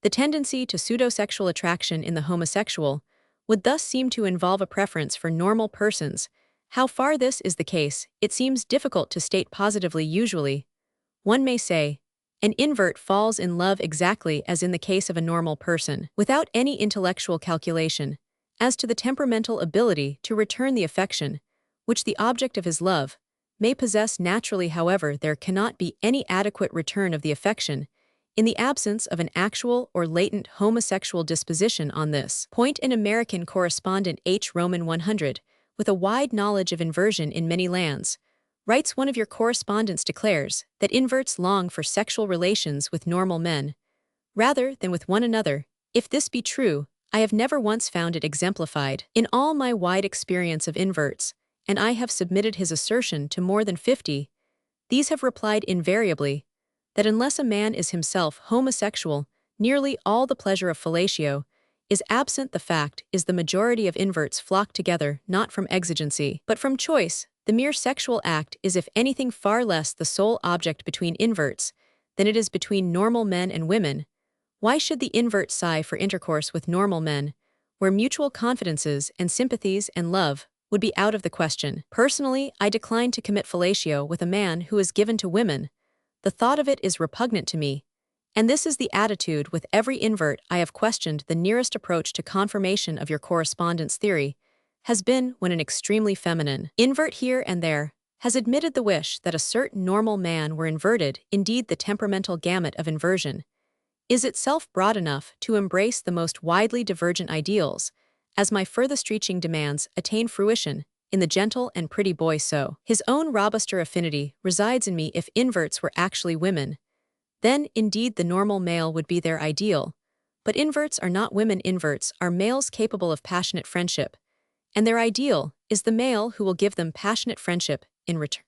The tendency to pseudosexual attraction in the homosexual would thus seem to involve a preference for normal persons. How far this is the case, it seems difficult to state positively. Usually, one may say, an invert falls in love exactly as in the case of a normal person, without any intellectual calculation as to the temperamental ability to return the affection, which the object of his love may possess naturally. However, there cannot be any adequate return of the affection in the absence of an actual or latent homosexual disposition. On this point, an American correspondent H. Roman 100, with a wide knowledge of inversion in many lands, writes, one of your correspondents declares that inverts long for sexual relations with normal men, rather than with one another. If this be true, I have never once found it exemplified in all my wide experience of inverts, and I have submitted his assertion to more than 50. These have replied invariably that unless a man is himself homosexual, nearly all the pleasure of fellatio is absent. The fact is, the majority of inverts flock together not from exigency, but from choice. The mere sexual act is, if anything, far less the sole object between inverts than it is between normal men and women. Why should the invert sigh for intercourse with normal men, where mutual confidences and sympathies and love would be out of the question? Personally, I decline to commit fellatio with a man who is given to women. The thought of it is repugnant to me, and this is the attitude with every invert I have questioned. The nearest approach to confirmation of your correspondent's theory has been when an extremely feminine invert here and there has admitted the wish that a certain normal man were inverted. Indeed, the temperamental gamut of inversion is itself broad enough to embrace the most widely divergent ideals, as my furthest reaching demands attain fruition in the gentle and pretty boy. So his own robuster affinity resides in me. If inverts were actually women, then indeed the normal male would be their ideal. But inverts are not women. Inverts are males capable of passionate friendship, and their ideal is the male who will give them passionate friendship in return.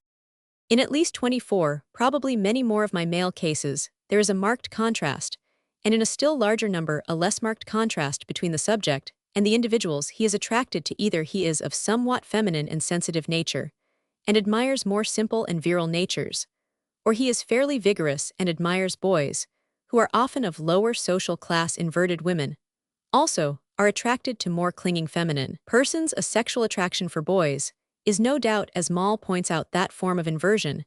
In at least 24, probably many more of my male cases, there is a marked contrast, and in a still larger number a less marked contrast between the subject and the individuals he is attracted to. Either he is of somewhat feminine and sensitive nature, and admires more simple and virile natures, or he is fairly vigorous and admires boys, who are often of lower social class. Inverted women also are attracted to more clinging feminine persons. A sexual attraction for boys is no doubt, as Moll points out, that form of inversion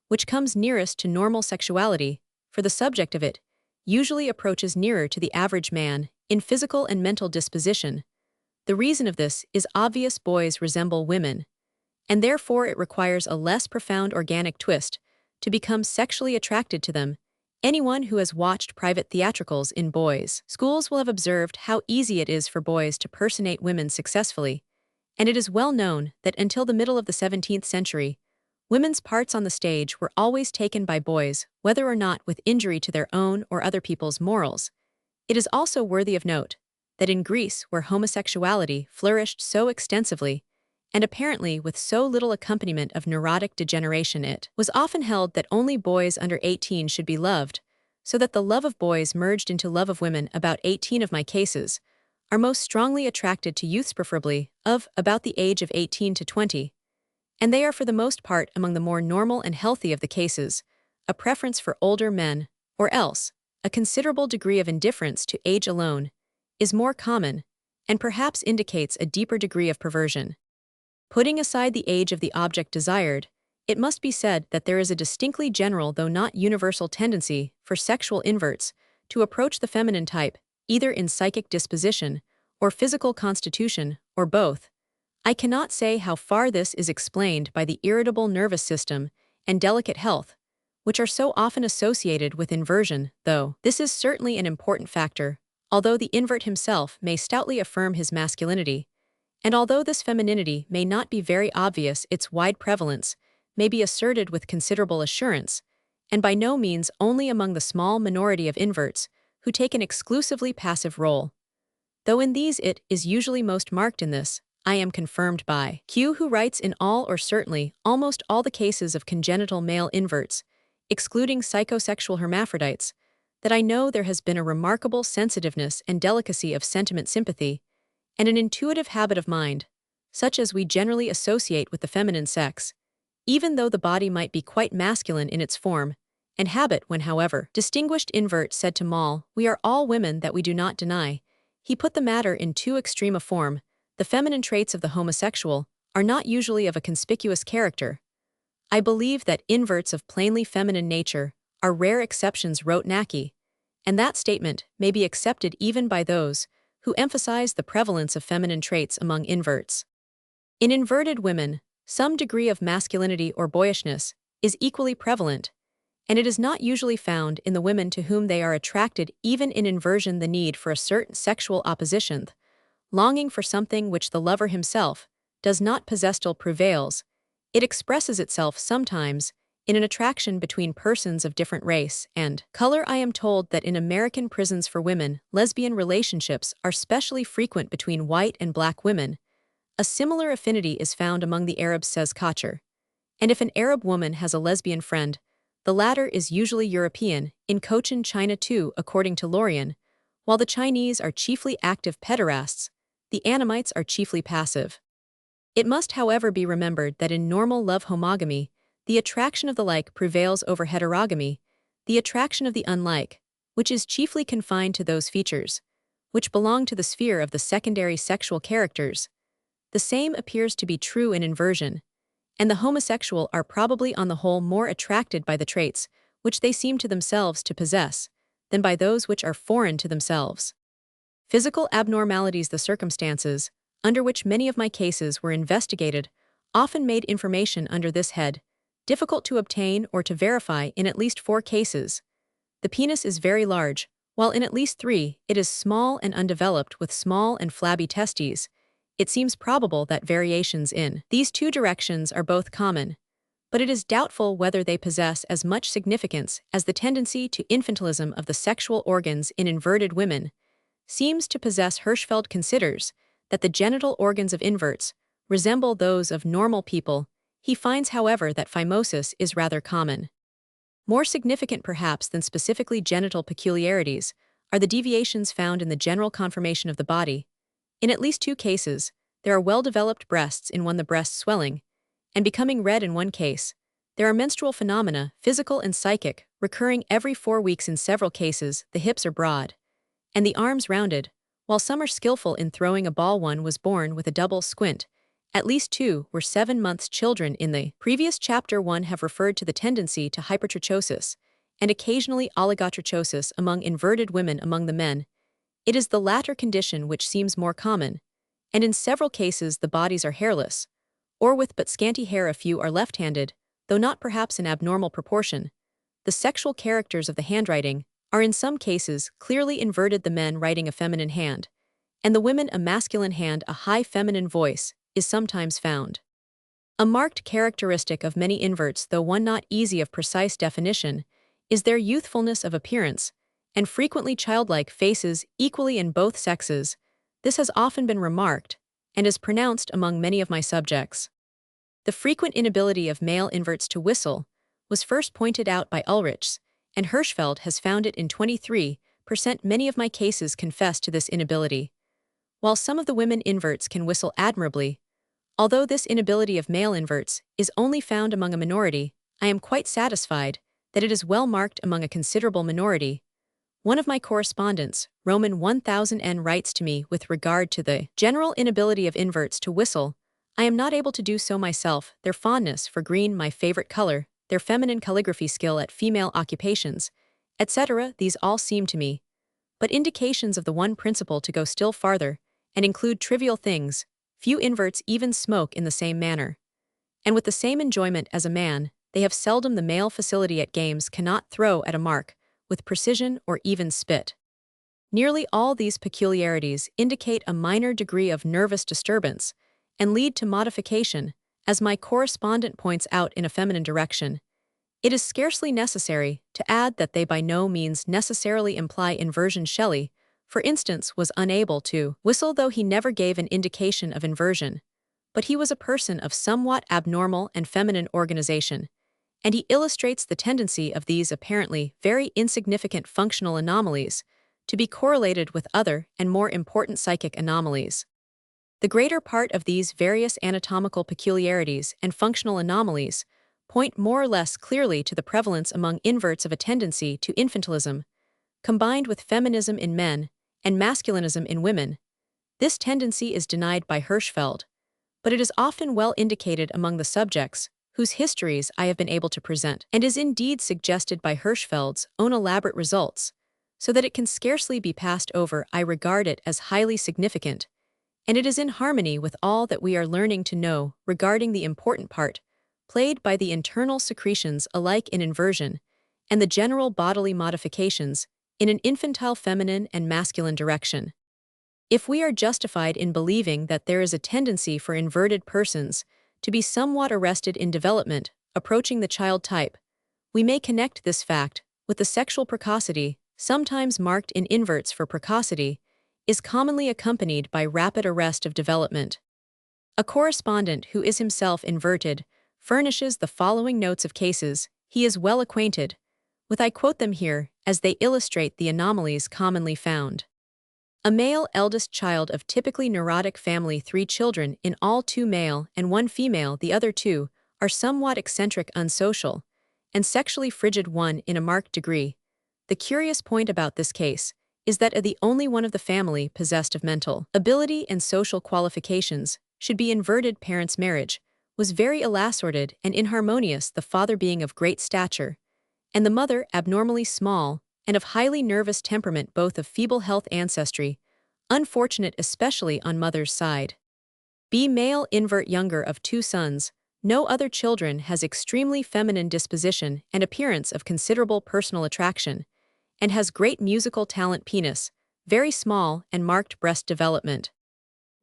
which comes nearest to normal sexuality, for the subject of it usually approaches nearer to the average man in physical and mental disposition. The reason of this is obvious: boys resemble women, and therefore it requires a less profound organic twist to become sexually attracted to them. Anyone who has watched private theatricals in boys' schools will have observed how easy it is for boys to personate women successfully, and it is well known that until the middle of the 17th century, women's parts on the stage were always taken by boys, whether or not with injury to their own or other people's morals. It is also worthy of note that in Greece, where homosexuality flourished so extensively, and apparently with so little accompaniment of neurotic degeneration, it was often held that only boys under 18 should be loved, so that the love of boys merged into love of women. About 18 of my cases are most strongly attracted to youths, preferably of about the age of 18 to 20, and they are for the most part among the more normal and healthy of the cases. A preference for older men, or else a considerable degree of indifference to age alone, is more common, and perhaps indicates a deeper degree of perversion. Putting aside the age of the object desired, it must be said that there is a distinctly general though not universal tendency for sexual inverts to approach the feminine type, either in psychic disposition or physical constitution, or both. I cannot say how far this is explained by the irritable nervous system and delicate health, which are so often associated with inversion, though this is certainly an important factor, although the invert himself may stoutly affirm his masculinity. And although this femininity may not be very obvious, its wide prevalence may be asserted with considerable assurance, and by no means only among the small minority of inverts who take an exclusively passive role. Though in these it is usually most marked. In this, I am confirmed by Q, who writes, in all or certainly almost all the cases of congenital male inverts, excluding psychosexual hermaphrodites, that I know there has been a remarkable sensitiveness and delicacy of sentiment, sympathy, and an intuitive habit of mind, such as we generally associate with the feminine sex, even though the body might be quite masculine in its form, and habit when, however, distinguished invert said to Moll, "We are all women that we do not deny." He put the matter in too extreme a form. The feminine traits of the homosexual are not usually of a conspicuous character. "I believe that inverts of plainly feminine nature are rare exceptions," wrote Naki, and that statement may be accepted even by those who emphasize the prevalence of feminine traits among inverts. In inverted women, some degree of masculinity or boyishness is equally prevalent, and it is not usually found in the women to whom they are attracted. Even in inversion, the need for a certain sexual opposition, longing for something which the lover himself does not possess, still prevails. It expresses itself sometimes in an attraction between persons of different race and color. I am told that in American prisons for women, lesbian relationships are especially frequent between white and black women. A similar affinity is found among the Arabs, says Kocher. And if an Arab woman has a lesbian friend, the latter is usually European. In Cochin China too, according to Lorien, while the Chinese are chiefly active pederasts, the Annamites are chiefly passive. It must, however, be remembered that in normal love homogamy, the attraction of the like prevails over heterogamy, the attraction of the unlike, which is chiefly confined to those features which belong to the sphere of the secondary sexual characters. The same appears to be true in inversion, and the homosexual are probably on the whole more attracted by the traits which they seem to themselves to possess than by those which are foreign to themselves. Physical abnormalities. The circumstances under which many of my cases were investigated often made information under this head difficult to obtain or to verify. In at least 4 cases, the penis is very large, while in at least 3, it is small and undeveloped with small and flabby testes. It seems probable that variations in these 2 directions are both common, but it is doubtful whether they possess as much significance as the tendency to infantilism of the sexual organs in inverted women seems to possess. Hirschfeld considers that the genital organs of inverts resemble those of normal people. He finds, however, that phimosis is rather common. More significant perhaps than specifically genital peculiarities are the deviations found in the general conformation of the body. In at least 2 cases, there are well-developed breasts. In one, the breasts swelling and becoming red. In one case, there are menstrual phenomena, physical and psychic, recurring every 4 weeks. In several cases, the hips are broad and the arms rounded, while some are skillful in throwing a ball. One was born with a double squint. At least 2 were 7 months children. In the previous chapter 1 have referred to the tendency to hypertrichosis and occasionally oligotrichosis among inverted women. Among the men, it is the latter condition which seems more common, and in several cases the bodies are hairless, or with but scanty hair. A few are left-handed, though not perhaps in abnormal proportion. The sexual characters of the handwriting are in some cases clearly inverted, the men writing a feminine hand, and the women a masculine hand. A high feminine voice is sometimes found. A marked characteristic of many inverts, though one not easy of precise definition, is their youthfulness of appearance, and frequently childlike faces equally in both sexes. This has often been remarked, and is pronounced among many of my subjects. The frequent inability of male inverts to whistle was first pointed out by Ulrichs, and Hirschfeld has found it in 23%. Many of my cases confess to this inability, while some of the women inverts can whistle admirably. Although this inability of male inverts is only found among a minority, I am quite satisfied that it is well marked among a considerable minority. One of my correspondents, Roman 1000N, writes to me with regard to the general inability of inverts to whistle. I am not able to do so myself. Their fondness for green, my favorite color, their feminine calligraphy skill at female occupations, etc., these all seem to me but indications of the one principle to go still farther and include trivial things. Few inverts even smoke in the same manner, and with the same enjoyment as a man. They have seldom the male facility at games, cannot throw at a mark with precision or even spit. Nearly all these peculiarities indicate a minor degree of nervous disturbance and lead to modification, as my correspondent points out, in a feminine direction. It is scarcely necessary to add that they by no means necessarily imply inversion. Shelley, for instance, was unable to whistle, though he never gave an indication of inversion, but he was a person of somewhat abnormal and feminine organization, and he illustrates the tendency of these apparently very insignificant functional anomalies to be correlated with other and more important psychic anomalies. The greater part of these various anatomical peculiarities and functional anomalies point more or less clearly to the prevalence among inverts of a tendency to infantilism, combined with feminism in men and masculinism in women. This tendency is denied by Hirschfeld, but it is often well indicated among the subjects whose histories I have been able to present, and is indeed suggested by Hirschfeld's own elaborate results, so that it can scarcely be passed over. I regard it as highly significant, and it is in harmony with all that we are learning to know regarding the important part played by the internal secretions alike in inversion and the general bodily modifications in an infantile feminine and masculine direction. If we are justified in believing that there is a tendency for inverted persons to be somewhat arrested in development approaching the child type, we may connect this fact with the sexual precocity, sometimes marked in inverts for precocity, is commonly accompanied by rapid arrest of development. A correspondent who is himself inverted furnishes the following notes of cases he is well acquainted with. I quote them here as they illustrate the anomalies commonly found. A male eldest child of typically neurotic family, 3 children in all, 2 male and 1 female. The other 2 are somewhat eccentric, unsocial, and sexually frigid, one in a marked degree. The curious point about this case is that the only one of the family possessed of mental ability and social qualifications should be inverted. Parents' marriage was very ill-assorted and inharmonious, the father being of great stature, and the mother abnormally small and of highly nervous temperament, both of feeble health ancestry, unfortunate especially on mother's side. B. Male invert, younger of 2 sons, no other children, has extremely feminine disposition and appearance of considerable personal attraction, and has great musical talent. Penis very small and marked breast development.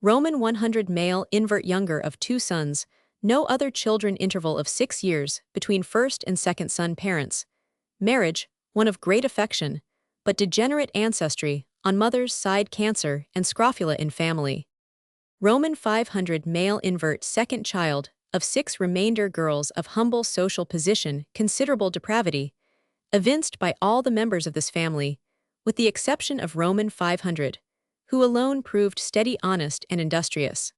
Roman 100. Male invert, younger of 2 sons, no other children, interval of 6 years between first and second son. Parents' marriage one of great affection, but degenerate ancestry on mother's side, cancer and scrofula in family. Roman 500. Male invert, second child of 6, remainder girls of humble social position, considerable depravity, evinced by all the members of this family, with the exception of Roman 500, who alone proved steady, honest, and industrious.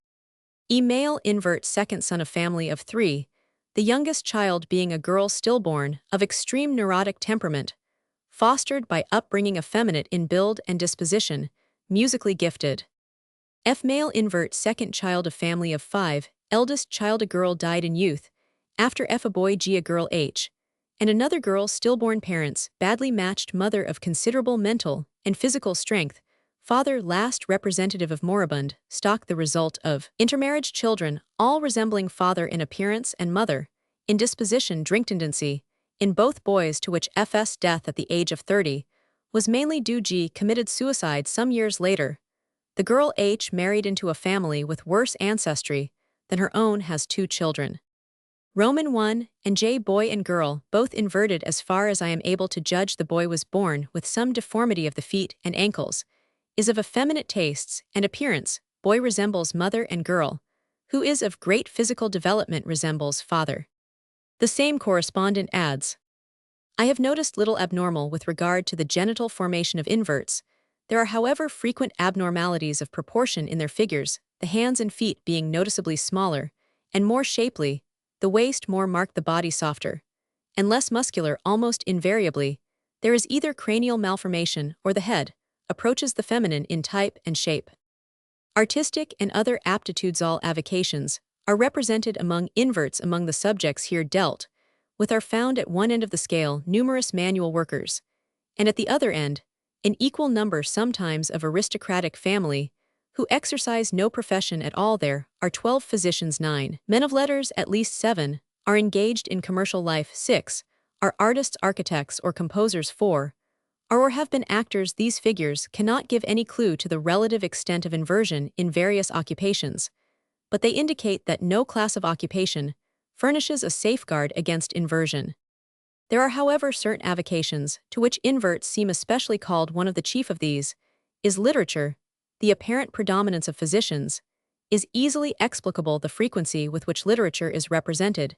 E. Male invert, second son of family of 3, the youngest child being a girl stillborn of extreme neurotic temperament, fostered by upbringing, effeminate in build and disposition, musically gifted. F. Male invert, second child of family of 5, eldest child a girl, died in youth, after F. A boy, G. a girl, H. and another girl, stillborn. Parents badly matched, mother of considerable mental and physical strength, father last representative of moribund stock, the result of intermarriage. Children all resembling father in appearance and mother in disposition. Drink tendency in both boys, to which F.'s death at the age of 30 was mainly due. G. committed suicide some years later. The girl H. married into a family with worse ancestry than her own, has 2 children. Roman 1 and J. Boy and girl, both inverted. As far as I am able to judge, the boy was born with some deformity of the feet and ankles, is of effeminate tastes and appearance. Boy resembles mother, and girl, who is of great physical development, resembles father. The same correspondent adds, I have noticed little abnormal with regard to the genital formation of inverts. There are, however, frequent abnormalities of proportion in their figures, the hands and feet being noticeably smaller and more shapely, the waist more marked, the body softer and less muscular. Almost invariably, there is either cranial malformation or the head approaches the feminine in type and shape. Artistic and other aptitudes, all avocations, are represented among inverts. Among the subjects here dealt with are found at one end of the scale numerous manual workers, and at the other end, an equal number sometimes of aristocratic family, who exercise no profession at all. There are 12 physicians, 9 men of letters, at least 7 are engaged in commercial life, 6 are artists, architects, or composers, 4 are or have been actors. These figures cannot give any clue to the relative extent of inversion in various occupations, but they indicate that no class of occupation furnishes a safeguard against inversion. There are, however, certain avocations to which inverts seem especially called. One of the chief of these is literature. The apparent predominance of physicians is easily explicable. The frequency with which literature is represented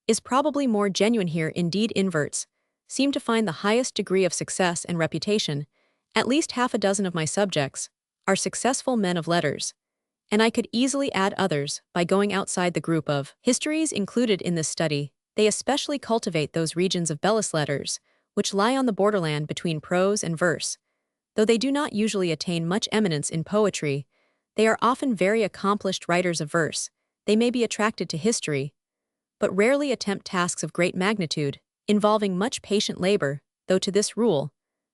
is probably more genuine here. Indeed, inverts seem to find the highest degree of success and reputation. At least half a dozen of my subjects are successful men of letters, and I could easily add others by going outside the group of histories included in this study. They especially cultivate those regions of bellus letters, which lie on the borderland between prose and verse. Though they do not usually attain much eminence in poetry, they are often very accomplished writers of verse. They may be attracted to history, but rarely attempt tasks of great magnitude, involving much patient labor, though to this rule,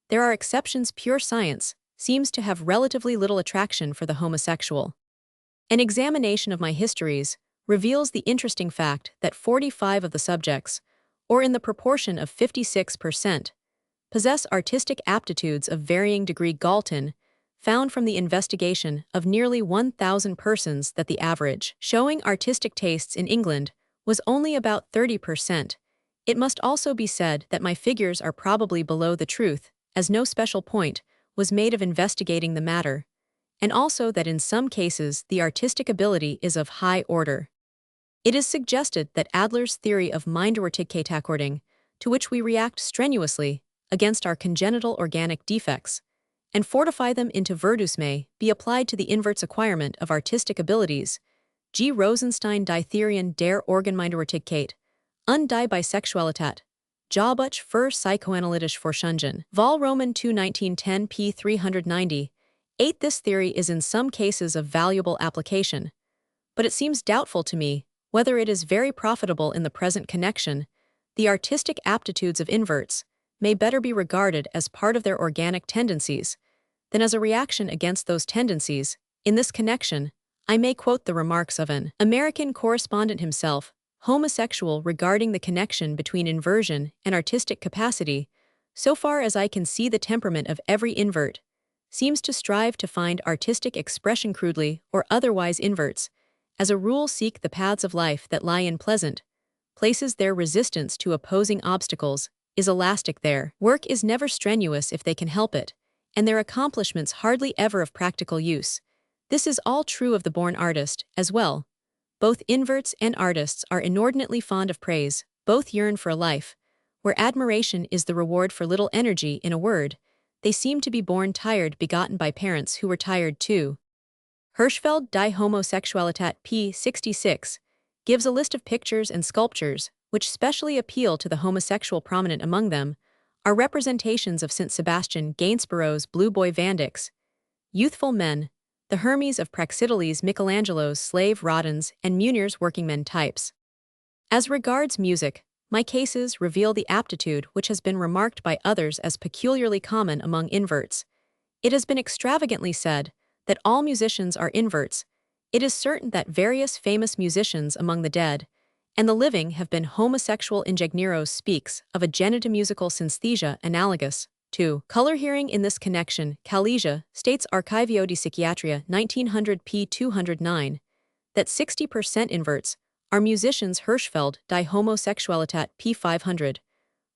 there are exceptions. Pure science seems to have relatively little attraction for the homosexual. An examination of my histories reveals the interesting fact that 45 of the subjects, or in the proportion of 56%, possess artistic aptitudes of varying degree. Galton found from the investigation of nearly 1,000 persons that the average showing artistic tastes in England was only about 30%. It must also be said that my figures are probably below the truth, as no special point was made of investigating the matter, and also that in some cases the artistic ability is of high order. It is suggested that Adler's theory of Minderwertigkeitsakording, to which we react strenuously against our congenital organic defects, and fortify them into virtues, may be applied to the invert's acquirement of artistic abilities. G. Rosenstein die Theorien der Organminderwertigkeit und die Bisexualität, Jobbuch für psychoanalytische Forschungen, Vol. Roman 2 1910 p. 390. 8. This theory is in some cases of valuable application, but it seems doubtful to me whether it is very profitable in the present connection. The artistic aptitudes of inverts may better be regarded as part of their organic tendencies than as a reaction against those tendencies. In this connection, I may quote the remarks of an American correspondent himself, homosexual, regarding the connection between inversion and artistic capacity. So far as I can see, the temperament of every invert seems to strive to find artistic expression. Crudely or otherwise, inverts, as a rule, seek the paths of life that lie in pleasant places. Their resistance to opposing obstacles is elastic. Their work is never strenuous if they can help it, and their accomplishments hardly ever of practical use. This is all true of the born artist as well. Both inverts and artists are inordinately fond of praise. Both yearn for a life where admiration is the reward for little energy. In a word, they seem to be born tired, begotten by parents who were tired too. Hirschfeld die Homosexualität p. 66 gives a list of pictures and sculptures which specially appeal to the homosexual. Prominent among them are representations of St. Sebastian, Gainsborough's Blue Boy Van Dyck's Youthful Men, the Hermes of Praxiteles, Michelangelo's Slave Rodins, and Munir's workingmen types. As regards music, my cases reveal the aptitude which has been remarked by others as peculiarly common among inverts. It has been extravagantly said that all musicians are inverts. It is certain that various famous musicians among the dead and the living have been homosexual. Ingegnieros speaks of a genitomusical synesthesia analogous to color hearing. In this connection, Kalesia states Archivio di Psichiatria 1900 p. 209 that 60% inverts are musicians. Hirschfeld die Homosexualität p. 500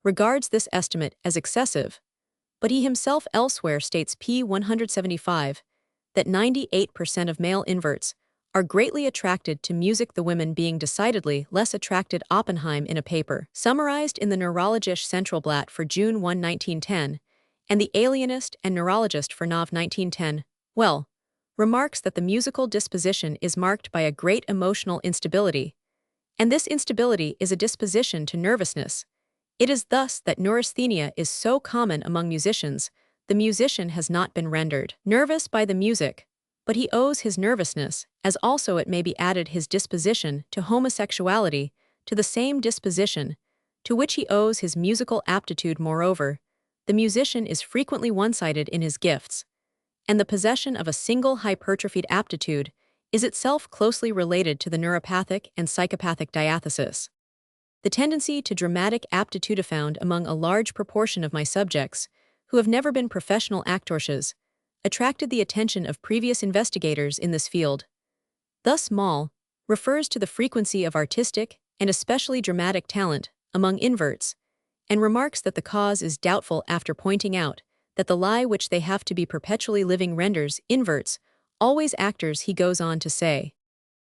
regards this estimate as excessive, but he himself elsewhere states p. 175 that 98% of male inverts are greatly attracted to music, the women being decidedly less attracted. Oppenheim, in a paper summarized in the Neurologische Centralblatt for June 1, 1910, and the Alienist and Neurologist for Nov 1910, remarks that the musical disposition is marked by a great emotional instability, and this instability is a disposition to nervousness. It is thus that neurasthenia is so common among musicians. The musician has not been rendered nervous by the music, but he owes his nervousness, as also it may be added his disposition to homosexuality, to the same disposition to which he owes his musical aptitude. Moreover, the musician is frequently one-sided in his gifts, and the possession of a single hypertrophied aptitude is itself closely related to the neuropathic and psychopathic diathesis. The tendency to dramatic aptitude found among a large proportion of my subjects, who have never been professional actors, attracted the attention of previous investigators in this field. Thus Moll refers to the frequency of artistic, and especially dramatic, talent among inverts, and remarks that the cause is doubtful, after pointing out that the lie which they have to be perpetually living renders inverts always actors. He goes on to say,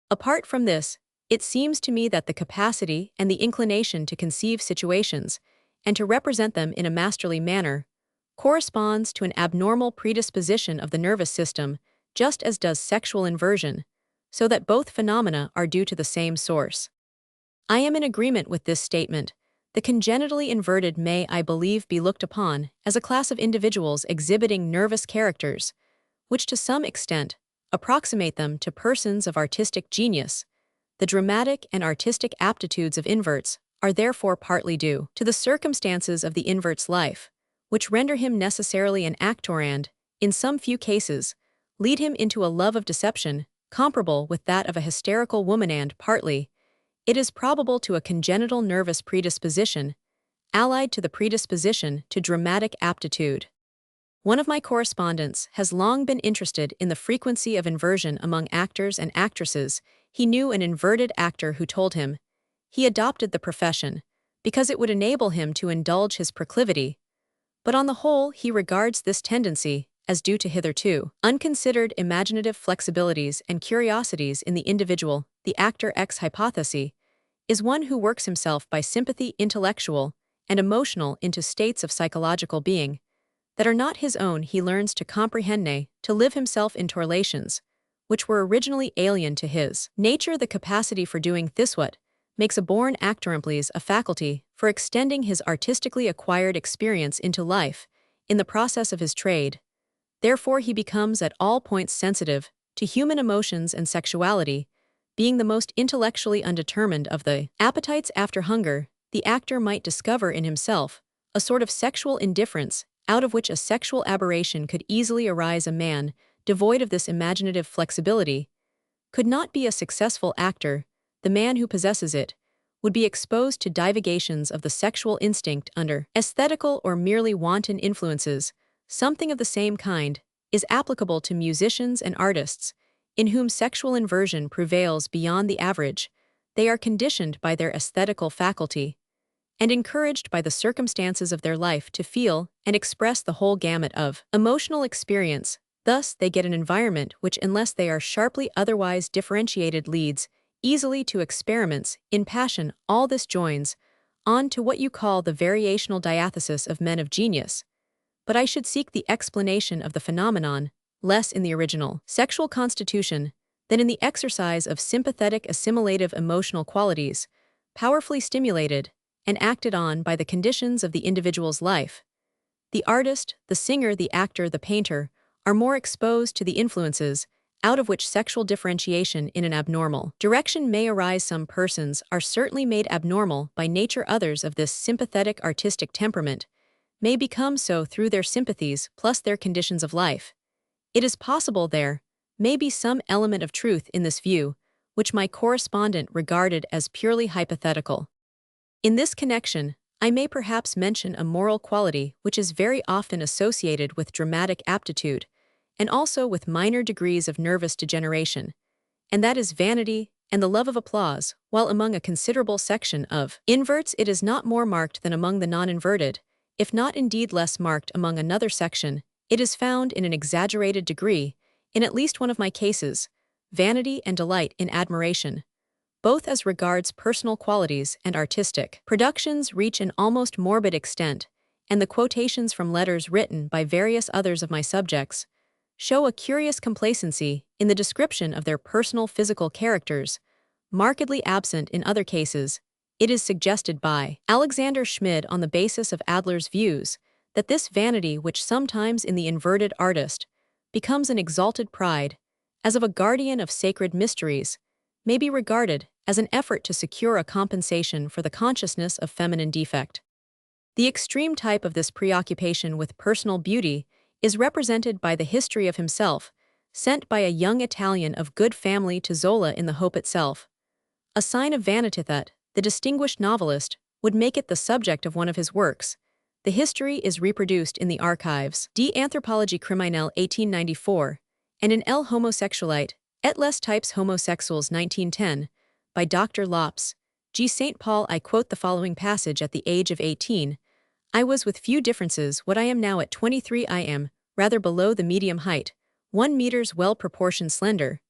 apart from this, it seems to me that the capacity and the inclination to conceive situations and to represent them in a masterly manner corresponds to an abnormal predisposition of the nervous system, just as does sexual inversion, so that both phenomena are due to the same source. I am in agreement with this statement. The congenitally inverted may, I believe, be looked upon as a class of individuals exhibiting nervous characters, which to some extent approximate them to persons of artistic genius. The dramatic and artistic aptitudes of inverts are therefore partly due to the circumstances of the invert's life, which render him necessarily an actor and, in some few cases, lead him into a love of deception comparable with that of a hysterical woman, and partly it is probable to a congenital nervous predisposition, allied to the predisposition to dramatic aptitude. One of my correspondents has long been interested in the frequency of inversion among actors and actresses. He knew an inverted actor who told him he adopted the profession because it would enable him to indulge his proclivity, but on the whole he regards this tendency as due to hitherto unconsidered imaginative flexibilities and curiosities in the individual. The actor X hypothesis is one who works himself by sympathy intellectual and emotional into states of psychological being that are not his own. He learns to comprehend, nay, to live himself into relations which were originally alien to his nature. The capacity for doing this what makes a born actor implies a faculty for extending his artistically acquired experience into life in the process of his trade. Therefore he becomes at all points sensitive to human emotions and sexuality, being the most intellectually undetermined of the appetites after hunger. The actor might discover in himself a sort of sexual indifference out of which a sexual aberration could easily arise. A man devoid of this imaginative flexibility could not be a successful actor. The man who possesses it would be exposed to divagations of the sexual instinct under aesthetical or merely wanton influences. Something of the same kind is applicable to musicians and artists, in whom sexual inversion prevails beyond the average. They are conditioned by their aesthetical faculty and encouraged by the circumstances of their life to feel and express the whole gamut of emotional experience. Thus, they get an environment which, unless they are sharply otherwise differentiated, leads easily to experiments in passion. All this joins on to what you call the variational diathesis of men of genius. But I should seek the explanation of the phenomenon less in the original sexual constitution than in the exercise of sympathetic assimilative emotional qualities, powerfully stimulated and acted on by the conditions of the individual's life. The artist, the singer, the actor, the painter are more exposed to the influences out of which sexual differentiation in an abnormal direction may arise. Some persons are certainly made abnormal by nature. Others of this sympathetic artistic temperament may become so through their sympathies plus their conditions of life. It is possible there may be some element of truth in this view, which my correspondent regarded as purely hypothetical. In this connection, I may perhaps mention a moral quality which is very often associated with dramatic aptitude, and also with minor degrees of nervous degeneration, and that is vanity and the love of applause. While among a considerable section of inverts it is not more marked than among the non-inverted, if not indeed less marked among another section, it is found in an exaggerated degree, in at least one of my cases, vanity and delight in admiration, both as regards personal qualities and artistic productions, reach an almost morbid extent, and the quotations from letters written by various others of my subjects show a curious complacency in the description of their personal physical characters, markedly absent in other cases. It is suggested by Alexander Schmid on the basis of Adler's views that this vanity, which sometimes in the inverted artist becomes an exalted pride, as of a guardian of sacred mysteries, may be regarded as an effort to secure a compensation for the consciousness of feminine defect. The extreme type of this preoccupation with personal beauty is represented by the history of himself, sent by a young Italian of good family to Zola in The Hope Itself, a sign of vanity that the distinguished novelist would make it the subject of one of his works. The history is reproduced in the archives Die Anthropologie Criminelle 1894 and in El Homosexualite, et les types homosexuels 1910, by Dr. Lopes, G. St. Paul. I quote the following passage: at the age of 18, I was with few differences what I am now at 23. I am rather below the medium height, 1 meters well-proportioned slender,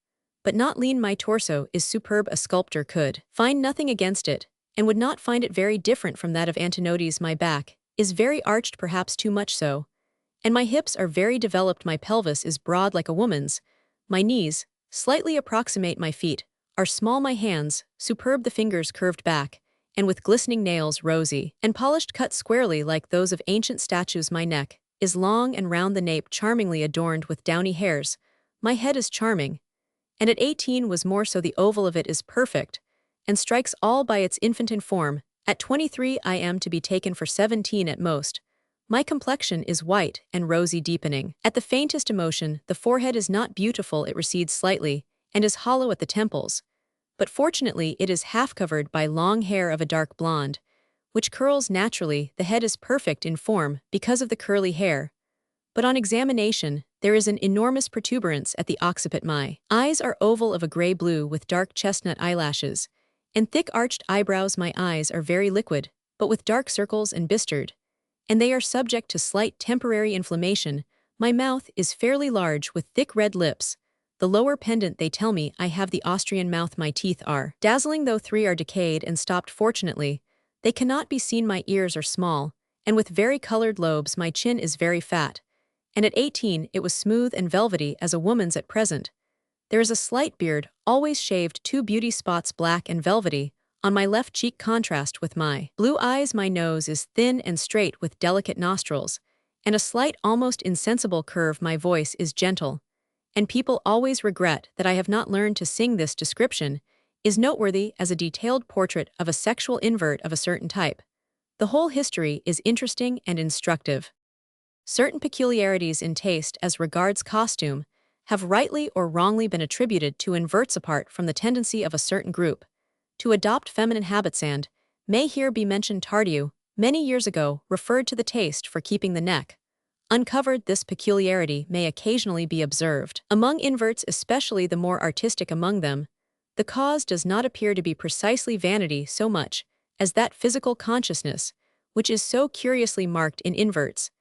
but not lean. My torso is superb. A sculptor could find nothing against it, and would not find it very different from that of Antinodes. My back is very arched, perhaps too much so, and my hips are very developed. My pelvis is broad like a woman's. My knees slightly approximate my feet, are small my hands, superb the fingers curved back, and with glistening nails rosy, and polished cut squarely like those of ancient statues my neck, is long and round the nape charmingly adorned with downy hairs, my head is charming, and at 18 was more so the oval of it is perfect, and strikes all by its infantine form, at 23 I am to be taken for 17 at most. My complexion is white and rosy deepening. At the faintest emotion, the forehead is not beautiful, it recedes slightly, and is hollow at the temples, but fortunately it is half covered by long hair of a dark blonde, which curls naturally. The head is perfect in form because of the curly hair, but on examination, there is an enormous protuberance at the occiput. My eyes are oval of a gray blue with dark chestnut eyelashes, and thick arched eyebrows. My eyes are very liquid, but with dark circles and blistered, and they are subject to slight temporary inflammation. My mouth is fairly large with thick red lips. The lower pendant, they tell me I have the Austrian mouth. My teeth are dazzling, though 3 are decayed and stopped fortunately. They cannot be seen. My ears are small, and with very colored lobes. My chin is very fat, and at 18 it was smooth and velvety as a woman's at present. There is a slight beard, always shaved, 2 beauty spots black and velvety, on my left cheek contrast with my blue eyes. My nose is thin and straight with delicate nostrils, and a slight almost insensible curve. My voice is gentle, and people always regret that I have not learned to sing. This description is noteworthy as a detailed portrait of a sexual invert of a certain type. The whole history is interesting and instructive. Certain peculiarities in taste as regards costume have rightly or wrongly been attributed to inverts apart from the tendency of a certain group to adopt feminine habits, and may here be mentioned Tardieu, many years ago, referred to the taste for keeping the neck uncovered. This peculiarity may occasionally be observed among inverts, especially the more artistic among them. The cause does not appear to be precisely vanity so much as that physical consciousness, which is so curiously marked in inverts,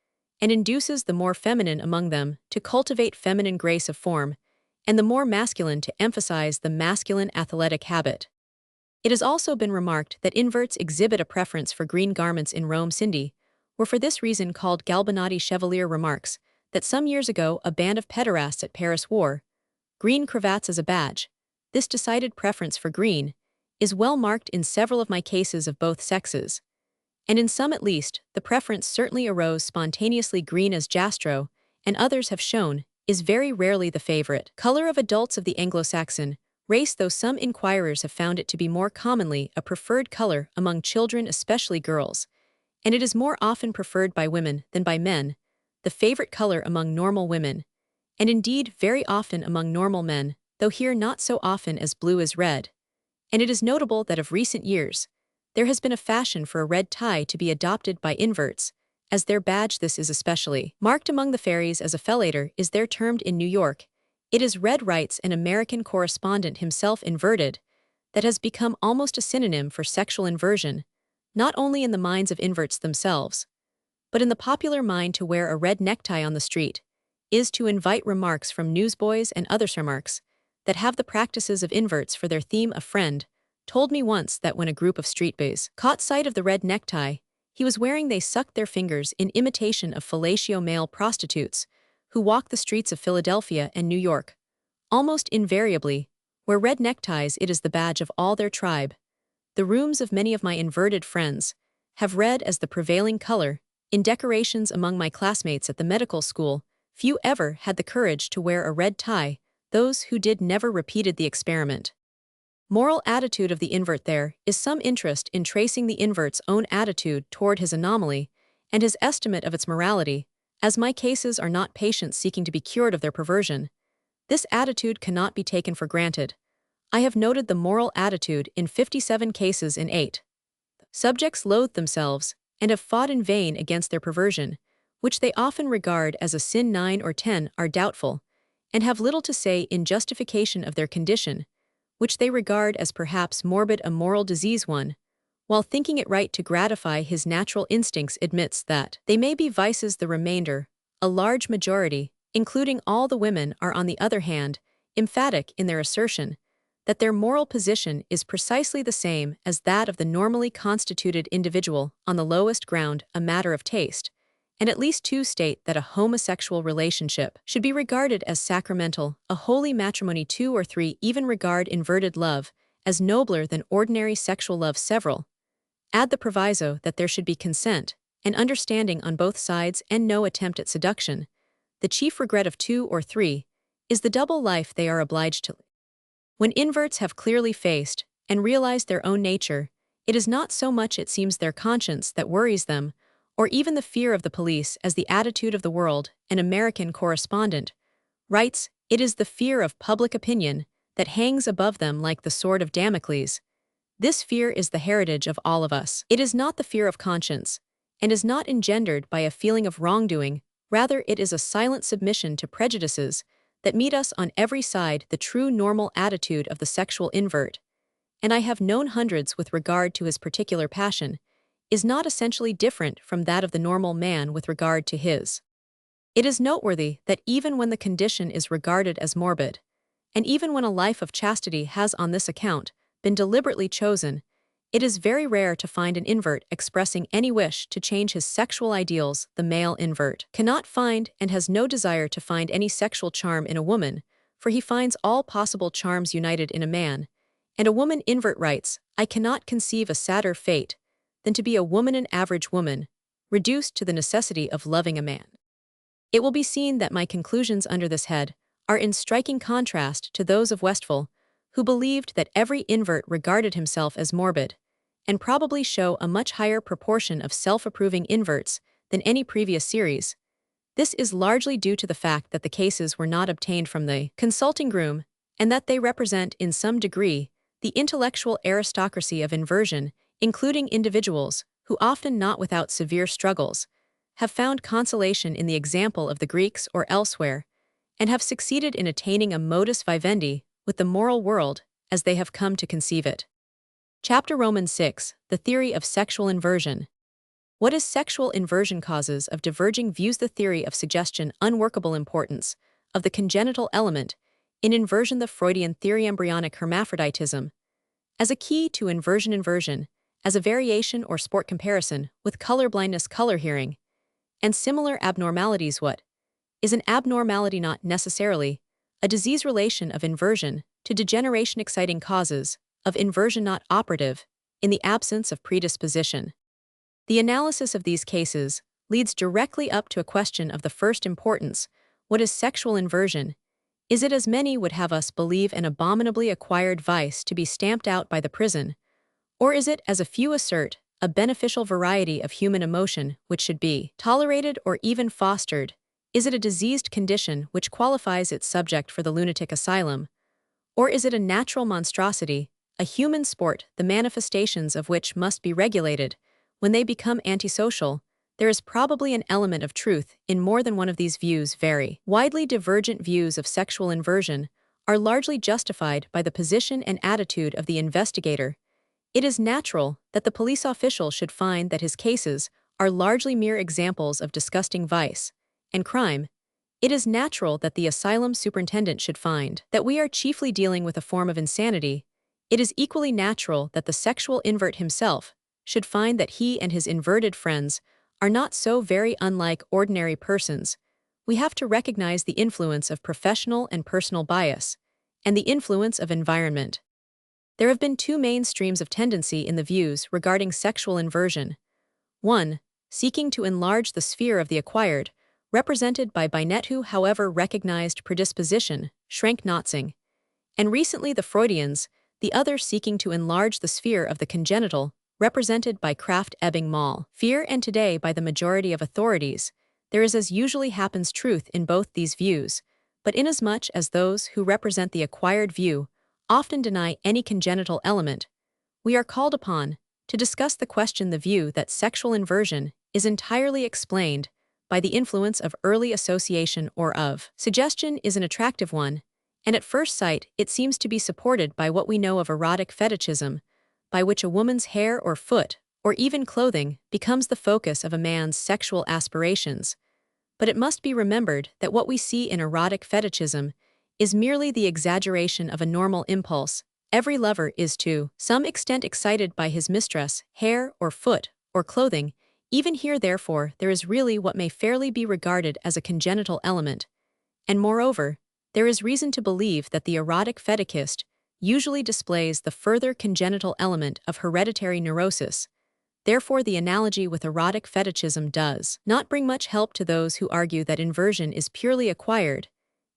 and induces the more feminine among them to cultivate feminine grace of form, and the more masculine to emphasize the masculine athletic habit. It has also been remarked that inverts exhibit a preference for green garments in Rome. Cindy were for this reason called Galbanati. Chevalier remarks that some years ago a band of pederasts at Paris wore green cravats as a badge. This decided preference for green is well marked in several of my cases of both sexes, and in some at least, the preference certainly arose spontaneously. Green, as Jastrow and others have shown, is very rarely the favorite color of adults of the Anglo-Saxon race, though some inquirers have found it to be more commonly a preferred color among children, especially girls, and it is more often preferred by women than by men, the favorite color among normal women, and indeed very often among normal men, though here not so often as blue is red. And it is notable that of recent years, there has been a fashion for a red tie to be adopted by inverts as their badge. This is especially marked among the fairies, as a fellator is there termed in New York. It is red, writes an American correspondent, himself inverted, that has become almost a synonym for sexual inversion, not only in the minds of inverts themselves, but in the popular mind. To wear a red necktie on the street is to invite remarks from newsboys and other remarks that have the practices of inverts for their theme. A friend told me once that when a group of street boys caught sight of the red necktie he was wearing, they sucked their fingers in imitation of fellatio male prostitutes who walk the streets of Philadelphia and New York. Almost invariably, wear red neckties. It is the badge of all their tribe. The rooms of many of my inverted friends have red as the prevailing color. In decorations among my classmates at the medical school, few ever had the courage to wear a red tie. Those who did never repeated the experiment. Moral attitude of the invert. There is some interest in tracing the invert's own attitude toward his anomaly and his estimate of its morality, as my cases are not patients seeking to be cured of their perversion. This attitude cannot be taken for granted. I have noted the moral attitude in 57 cases in 8. Subjects loathe themselves and have fought in vain against their perversion, which they often regard as a sin. 9 or 10 are doubtful, and have little to say in justification of their condition, which they regard as perhaps morbid, a moral disease. One, while thinking it right to gratify his natural instincts, admits that they may be vices. The remainder, a large majority, including all the women, are on the other hand emphatic in their assertion that their moral position is precisely the same as that of the normally constituted individual on the lowest ground, a matter of taste, and at least two state that a homosexual relationship should be regarded as sacramental, a holy matrimony. Two or three even regard inverted love as nobler than ordinary sexual love. Several add the proviso that there should be consent and understanding on both sides and no attempt at seduction. The chief regret of two or three is the double life they are obliged to live. When inverts have clearly faced and realized their own nature, it is not so much, it seems, their conscience that worries them, or even the fear of the police, as the attitude of the world. An American correspondent writes, "It is the fear of public opinion that hangs above them like the sword of Damocles. This fear is the heritage of all of us. It is not the fear of conscience, and is not engendered by a feeling of wrongdoing. Rather, it is a silent submission to prejudices that meet us on every side. The true normal attitude of the sexual invert, and I have known hundreds with regard to his particular passion, is not essentially different from that of the normal man with regard to his. It is noteworthy that even when the condition is regarded as morbid, and even when a life of chastity has on this account been deliberately chosen, it is very rare to find an invert expressing any wish to change his sexual ideals. The male invert cannot find and has no desire to find any sexual charm in a woman, for he finds all possible charms united in a man. And a woman invert writes, "I cannot conceive a sadder fate than to be a woman, an average woman, reduced to the necessity of loving a man." It will be seen that my conclusions under this head are in striking contrast to those of Westphal, who believed that every invert regarded himself as morbid, and probably show a much higher proportion of self-approving inverts than any previous series. This is largely due to the fact that the cases were not obtained from the consulting room, and that they represent, in some degree, the intellectual aristocracy of inversion, including individuals who, often not without severe struggles, have found consolation in the example of the Greeks or elsewhere, and have succeeded in attaining a modus vivendi with the moral world as they have come to conceive it. Chapter Romans 6, The Theory of Sexual Inversion. What is sexual inversion? Causes of diverging views. The theory of suggestion. Unworkable importance of the congenital element in inversion. The Freudian theory. Embryonic hermaphroditism as a key to inversion. Inversion as a variation or sport. Comparison with color blindness, color hearing, and similar abnormalities. What is an abnormality? Not necessarily a disease. Relation of inversion to degeneration. Exciting causes of inversion not operative in the absence of predisposition. The analysis of these cases leads directly up to a question of the first importance. What is sexual inversion? Is it, as many would have us believe, an abominably acquired vice to be stamped out by the prison? Or is it, as a few assert, a beneficial variety of human emotion which should be tolerated or even fostered? Is it a diseased condition which qualifies its subject for the lunatic asylum? Or is it a natural monstrosity, a human sport, the manifestations of which must be regulated? When they become antisocial, there is probably an element of truth in more than one of these views. Very widely divergent views of sexual inversion are largely justified by the position and attitude of the investigator. It is natural that the police official should find that his cases are largely mere examples of disgusting vice and crime. It is natural that the asylum superintendent should find that we are chiefly dealing with a form of insanity. It is equally natural that the sexual invert himself should find that he and his inverted friends are not so very unlike ordinary persons. We have to recognize the influence of professional and personal bias, and the influence of environment. There have been two main streams of tendency in the views regarding sexual inversion. One, seeking to enlarge the sphere of the acquired, represented by Binet, who, however, recognized predisposition, Schrenk-Notzing, and recently the Freudians; the other seeking to enlarge the sphere of the congenital, represented by Krafft-Ebing-Moll. Fear, and today by the majority of authorities. There is, as usually happens, truth in both these views, but inasmuch as those who represent the acquired view often deny any congenital element, we are called upon to discuss the question. The view that sexual inversion is entirely explained by the influence of early association or of suggestion is an attractive one, and at first sight it seems to be supported by what we know of erotic fetishism, by which a woman's hair or foot, or even clothing, becomes the focus of a man's sexual aspirations. But it must be remembered that what we see in erotic fetishism is merely the exaggeration of a normal impulse. Every lover is to some extent excited by his mistress' hair or foot or clothing, Even here, therefore, there is really what may fairly be regarded as a congenital element, and moreover, there is reason to believe that the erotic fetishist usually displays the further congenital element of hereditary neurosis. Therefore, the analogy with erotic fetishism does not bring much help to those who argue that inversion is purely acquired.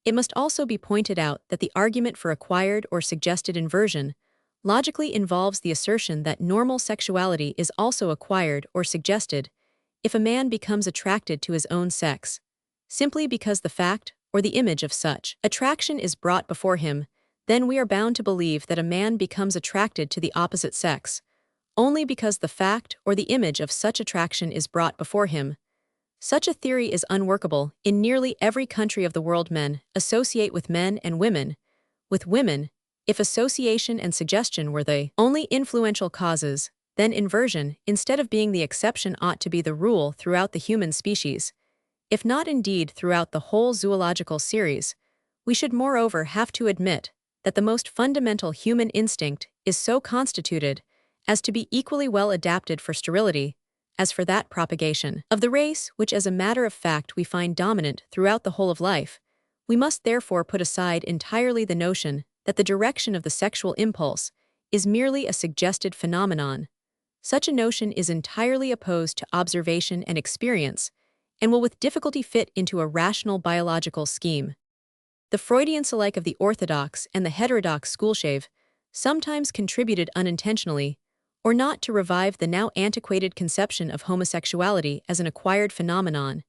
It must also be pointed out that the argument for acquired or suggested inversion logically involves the assertion that normal sexuality is also acquired or suggested if a man becomes attracted to his own sex, simply because the fact or the image of such attraction is brought before him. Then we are bound to believe that a man becomes attracted to the opposite sex only because the fact or the image of such attraction is brought before him. Such a theory is unworkable. In nearly every country of the world, men associate with men and women with women. If association and suggestion were the only influential causes, then inversion, instead of being the exception, ought to be the rule throughout the human species, if not indeed throughout the whole zoological series. We should moreover have to admit that the most fundamental human instinct is so constituted as to be equally well adapted for sterility as for that propagation of the race which as a matter of fact we find dominant throughout the whole of life. We must therefore put aside entirely the notion that the direction of the sexual impulse is merely a suggested phenomenon. Such a notion is entirely opposed to observation and experience, and will with difficulty fit into a rational biological scheme. The Freudians alike of the orthodox and the heterodox schoolshave sometimes contributed unintentionally or not to revive the now antiquated conception of homosexuality as an acquired phenomenon,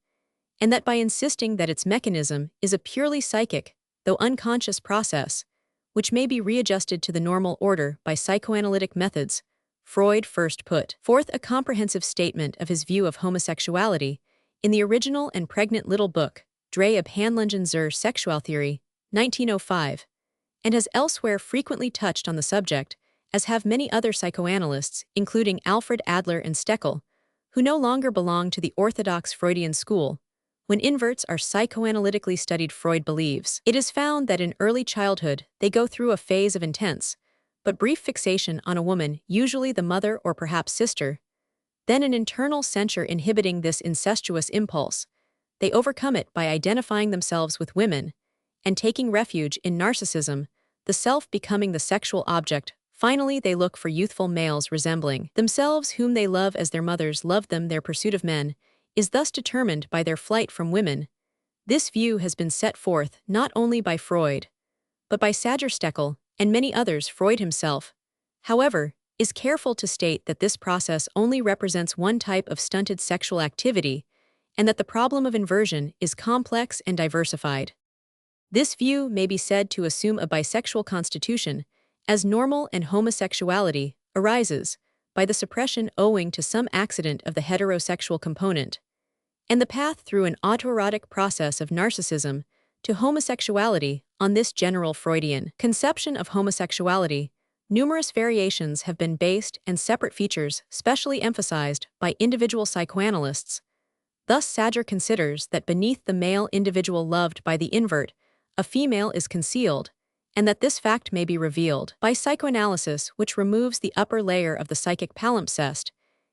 and that by insisting that its mechanism is a purely psychic, though unconscious process, which may be readjusted to the normal order by psychoanalytic methods, Freud first put forth a comprehensive statement of his view of homosexuality in the original and pregnant little book, Drei Abhandlungen zur Sexualtheorie, 1905, and has elsewhere frequently touched on the subject, as have many other psychoanalysts, including Alfred Adler and Steckel, who no longer belong to the orthodox Freudian school. When inverts are psychoanalytically studied, Freud believes it is found that in early childhood they go through a phase of intense but brief fixation on a woman, usually the mother or perhaps sister, then an internal censure inhibiting this incestuous impulse. They overcome it by identifying themselves with women and taking refuge in narcissism, the self becoming the sexual object. Finally, they look for youthful males resembling themselves whom they love as their mothers loved them. Their pursuit of men is thus determined by their flight from women. This view has been set forth not only by Freud, but by Sager Steckel and many others. Freud himself, however, is careful to state that this process only represents one type of stunted sexual activity and that the problem of inversion is complex and diversified. This view may be said to assume a bisexual constitution, as normal and homosexuality arises by the suppression owing to some accident of the heterosexual component, and the path through an autoerotic process of narcissism to homosexuality. On this general Freudian conception of homosexuality, numerous variations have been based and separate features specially emphasized by individual psychoanalysts. Thus, Sager considers that beneath the male individual loved by the invert, a female is concealed, and that this fact may be revealed by psychoanalysis, which removes the upper layer of the psychic palimpsest.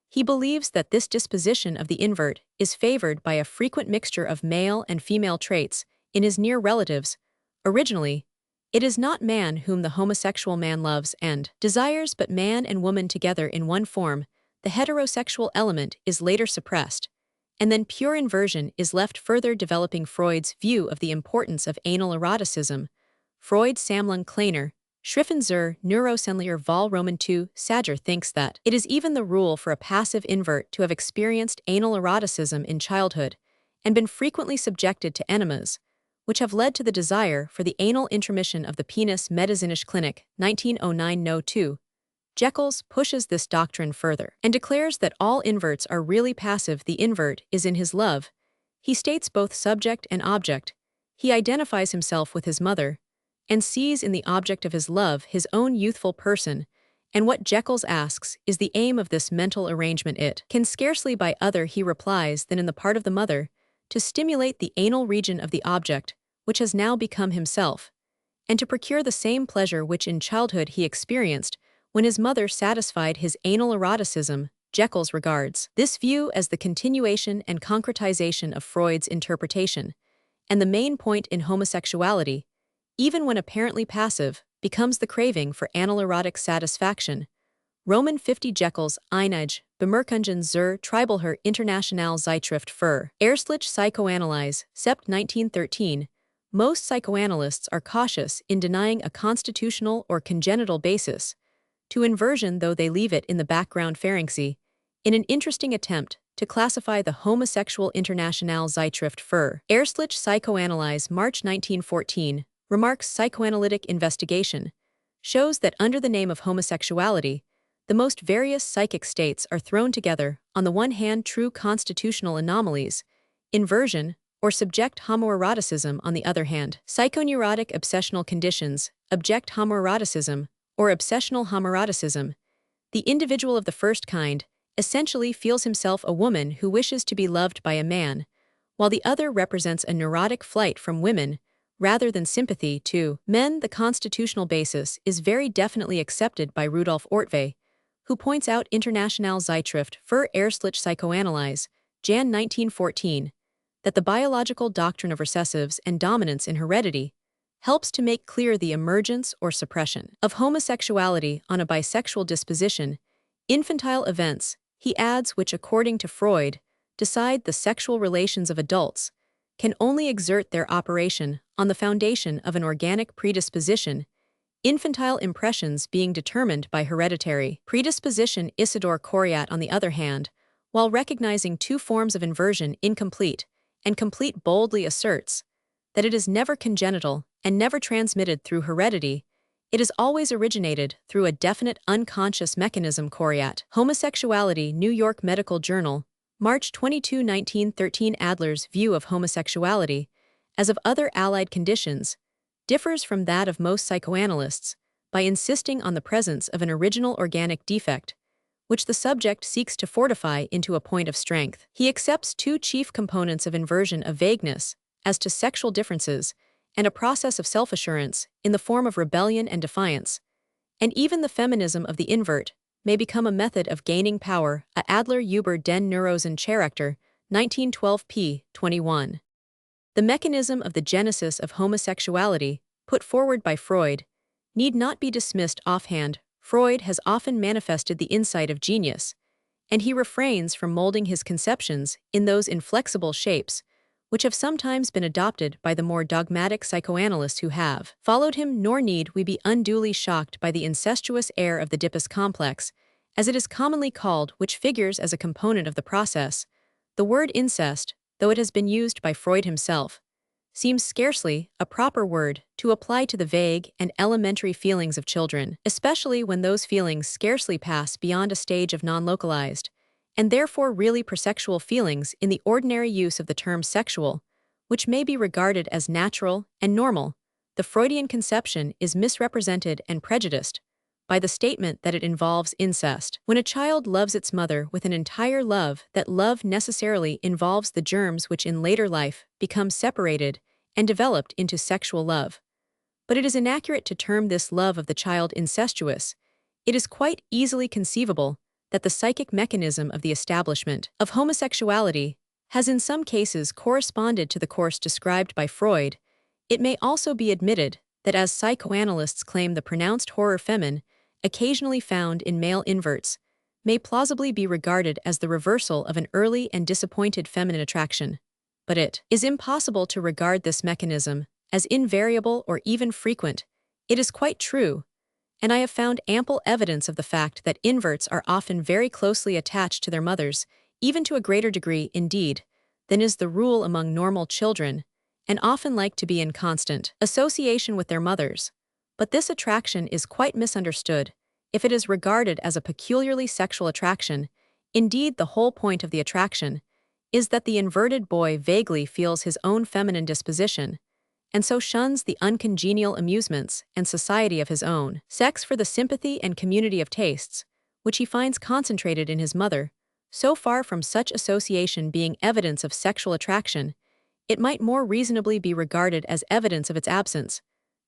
He believes that this disposition of the invert is favored by a frequent mixture of male and female traits in his near relatives. Originally, it is not man whom the homosexual man loves and desires, but man and woman together in one form. The heterosexual element is later suppressed, and then pure inversion is left, further developing Freud's view of the importance of anal eroticism. Freud Sammlung Kleiner, Schriften zur Neurosenlehre Vol. Roman II. Sager thinks that it is even the rule for a passive invert to have experienced anal eroticism in childhood and been frequently subjected to enemas, which have led to the desire for the anal intromission of the penis. Medizinische Klinik, 1909 No. 2. Jekyll pushes this doctrine further and declares that all inverts are really passive. The invert is in his love. He states both subject and object. He identifies himself with his mother and sees in the object of his love his own youthful person, and what Jekyll asks is the aim of this mental arrangement. It can scarcely by other, he replies, than in the part of the mother, to stimulate the anal region of the object, which has now become himself, and to procure the same pleasure which in childhood he experienced when his mother satisfied his anal eroticism. Jekyll's regards this view as the continuation and concretization of Freud's interpretation, and the main point in homosexuality, even when apparently passive, becomes the craving for analerotic satisfaction. Roman 50 Jekyll's Einige, Bemerkungen zur Tribelher International Zeitschrift für Ärztliche Psychoanalyse, Sept. 1913. Most psychoanalysts are cautious in denying a constitutional or congenital basis to inversion, though they leave it in the background pharynxy, in an interesting attempt to classify the homosexual International Zeitschrift für Ärztliche Psychoanalyse, March 1914, remarks psychoanalytic investigation, shows that under the name of homosexuality, the most various psychic states are thrown together, on the one hand true constitutional anomalies, inversion, or subject homoeroticism on the other hand. Psychoneurotic obsessional conditions, object homoeroticism, or obsessional homoeroticism. The individual of the first kind essentially feels himself a woman who wishes to be loved by a man, while the other represents a neurotic flight from women rather than sympathy to men. The constitutional basis is very definitely accepted by Rudolf Ortwey, who points out International Zeitschrift für Ärztliche Psychoanalyse, Jan 1914, that the biological doctrine of recessives and dominance in heredity helps to make clear the emergence or suppression of homosexuality on a bisexual disposition. Infantile events, he adds, which according to Freud, decide the sexual relations of adults, can only exert their operation on the foundation of an organic predisposition, infantile impressions being determined by hereditary predisposition. Isidore Coriat, on the other hand, while recognizing two forms of inversion, incomplete and complete, boldly asserts that it is never congenital and never transmitted through heredity. It is always originated through a definite unconscious mechanism. Coriat, Homosexuality, New York Medical Journal, March 22, 1913. Adler's view of homosexuality, as of other allied conditions, differs from that of most psychoanalysts by insisting on the presence of an original organic defect, which the subject seeks to fortify into a point of strength. He accepts two chief components of inversion: of vagueness as to sexual differences, and a process of self-assurance in the form of rebellion and defiance. And even the feminism of the invert may become a method of gaining power. A Adler über den Neurosen Charakter, 1912 p. 21. The mechanism of the genesis of homosexuality, put forward by Freud, need not be dismissed offhand. Freud has often manifested the insight of genius, and he refrains from molding his conceptions in those inflexible shapes which have sometimes been adopted by the more dogmatic psychoanalysts who have followed him. Nor need we be unduly shocked by the incestuous air of the Oedipus complex, as it is commonly called, which figures as a component of the process. The word incest, though it has been used by Freud himself, seems scarcely a proper word to apply to the vague and elementary feelings of children, especially when those feelings scarcely pass beyond a stage of non-localized, and therefore really persexual feelings in the ordinary use of the term sexual, which may be regarded as natural and normal. The Freudian conception is misrepresented and prejudiced by the statement that it involves incest. When a child loves its mother with an entire love, that love necessarily involves the germs which in later life become separated and developed into sexual love. But it is inaccurate to term this love of the child incestuous. It is quite easily conceivable that the psychic mechanism of the establishment of homosexuality has in some cases corresponded to the course described by Freud. It may also be admitted that as psychoanalysts claim the pronounced horror femin, occasionally found in male inverts, may plausibly be regarded as the reversal of an early and disappointed feminine attraction. But it is impossible to regard this mechanism as invariable or even frequent. It is quite true, and I have found ample evidence of the fact that inverts are often very closely attached to their mothers, even to a greater degree, indeed, than is the rule among normal children, and often like to be in constant association with their mothers. But this attraction is quite misunderstood if it is regarded as a peculiarly sexual attraction. Indeed, the whole point of the attraction is that the inverted boy vaguely feels his own feminine disposition, and so shuns the uncongenial amusements and society of his own sex for the sympathy and community of tastes, which he finds concentrated in his mother. So far from such association being evidence of sexual attraction, it might more reasonably be regarded as evidence of its absence,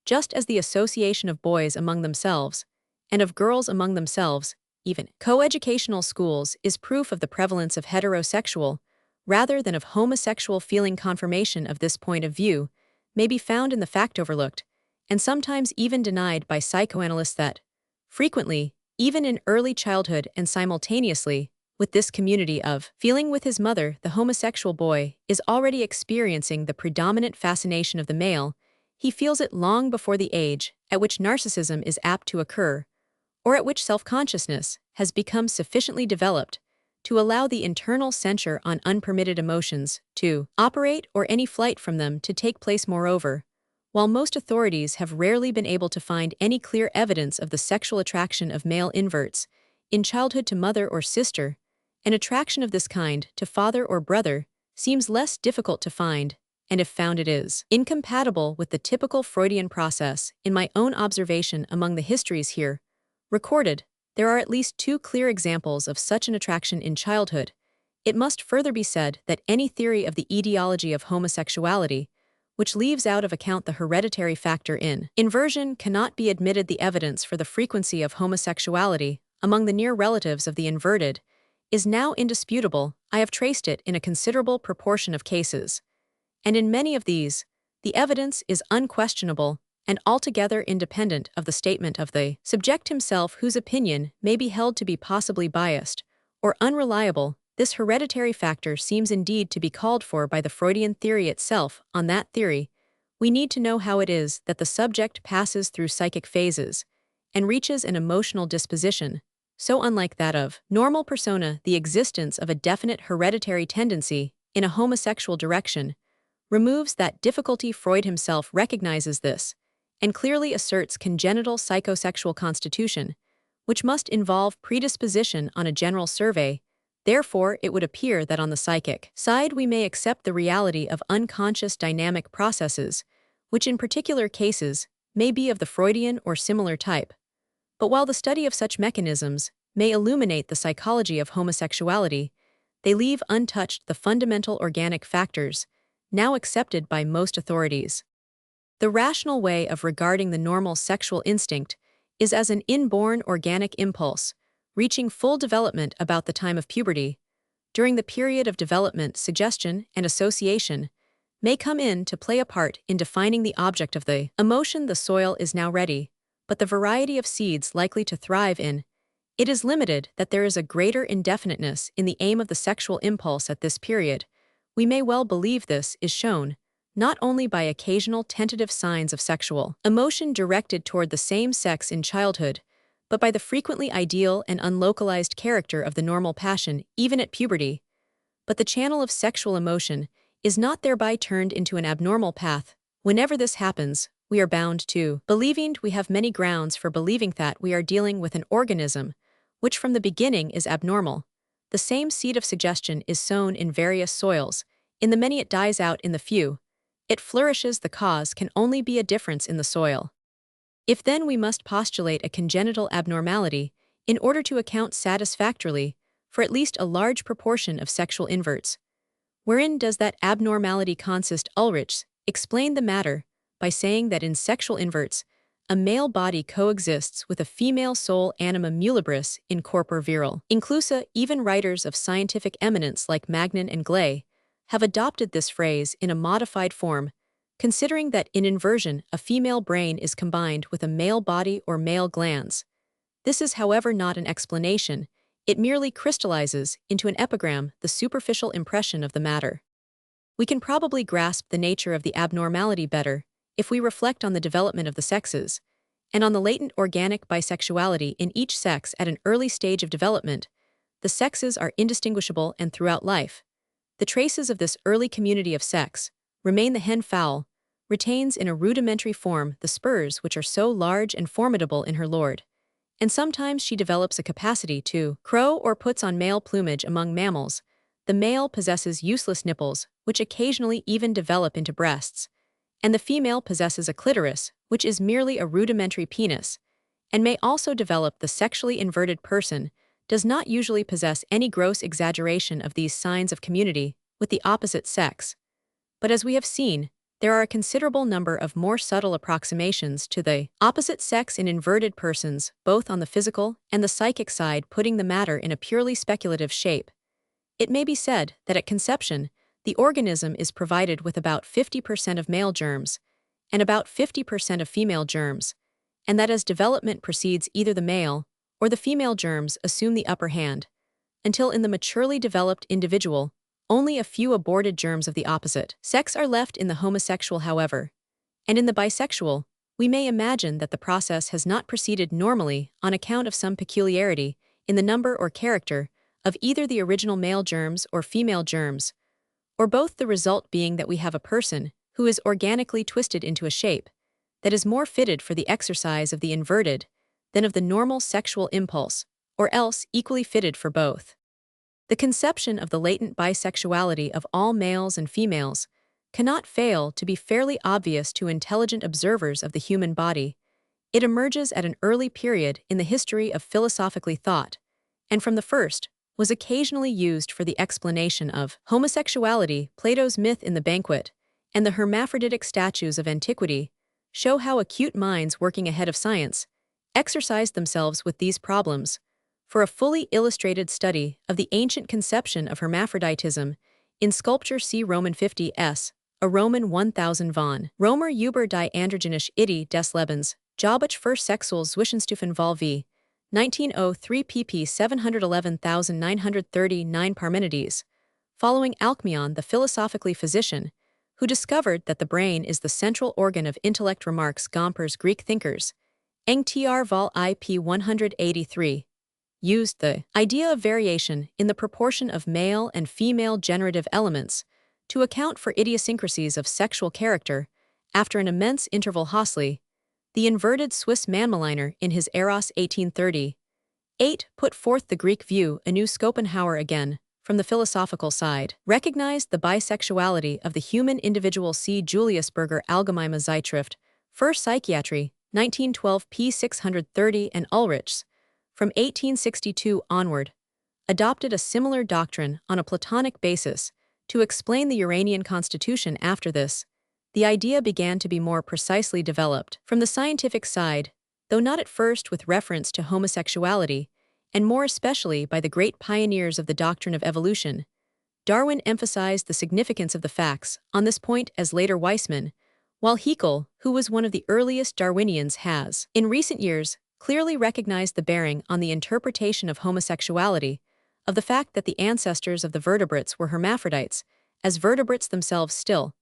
just as the association of boys among themselves, and of girls among themselves, even coeducational schools is proof of the prevalence of heterosexual, rather than of homosexual feeling. Confirmation of this point of view may be found in the fact overlooked, and sometimes even denied by psychoanalysts that, frequently, even in early childhood and simultaneously, with this community of feeling with his mother, the homosexual boy is already experiencing the predominant fascination of the male. He feels it long before the age at which narcissism is apt to occur, or at which self-consciousness has become sufficiently developed to allow the internal censure on unpermitted emotions to operate or any flight from them to take place. Moreover, while most authorities have rarely been able to find any clear evidence of the sexual attraction of male inverts in childhood to mother or sister, an attraction of this kind to father or brother seems less difficult to find, and if found it is incompatible with the typical Freudian process. In my own observation among the histories here recorded, there are at least two clear examples of such an attraction in childhood. It must further be said that any theory of the etiology of homosexuality, which leaves out of account the hereditary factor in inversion, cannot be admitted. The evidence for the frequency of homosexuality among the near relatives of the inverted is now indisputable. I have traced it in a considerable proportion of cases, and in many of these, the evidence is unquestionable and altogether independent of the statement of the subject himself, whose opinion may be held to be possibly biased or unreliable. This hereditary factor seems indeed to be called for by the Freudian theory itself. On that theory, we need to know how it is that the subject passes through psychic phases and reaches an emotional disposition so unlike that of normal persona. The existence of a definite hereditary tendency in a homosexual direction removes that difficulty. Freud himself recognizes this and clearly asserts congenital psychosexual constitution, which must involve predisposition on a general survey. Therefore, it would appear that on the psychic side we may accept the reality of unconscious dynamic processes, which in particular cases may be of the Freudian or similar type. But while the study of such mechanisms may illuminate the psychology of homosexuality, they leave untouched the fundamental organic factors now accepted by most authorities. The rational way of regarding the normal sexual instinct is as an inborn organic impulse, reaching full development about the time of puberty. During the period of development, suggestion and association may come in to play a part in defining the object of the emotion. The soil is now ready, but the variety of seeds likely to thrive in it is limited. That there is a greater indefiniteness in the aim of the sexual impulse at this period, we may well believe. This is shown not only by occasional tentative signs of sexual emotion directed toward the same sex in childhood, but by the frequently ideal and unlocalized character of the normal passion even at puberty. But the channel of sexual emotion is not thereby turned into an abnormal path. Whenever this happens, we are bound to believing. We have many grounds for believing that we are dealing with an organism which from the beginning is abnormal. The same seed of suggestion is sown in various soils. In the many it dies out, in the few it flourishes. The cause can only be a difference in the soil. If then we must postulate a congenital abnormality in order to account satisfactorily for at least a large proportion of sexual inverts, wherein does that abnormality consist? Ulrichs explained the matter by saying that in sexual inverts, a male body coexists with a female soul, anima muliebris in corpore virile inclusa. Even writers of scientific eminence like Magnin and Gley have adopted this phrase in a modified form, considering that in inversion a female brain is combined with a male body or male glands. This is, however, not an explanation. It merely crystallizes into an epigram the superficial impression of the matter. We can probably grasp the nature of the abnormality better if we reflect on the development of the sexes, and on the latent organic bisexuality in each sex at an early stage of development. The sexes are indistinguishable, and throughout life, the traces of this early community of sex remain. The hen fowl retains in a rudimentary form the spurs which are so large and formidable in her lord, and sometimes she develops a capacity to crow or puts on male plumage. Among mammals, the male possesses useless nipples, which occasionally even develop into breasts, and the female possesses a clitoris, which is merely a rudimentary penis, and may also develop. The sexually inverted person does not usually possess any gross exaggeration of these signs of community with the opposite sex, but as we have seen, there are a considerable number of more subtle approximations to the opposite sex in inverted persons, both on the physical and the psychic side, putting the matter in a purely speculative shape. It may be said that at conception, the organism is provided with about 50% of male germs and about 50% of female germs, and that as development proceeds, either the male or the female germs assume the upper hand, until in the maturely developed individual, only a few aborted germs of the opposite sex are left in the homosexual, however, and in the bisexual, we may imagine that the process has not proceeded normally on account of some peculiarity in the number or character of either the original male germs or female germs, or both, the result being that we have a person who is organically twisted into a shape that is more fitted for the exercise of the inverted than of the normal sexual impulse, or else equally fitted for both. The conception of the latent bisexuality of all males and females cannot fail to be fairly obvious to intelligent observers of the human body. It emerges at an early period in the history of philosophically thought, and from the first was occasionally used for the explanation of homosexuality. Plato's myth in the banquet and the hermaphroditic statues of antiquity show how acute minds working ahead of science exercised themselves with these problems. For a fully illustrated study of the ancient conception of hermaphroditism, in sculpture see Roman 50s, a Roman 1000 von Romer über die androgynische Idee des Lebens, Jobbich für Sexual-Zwischenstufen vol v. 1903 pp 711939 Parmenides, following Alcmaeon, the philosophically physician, who discovered that the brain is the central organ of intellect. Remarks Gomper's Greek thinkers, Eng tr vol ip 183. Used the idea of variation in the proportion of male and female generative elements to account for idiosyncrasies of sexual character. After an immense interval, Hosley, the inverted Swiss Manmeliner, in his Eros 1830, 8, put forth the Greek view anew. Schopenhauer, again, from the philosophical side, recognized the bisexuality of the human individual. See Julius Berger, Allgemeine Zeitschrift für Psychiatrie, 1912 p. 630, and Ulrichs, from 1862 onward, adopted a similar doctrine on a Platonic basis to explain the Uranian constitution. After this, the idea began to be more precisely developed from the scientific side, though not at first with reference to homosexuality, and more especially by the great pioneers of the doctrine of evolution. Darwin emphasized the significance of the facts on this point as later Weismann, while Haeckel, who was one of the earliest Darwinians, has, in recent years, clearly recognized the bearing on the interpretation of homosexuality of the fact that the ancestors of the vertebrates were hermaphrodites, as vertebrates themselves still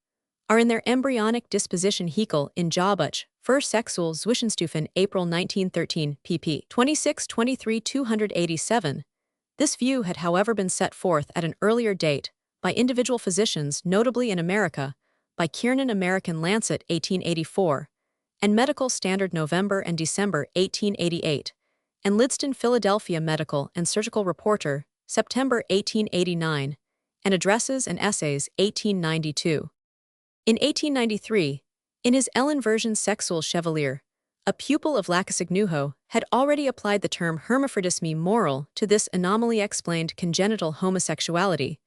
are in their embryonic disposition. Haeckel, in Jobbich für Sexual-Zwischenstufen, April 1913, pp. 26-23 287. This view had, however, been set forth at an earlier date by individual physicians, notably in America, by Kiernan, American Lancet, 1884, and Medical Standard, November and December 1888, and Lidston, Philadelphia Medical and Surgical Reporter, September 1889, and Addresses and Essays, 1892. In 1893, in his Ellenversion Sexual Chevalier, a pupil of Lacassaignujo had already applied the term hermaphrodisme moral to this anomaly explained congenital homosexuality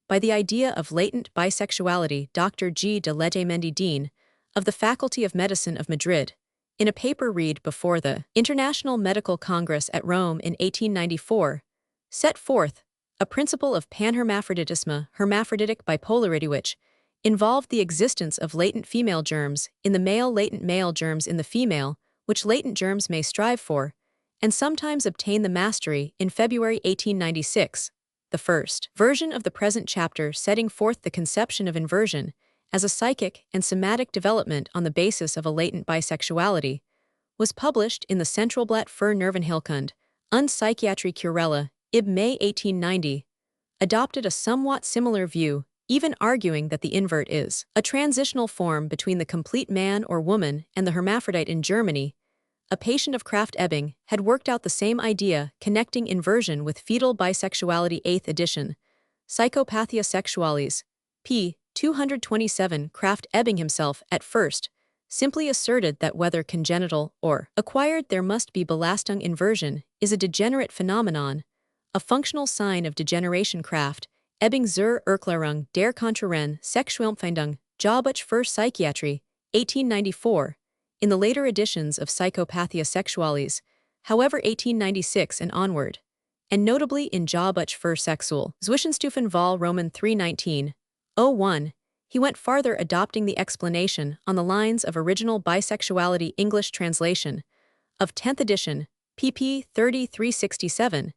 by the idea of latent bisexuality. Dr. G. de Leggemendi, Dean of the Faculty of Medicine of Madrid, in a paper read before the International Medical Congress at Rome in 1894, set forth a principle of panhermaphroditisme, hermaphroditic bipolarity, which involved the existence of latent female germs in the male, latent male germs in the female, which latent germs may strive for, and sometimes obtain the mastery. In February 1896, the first version of the present chapter, setting forth the conception of inversion as a psychic and somatic development on the basis of a latent bisexuality, was published in the Centralblatt für Nervenheilkunde und Psychiatrie Curella, Ib. May 1890, adopted a somewhat similar view, even arguing that the invert is a transitional form between the complete man or woman and the hermaphrodite. In Germany, a patient of Krafft-Ebing had worked out the same idea, connecting inversion with fetal bisexuality. 8th edition, Psychopathia Sexualis, p. 227. Krafft-Ebing himself, at first, simply asserted that whether congenital or acquired, there must be Belastung. Inversion is a degenerate phenomenon, a functional sign of degeneration. Krafft-Ebing zur Erklärung der Kontraren Sexualempfindung, Jawbuch for Psychiatry, 1894, in the later editions of Psychopathia Sexualis, however 1896 and onward, and notably in Jawbuch für Sexual, Zwischenstufen Vol. Roman 319-01, he went farther, adopting the explanation on the lines of original Bisexuality English translation of 10th edition, pp. 3367.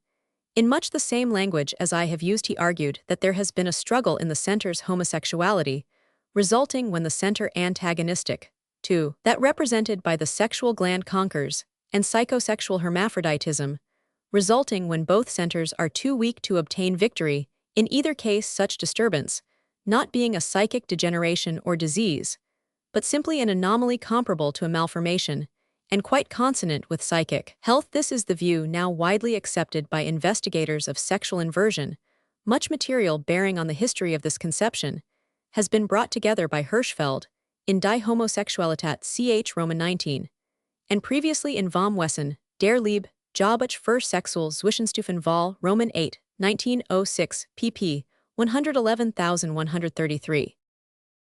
In much the same language as I have used, he argued that there has been a struggle in the center's homosexuality, resulting when the center antagonistic to that represented by the sexual gland conquers, and psychosexual hermaphroditism, resulting when both centers are too weak to obtain victory, in either case such disturbance, not being a psychic degeneration or disease, but simply an anomaly comparable to a malformation, and quite consonant with psychic health. This is the view now widely accepted by investigators of sexual inversion. Much material bearing on the history of this conception has been brought together by Hirschfeld in Die Homosexualität ch. Roman 19, and previously in vom Wesen, der Liebe, Jawbuch für Sexual Zwischenstufen Vol. Roman 8, 1906, pp. 111133.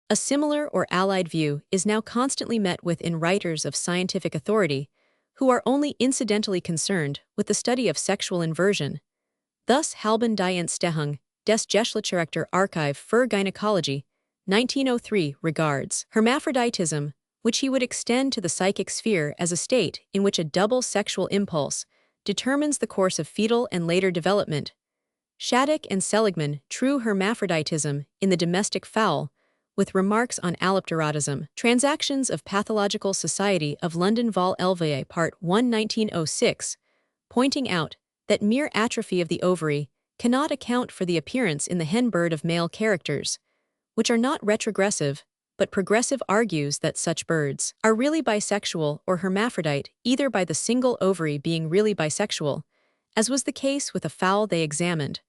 A similar or allied view is now constantly met with in writers of scientific authority who are only incidentally concerned with the study of sexual inversion. Thus Halban die Entstehung des Geschlechtscharakter Archive für Gynäkologie, 1903, regards hermaphroditism, which he would extend to the psychic sphere as a state in which a double sexual impulse determines the course of fetal and later development. Shattuck and Seligman, True Hermaphroditism in the Domestic Fowl, with remarks on allopterotism. Transactions of Pathological Society of London Vol. Elvier, Part 1, 1906, pointing out that mere atrophy of the ovary cannot account for the appearance in the hen bird of male characters, which are not retrogressive, but progressive, argues that such birds are really bisexual or hermaphrodite, either by the single ovary being really bisexual, as was the case with a fowl they examined,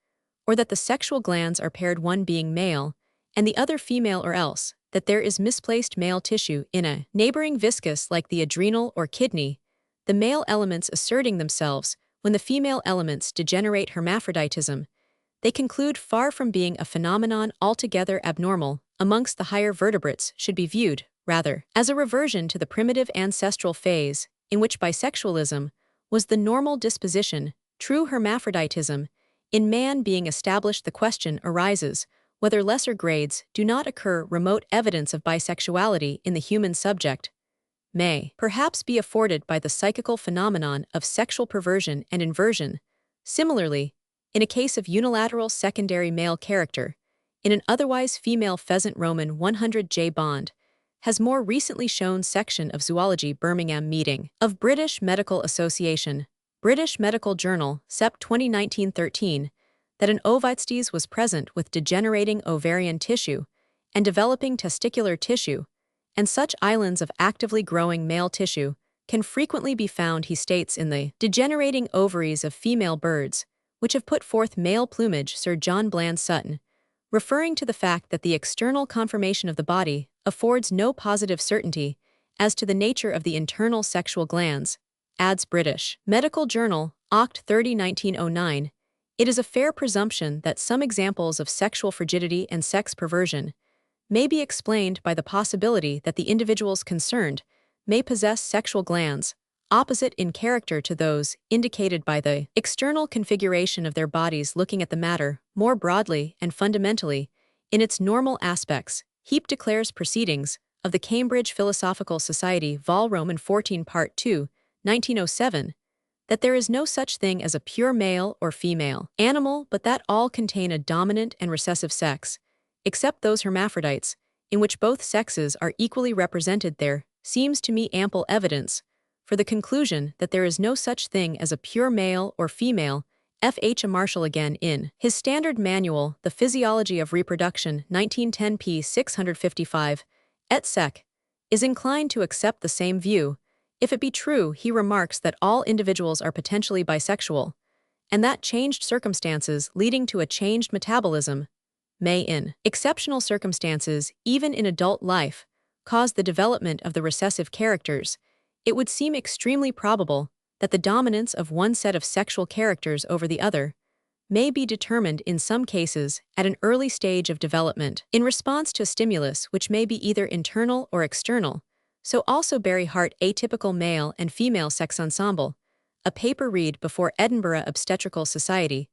or that the sexual glands are paired, one being male and the other female, or else that there is misplaced male tissue in a neighboring viscus like the adrenal or kidney, the male elements asserting themselves when the female elements degenerate. Hermaphroditism, they conclude, far from being a phenomenon altogether abnormal amongst the higher vertebrates, should be viewed, rather, as a reversion to the primitive ancestral phase in which bisexualism was the normal disposition. True hermaphroditism in man being established, the question arises whether lesser grades do not occur. Remote evidence of bisexuality in the human subject may perhaps be afforded by the psychical phenomenon of sexual perversion and inversion. Similarly, in a case of unilateral secondary male character, in an otherwise female pheasant, Roman 100 J. Bond has more recently shown, section of Zoology, Birmingham Meeting of British Medical Association, British Medical Journal, Sep. 2019-13, that an ovites was present with degenerating ovarian tissue and developing testicular tissue, and such islands of actively growing male tissue can frequently be found, he states, in the degenerating ovaries of female birds, which have put forth male plumage. Sir John Bland Sutton, referring to the fact that the external conformation of the body affords no positive certainty as to the nature of the internal sexual glands, adds British Medical Journal, Oct. 30, 1909, it is a fair presumption that some examples of sexual frigidity and sex perversion may be explained by the possibility that the individuals concerned may possess sexual glands opposite in character to those indicated by the external configuration of their bodies. Looking at the matter more broadly and fundamentally in its normal aspects, Heap declares Proceedings of the Cambridge Philosophical Society, Vol. Roman 14, Part 2, 1907, that there is no such thing as a pure male or female animal, but that all contain a dominant and recessive sex, except those hermaphrodites, in which both sexes are equally represented. There seems to me ample evidence for the conclusion that there is no such thing as a pure male or female. F. H. Marshall, again, in his standard manual, The Physiology of Reproduction, 1910 p. 655, et seq., is inclined to accept the same view. If it be true, he remarks, that all individuals are potentially bisexual, and that changed circumstances leading to a changed metabolism may, in exceptional circumstances, even in adult life, cause the development of the recessive characters, it would seem extremely probable that the dominance of one set of sexual characters over the other may be determined in some cases at an early stage of development, in response to a stimulus which may be either internal or external. So also Barry Hart, Atypical Male and Female Sex Ensemble, a paper read before Edinburgh Obstetrical Society,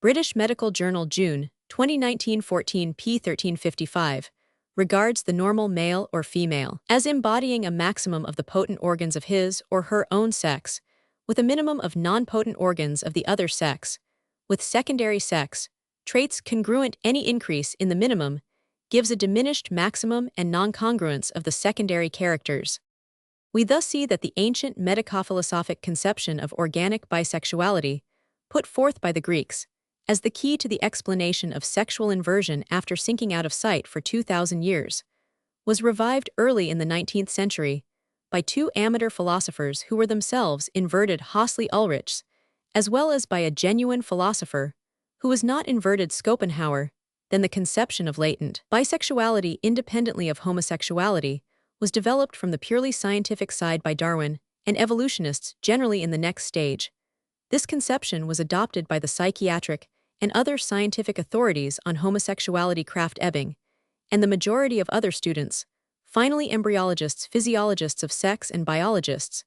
British Medical Journal, June 2019, 14 p. 1355, regards the normal male or female as embodying a maximum of the potent organs of his or her own sex, with a minimum of non-potent organs of the other sex, with secondary sex traits congruent. Any increase in the minimum gives a diminished maximum and non-congruence of the secondary characters. We thus see that the ancient medico-philosophic conception of organic bisexuality, put forth by the Greeks, as the key to the explanation of sexual inversion after sinking out of sight for 2,000 years, was revived early in the 19th century by two amateur philosophers who were themselves inverted, Hössli Ulrichs, as well as by a genuine philosopher who was not inverted, Schopenhauer. Then the conception of latent bisexuality independently of homosexuality was developed from the purely scientific side by Darwin and evolutionists generally in the next stage. This conception was adopted by the psychiatric and other scientific authorities on homosexuality, Krafft Ebing, and the majority of other students, finally embryologists, physiologists of sex, and biologists,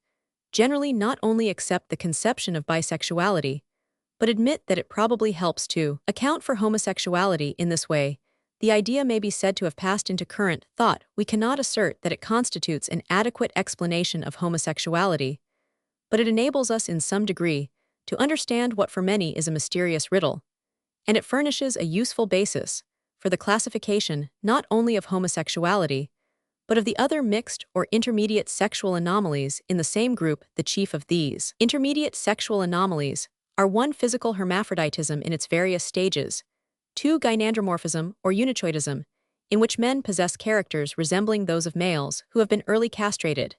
generally not only accept the conception of bisexuality, but admit that it probably helps to account for homosexuality. In this way, the idea may be said to have passed into current thought. We cannot assert that it constitutes an adequate explanation of homosexuality, but it enables us in some degree to understand what for many is a mysterious riddle, and it furnishes a useful basis for the classification not only of homosexuality, but of the other mixed or intermediate sexual anomalies in the same group. The chief of these intermediate sexual anomalies are 1. Physical hermaphroditism in its various stages, 2. Gynandromorphism or unichoidism, in which men possess characters resembling those of males who have been early castrated,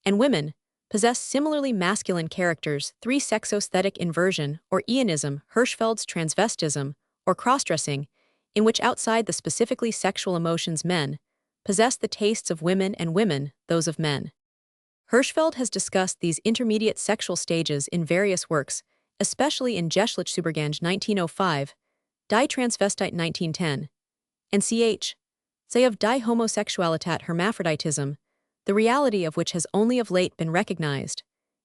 and women possess similarly masculine characters, 3. Sexosthetic inversion or eonism, Hirschfeld's transvestism or crossdressing, in which outside the specifically sexual emotions men possess the tastes of women and women those of men. Hirschfeld has discussed these intermediate sexual stages in various works, especially in Geschlechtsübergang 1905, Die Transvestite 1910, and ch. Say of Die Homosexualität, hermaphroditism, the reality of which has only of late been recognized,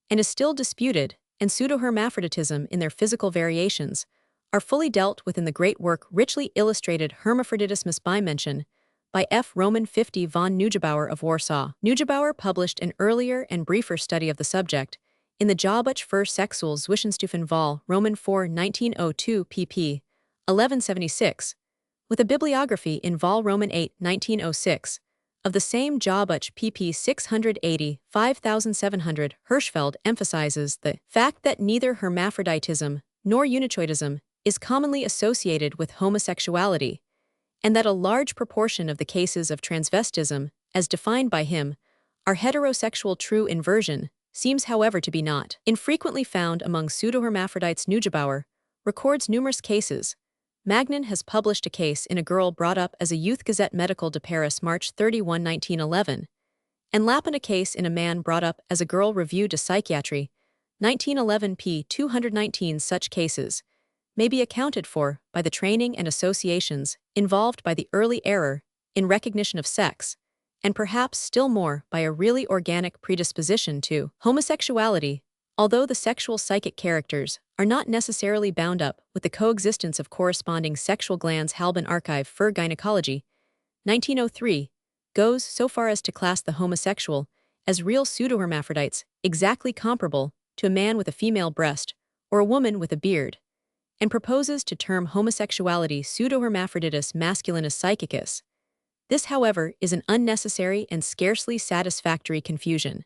and is still disputed, and pseudo-hermaphroditism in their physical variations, are fully dealt with in the great work richly illustrated Hermaphroditismus Bimension by F. Roman 50 von Neugebauer of Warsaw. Neugebauer published an earlier and briefer study of the subject in the Jahrbuch für Sexualzwischenstufen Vol. Roman 4 1902 pp. 1176, with a bibliography in Vol. Roman 8 1906, of the same Jahrbuch pp. 680, 5700. Hirschfeld emphasizes the fact that neither hermaphroditism nor unichoidism is commonly associated with homosexuality, and that a large proportion of the cases of transvestism, as defined by him, are heterosexual. True inversion seems, however, to be not infrequently found among pseudohermaphrodites. Neugebauer records numerous cases. Magnan has published a case in a girl brought up as a youth. Gazette Médicale de Paris, March 31, 1911, and Lapin a case in a man brought up as a girl. Revue de Psychiatrie, 1911 p. 219. Such cases may be accounted for by the training and associations involved by the early error in recognition of sex, and perhaps still more by a really organic predisposition to homosexuality, although the sexual psychic characters are not necessarily bound up with the coexistence of corresponding sexual glands. Halban Archive für Gynecology, 1903, goes so far as to class the homosexual as real pseudohermaphrodites, exactly comparable to a man with a female breast or a woman with a beard, and proposes to term homosexuality pseudohermaphroditus masculinus psychicus. This, however, is an unnecessary and scarcely satisfactory confusion.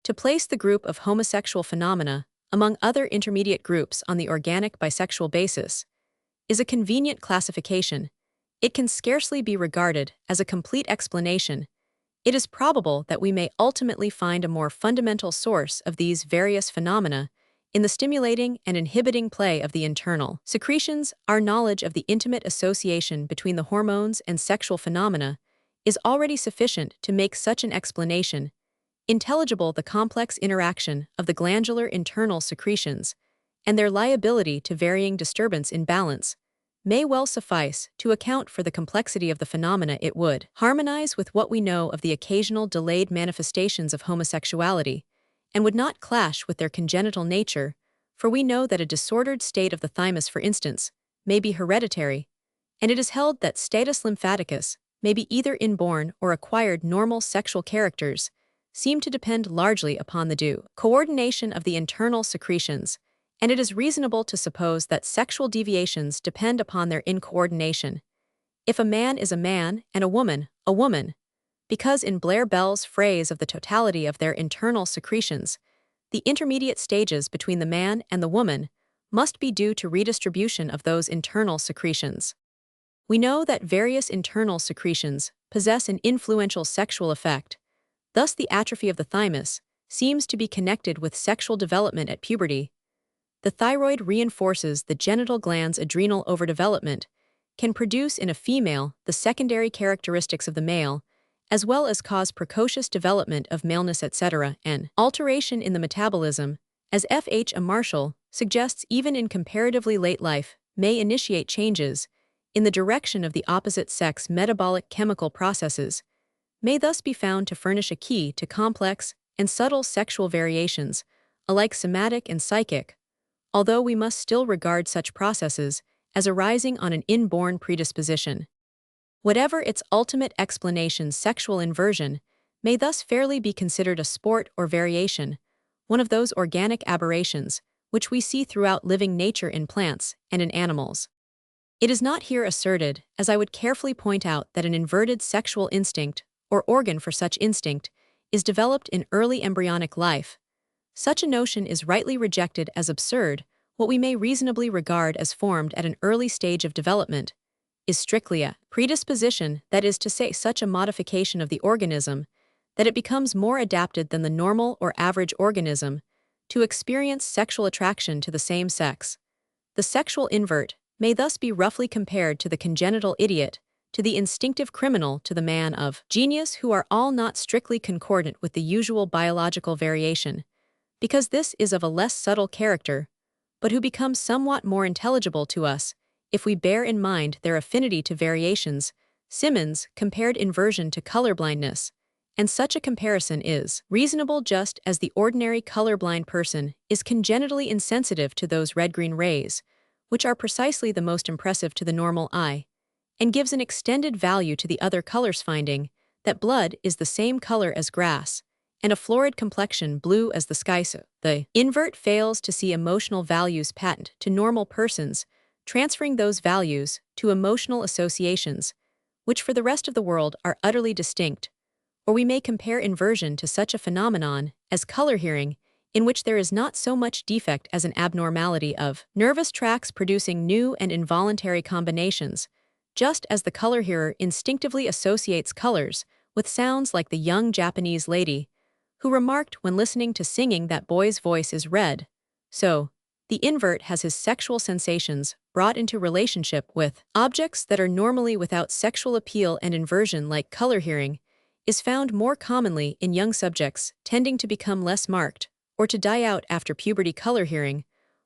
To place the group of homosexual phenomena among other intermediate groups on the organic bisexual basis is a convenient classification. It can scarcely be regarded as a complete explanation. It is probable that we may ultimately find a more fundamental source of these various phenomena in the stimulating and inhibiting play of the internal secretions. Our knowledge of the intimate association between the hormones and sexual phenomena is already sufficient to make such an explanation intelligible. The complex interaction of the glandular internal secretions and their liability to varying disturbance in balance may well suffice to account for the complexity of the phenomena. It would harmonize with what we know of the occasional delayed manifestations of homosexuality, and would not clash with their congenital nature, for we know that a disordered state of the thymus, for instance, may be hereditary, and it is held that status lymphaticus may be either inborn or acquired. Normal sexual characters seem to depend largely upon the due coordination of the internal secretions, and it is reasonable to suppose that sexual deviations depend upon their incoordination. If a man is a man and a woman, because in Blair Bell's phrase of the totality of their internal secretions, the intermediate stages between the man and the woman must be due to redistribution of those internal secretions. We know that various internal secretions possess an influential sexual effect. Thus, the atrophy of the thymus seems to be connected with sexual development at puberty. The thyroid reinforces the genital gland's adrenal overdevelopment, can produce in a female the secondary characteristics of the male, as well as cause precocious development of maleness, etc. An alteration in the metabolism, as F.H. A. Marshall suggests, even in comparatively late life, may initiate changes in the direction of the opposite sex. Metabolic chemical processes may thus be found to furnish a key to complex and subtle sexual variations, alike somatic and psychic, although we must still regard such processes as arising on an inborn predisposition. Whatever its ultimate explanation, sexual inversion may thus fairly be considered a sport or variation, one of those organic aberrations which we see throughout living nature in plants and in animals. It is not here asserted, as I would carefully point out, that an inverted sexual instinct, or organ for such instinct, is developed in early embryonic life. Such a notion is rightly rejected as absurd. What we may reasonably regard as formed at an early stage of development is strictly a predisposition, that is to say, such a modification of the organism that it becomes more adapted than the normal or average organism to experience sexual attraction to the same sex. The sexual invert may thus be roughly compared to the congenital idiot, to the instinctive criminal, to the man of genius, who are all not strictly concordant with the usual biological variation, because this is of a less subtle character, but who become somewhat more intelligible to us if we bear in mind their affinity to variations. Simmons compared inversion to colorblindness, and such a comparison is reasonable just as the ordinary colorblind person is congenitally insensitive to those red-green rays, which are precisely the most impressive to the normal eye, and gives an extended value to the other colors, finding that blood is the same color as grass, and a florid complexion blue as the sky. So the invert fails to see emotional values patent to normal persons, transferring those values to emotional associations, which for the rest of the world are utterly distinct. Or we may compare inversion to such a phenomenon as color hearing, in which there is not so much defect as an abnormality of nervous tracts producing new and involuntary combinations, just as the color hearer instinctively associates colors with sounds, like the young Japanese lady who remarked when listening to singing that boy's voice is red. So, the invert has his sexual sensations brought into relationship with objects that are normally without sexual appeal, and inversion, like color hearing, is found more commonly in young subjects, tending to become less marked, or to die out after puberty. Color hearing,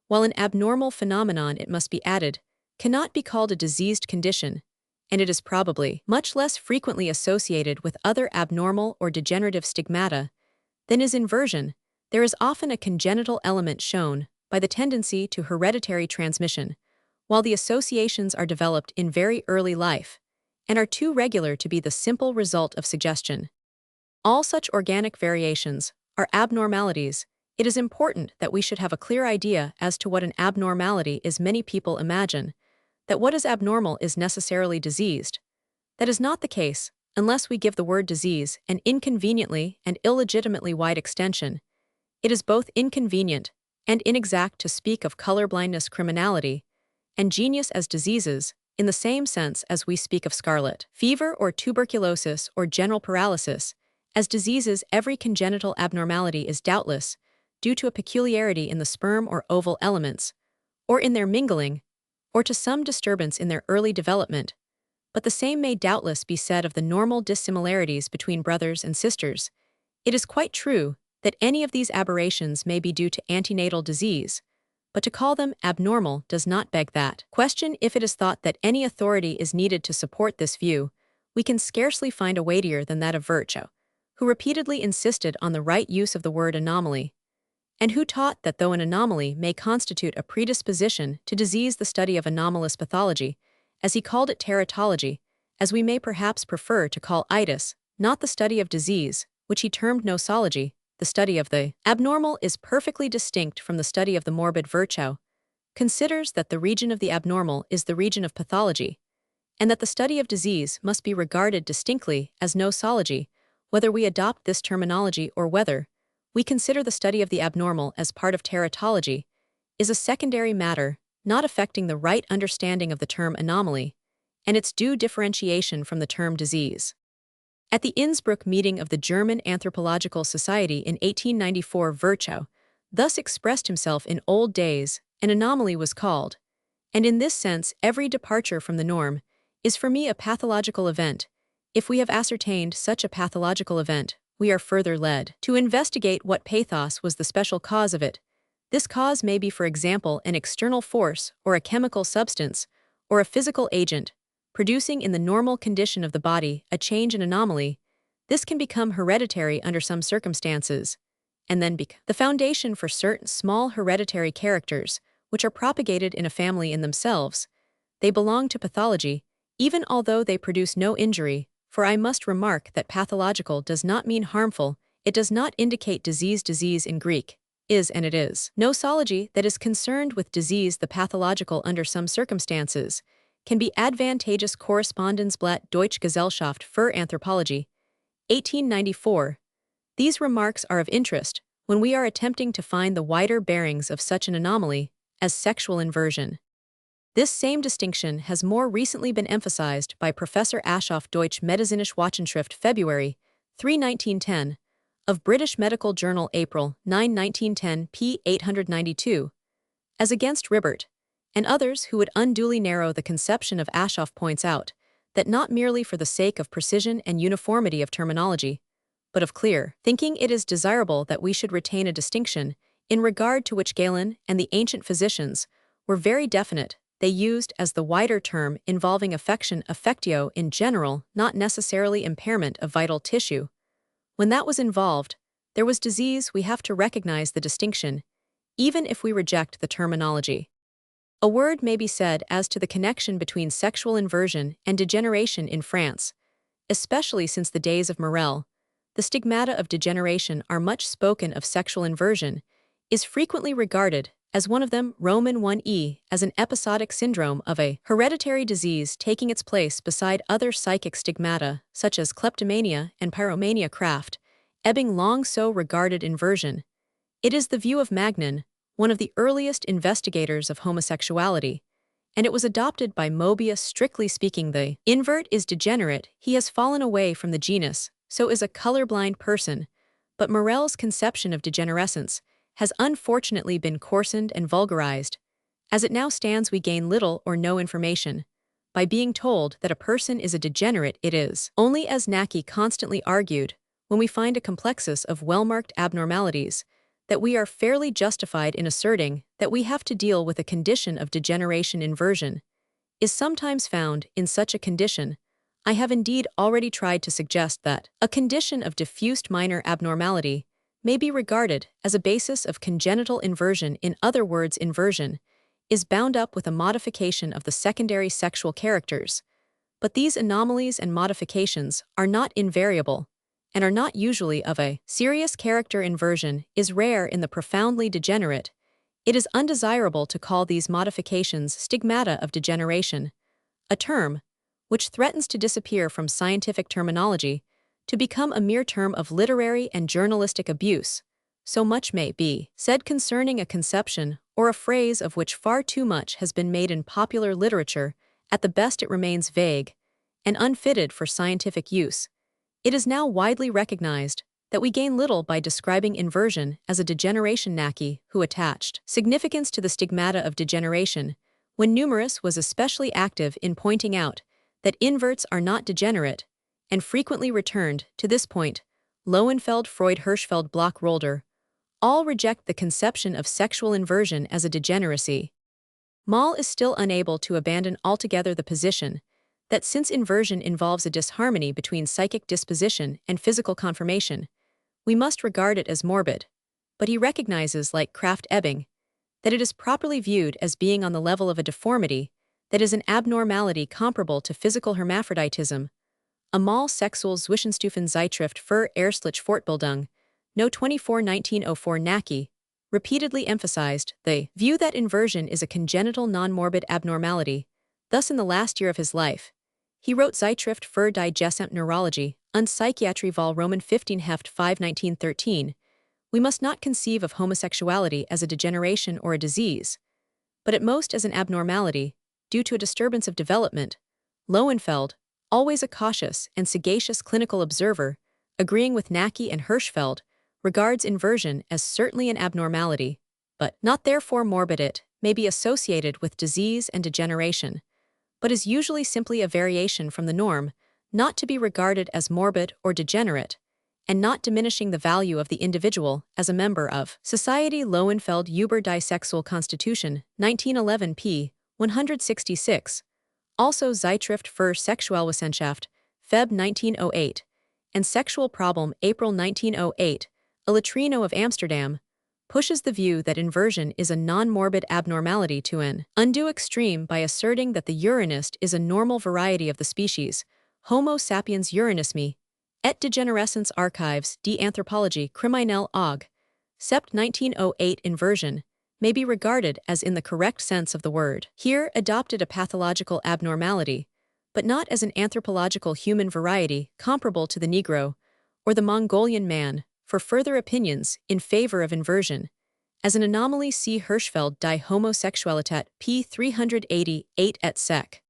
while an abnormal phenomenon, it must be added, cannot be called a diseased condition, and it is probably much less frequently associated with other abnormal or degenerative stigmata than is inversion. There is often a congenital element shown by the tendency to hereditary transmission, while the associations are developed in very early life and are too regular to be the simple result of suggestion. All such organic variations are abnormalities. It is important that we should have a clear idea as to what an abnormality is. Many people imagine that what is abnormal is necessarily diseased. That is not the case, unless we give the word disease an inconveniently and illegitimately wide extension. It is both inconvenient and inexact to speak of colorblindness, criminality, and genius as diseases, in the same sense as we speak of scarlet fever or tuberculosis or general paralysis as diseases. Every congenital abnormality is doubtless due to a peculiarity in the sperm or oval elements, or in their mingling, or to some disturbance in their early development, but the same may doubtless be said of the normal dissimilarities between brothers and sisters. It is quite true that any of these aberrations may be due to antenatal disease, but to call them abnormal does not beg that question. If it is thought that any authority is needed to support this view, we can scarcely find a weightier than that of Virchow, who repeatedly insisted on the right use of the word anomaly, and who taught that though an anomaly may constitute a predisposition to disease, the study of anomalous pathology, as he called it teratology, as we may perhaps prefer to call itis, not the study of disease, which he termed nosology, the study of the abnormal, is perfectly distinct from the study of the morbid. Virchow considers that the region of the abnormal is the region of pathology, and that the study of disease must be regarded distinctly as nosology. Whether we adopt this terminology or whether we consider the study of the abnormal as part of teratology is a secondary matter, not affecting the right understanding of the term anomaly and its due differentiation from the term disease. At the Innsbruck meeting of the German Anthropological Society in 1894, Virchow thus expressed himself: in old days, an anomaly was called, and in this sense every departure from the norm is for me a pathological event. If we have ascertained such a pathological event, we are further led to investigate what pathos was the special cause of it. This cause may be, for example, an external force or a chemical substance or a physical agent, producing in the normal condition of the body a change, an anomaly. This can become hereditary under some circumstances, and then become the foundation for certain small hereditary characters, which are propagated in a family in themselves. They belong to pathology, even although they produce no injury, for I must remark that pathological does not mean harmful, it does not indicate disease. Disease in Greek is and it is nosology that is concerned with disease. The pathological under some circumstances can be advantageous. Korrespondenzblatt Deutsche Gesellschaft für Anthropologie, 1894. These remarks are of interest when we are attempting to find the wider bearings of such an anomaly as sexual inversion. This same distinction has more recently been emphasized by Professor Aschoff. Deutsche Medizinische Wochenschrift, February 3, 1910, of British Medical Journal, April 9, 1910, p. 892, as against Ribert, and others who would unduly narrow the conception of Aschoff points out that not merely for the sake of precision and uniformity of terminology, but of clear thinking, it is desirable that we should retain a distinction in regard to which Galen and the ancient physicians were very definite. They used as the wider term involving affection, affectio in general, not necessarily impairment of vital tissue. When that was involved, there was disease. We have to recognize the distinction, even if we reject the terminology. A word may be said as to the connection between sexual inversion and degeneration in France, especially since the days of Morel. The stigmata of degeneration are much spoken of. Sexual inversion is frequently regarded as one of them. Roman 1e as an episodic syndrome of a hereditary disease, taking its place beside other psychic stigmata such as kleptomania and pyromania. Kraft, Ebbing long so regarded inversion. It is the view of Magnin, one of the earliest investigators of homosexuality, and it was adopted by Mobius. Strictly speaking, the invert is degenerate. He has fallen away from the genus, so is a colorblind person, but Morel's conception of degenerescence has unfortunately been coarsened and vulgarized. As it now stands, we gain little or no information by being told that a person is a degenerate. It is only, as Nacke constantly argued, when we find a complexus of well-marked abnormalities that we are fairly justified in asserting that we have to deal with a condition of degeneration. Inversion is sometimes found in such a condition. I have indeed already tried to suggest that a condition of diffused minor abnormality may be regarded as a basis of congenital inversion. In other words, inversion is bound up with a modification of the secondary sexual characters, but these anomalies and modifications are not invariable and are not usually of a serious character. Inversion is rare in the profoundly degenerate. It is undesirable to call these modifications stigmata of degeneration, a term which threatens to disappear from scientific terminology to become a mere term of literary and journalistic abuse. So much may be said concerning a conception or a phrase of which far too much has been made in popular literature. At the best, it remains vague and unfitted for scientific use. It is now widely recognized that we gain little by describing inversion as a degeneration. Nacke, who attached significance to the stigmata of degeneration when numerous, was especially active in pointing out that inverts are not degenerate, and frequently returned to this point. Lowenfeld, Freud, Hirschfeld, Bloch, Rolder all reject the conception of sexual inversion as a degeneracy. Moll is still unable to abandon altogether the position that since inversion involves a disharmony between psychic disposition and physical conformation, we must regard it as morbid. But he recognizes, like Krafft-Ebing, that it is properly viewed as being on the level of a deformity that is an abnormality comparable to physical hermaphroditism. Amal sexual Zwischenstufen Zeitschrift für ärztliche Fortbildung, No. 24 1904 Nacke, repeatedly emphasized the view that inversion is a congenital non-morbid abnormality. Thus, in the last year of his life, he wrote Zeitschrift für die Gesamtneurologie und Psychiatrie Vol. Roman 15 Heft 5 1913, we must not conceive of homosexuality as a degeneration or a disease, but at most as an abnormality, due to a disturbance of development. Lowenfeld, always a cautious and sagacious clinical observer, agreeing with Nacke and Hirschfeld, regards inversion as certainly an abnormality, but not therefore morbid. It may be associated with disease and degeneration, but is usually simply a variation from the norm, not to be regarded as morbid or degenerate, and not diminishing the value of the individual as a member of society. Lowenfeld über die Sexual Constitution, 1911 p. 166, also Zeitschrift für Sexualwissenschaft, Feb. 1908, and Sexual Problem, April 1908, a Latrino of Amsterdam, pushes the view that inversion is a non-morbid abnormality to an undue extreme by asserting that the uranist is a normal variety of the species, Homo sapiens uranismi, et degenerescence archives d anthropologie criminelle aug. Sept. 1908 inversion may be regarded as in the correct sense of the word. Here adopted a pathological abnormality, but not as an anthropological human variety comparable to the Negro or the Mongolian man. For further opinions in favor of inversion, as an anomaly see Hirschfeld die Homosexualität p. 388 et seq.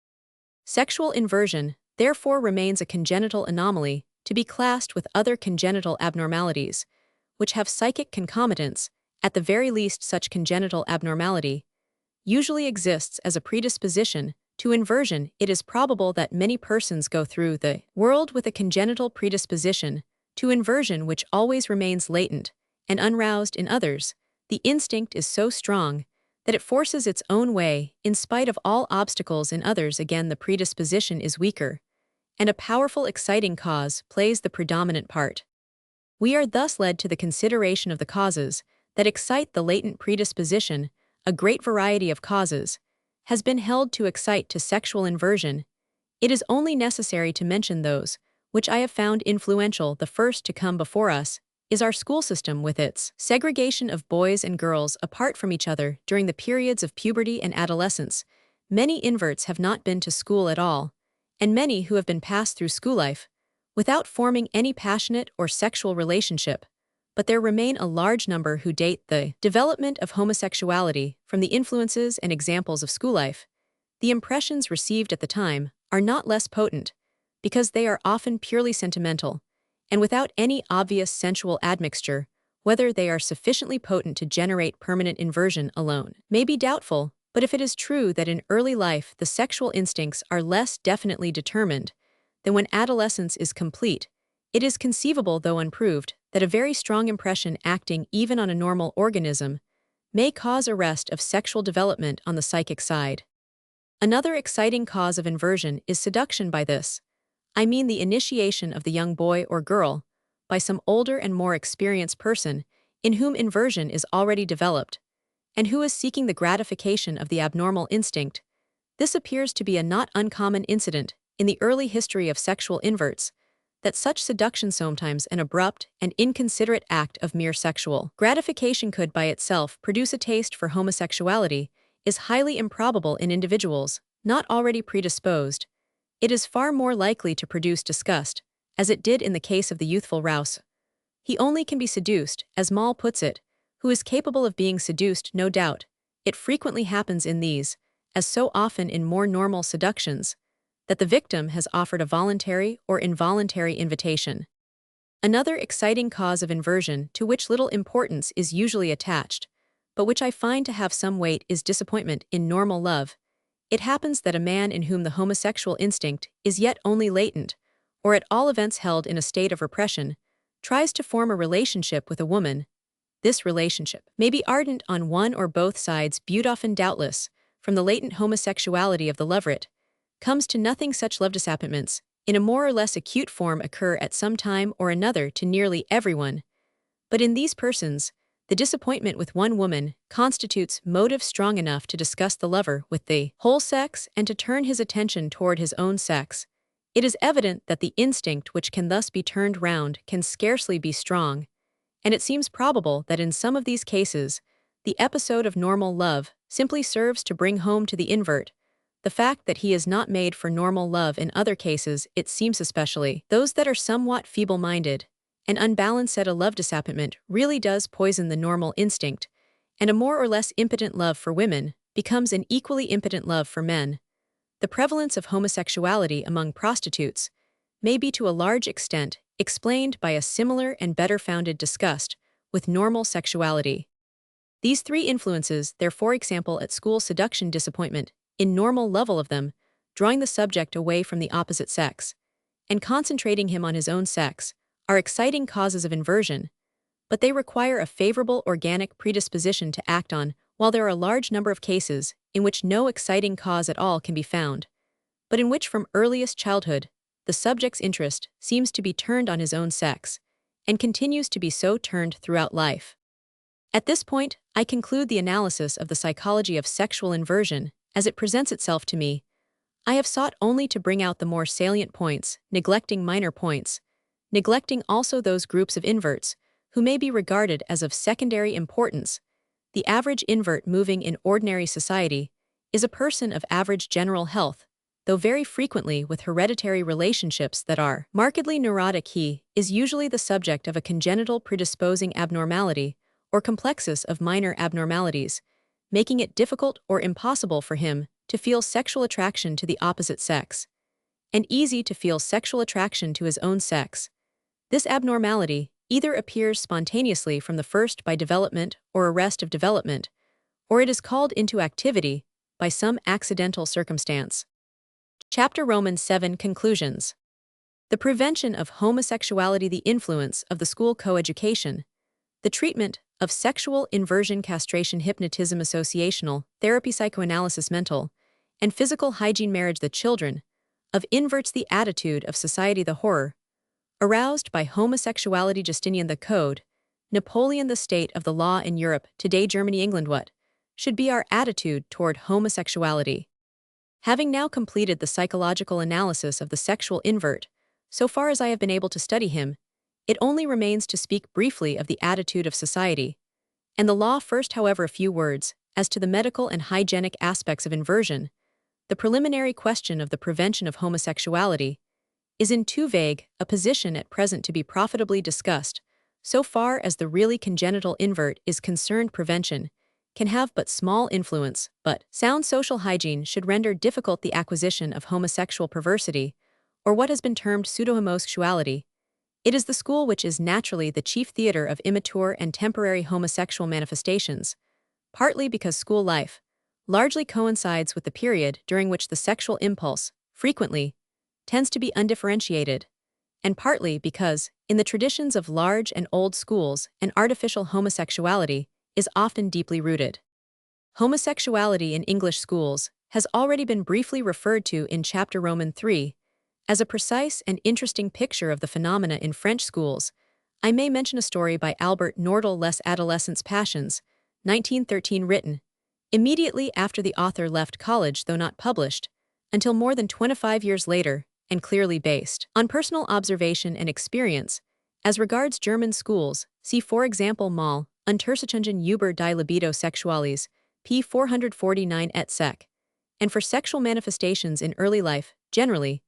Sexual inversion, therefore, remains a congenital anomaly to be classed with other congenital abnormalities, which have psychic concomitants. At the very least, such congenital abnormality usually exists as a predisposition to inversion. It is probable that many persons go through the world with a congenital predisposition to inversion which always remains latent and unroused in others. The instinct is so strong that it forces its own way in spite of all obstacles in others. Again, the predisposition is weaker, and a powerful exciting cause plays the predominant part. We are thus led to the consideration of the causes that excite the latent predisposition. A great variety of causes has been held to excite to sexual inversion. It is only necessary to mention those which I have found influential. The first to come before us is our school system with its segregation of boys and girls apart from each other during the periods of puberty and adolescence. Many inverts have not been to school at all, and many who have been passed through school life without forming any passionate or sexual relationship, but there remain a large number who date the development of homosexuality from the influences and examples of school life. The impressions received at the time are not less potent, because they are often purely sentimental, and without any obvious sensual admixture. Whether they are sufficiently potent to generate permanent inversion alone may be doubtful, but if it is true that in early life the sexual instincts are less definitely determined than when adolescence is complete, it is conceivable, though unproved, that a very strong impression acting even on a normal organism may cause arrest of sexual development on the psychic side. Another exciting cause of inversion is seduction. By this, I mean the initiation of the young boy or girl by some older and more experienced person in whom inversion is already developed, and who is seeking the gratification of the abnormal instinct. This appears to be a not uncommon incident in the early history of sexual inverts, that such seduction, sometimes an abrupt and inconsiderate act of mere sexual gratification, could by itself produce a taste for homosexuality, is highly improbable in individuals not already predisposed. It is far more likely to produce disgust, as it did in the case of the youthful Rouse. He only can be seduced, as Moll puts it, who is capable of being seduced. No doubt, it frequently happens in these, as so often in more normal seductions, that the victim has offered a voluntary or involuntary invitation. Another exciting cause of inversion, to which little importance is usually attached, but which I find to have some weight, is disappointment in normal love. It happens that a man in whom the homosexual instinct is yet only latent, or at all events held in a state of repression, tries to form a relationship with a woman, This relationship may be ardent on one or both sides, but often doubtless, from the latent homosexuality of the literate, comes to nothing. Such love disappointments, in a more or less acute form, occur at some time or another to nearly everyone. But in these persons, the disappointment with one woman constitutes motive strong enough to discuss the lover with the whole sex and to turn his attention toward his own sex. It is evident that the instinct which can thus be turned round can scarcely be strong, and it seems probable that in some of these cases, the episode of normal love simply serves to bring home to the invert the fact that he is not made for normal love. In other cases, it seems, especially those that are somewhat feeble-minded and unbalanced, that a love disappointment really does poison the normal instinct, and a more or less impotent love for women becomes an equally impotent love for men. The prevalence of homosexuality among prostitutes may be to a large extent explained by a similar and better founded disgust with normal sexuality. These three influences, for example, at school seduction, disappointment in normal level of them, drawing the subject away from the opposite sex, and concentrating him on his own sex, are exciting causes of inversion, but they require a favorable organic predisposition to act on, while there are a large number of cases in which no exciting cause at all can be found, but in which from earliest childhood, the subject's interest seems to be turned on his own sex, and continues to be so turned throughout life. At this point, I conclude the analysis of the psychology of sexual inversion as it presents itself to me. I have sought only to bring out the more salient points, neglecting minor points, neglecting also those groups of inverts who may be regarded as of secondary importance. The average invert moving in ordinary society is a person of average general health, though very frequently with hereditary relationships that are markedly neurotic. He is usually the subject of a congenital predisposing abnormality or complexus of minor abnormalities, making it difficult or impossible for him to feel sexual attraction to the opposite sex, and easy to feel sexual attraction to his own sex. This abnormality either appears spontaneously from the first by development or arrest of development, or it is called into activity by some accidental circumstance. Chapter Romans 7 Conclusions. The prevention of homosexuality, the influence of the school coeducation, the treatment of sexual inversion, castration, hypnotism, associational therapy, psychoanalysis, mental and physical hygiene, marriage, the children of inverts, the attitude of society, the horror aroused by homosexuality, Justinian, the code, Napoleon, the state of the law in Europe, today Germany, England. What should be our attitude toward homosexuality? Having now completed the psychological analysis of the sexual invert, so far as I have been able to study him, it only remains to speak briefly of the attitude of society and the law first. However, a few words as to the medical and hygienic aspects of inversion. The preliminary question of the prevention of homosexuality is in too vague a position at present to be profitably discussed. So far as the really congenital invert is concerned, prevention can have but small influence, but sound social hygiene should render difficult the acquisition of homosexual perversity, or what has been termed pseudo-homosexuality. It is the school which is naturally the chief theater of immature and temporary homosexual manifestations, partly because school life largely coincides with the period during which the sexual impulse, frequently, tends to be undifferentiated, and partly because, in the traditions of large and old schools, an artificial homosexuality is often deeply rooted. Homosexuality in English schools has already been briefly referred to in chapter Roman 3. As a precise and interesting picture of the phenomena in French schools, I may mention a story by Albert Nordal, Les Adolescents' Passions, 1913, written immediately after the author left college, though not published until more than 25 years later, and clearly based on personal observation and experience. As regards German schools, see for example Mal, Untersuchungen über die Libido Sexualis, p. 449 et seq. And for sexual manifestations in early life, generally,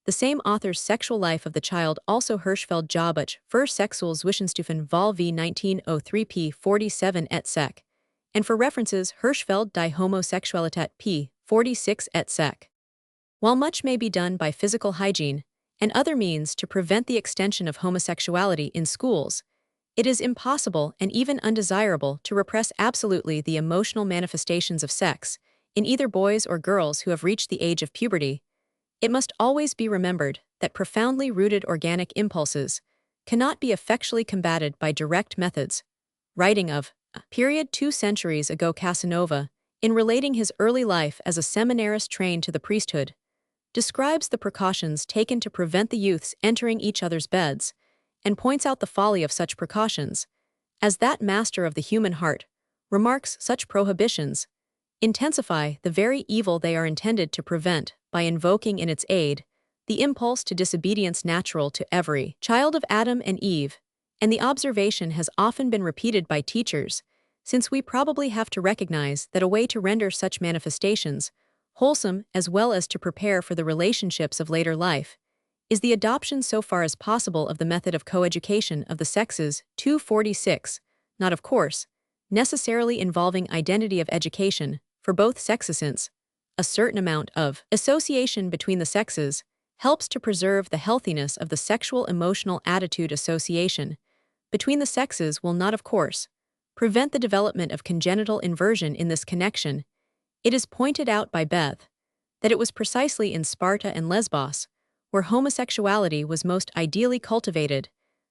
the same author's Sexual Life of the Child, also Hirschfeld Jabuch, für Sexualswissenstufen Vol v 1903 p. 47 et seq. And for references Hirschfeld die Homosexualität p. 46 et seq. While much may be done by physical hygiene and other means to prevent the extension of homosexuality in schools, it is impossible and even undesirable to repress absolutely the emotional manifestations of sex in either boys or girls who have reached the age of puberty. It must always be remembered that profoundly rooted organic impulses cannot be effectually combated by direct methods. writing of period 2 centuries ago Casanova, in relating his early life as a seminarist trained to the priesthood, describes the precautions taken to prevent the youths entering each other's beds, and points out the folly of such precautions, as that master of the human heart remarks such prohibitions intensify the very evil they are intended to prevent by invoking in its aid the impulse to disobedience natural to every child of Adam and Eve, and the observation has often been repeated by teachers, since we probably have to recognize that a way to render such manifestations wholesome as well as to prepare for the relationships of later life is the adoption so far as possible of the method of coeducation of the sexes 246, not of course, necessarily involving identity of education for both sexes since a certain amount of association between the sexes helps to preserve the healthiness of the sexual emotional attitude association between the sexes will not of course prevent the development of congenital inversion in this connection. It is pointed out by Beth that it was precisely in Sparta and Lesbos, where homosexuality was most ideally cultivated,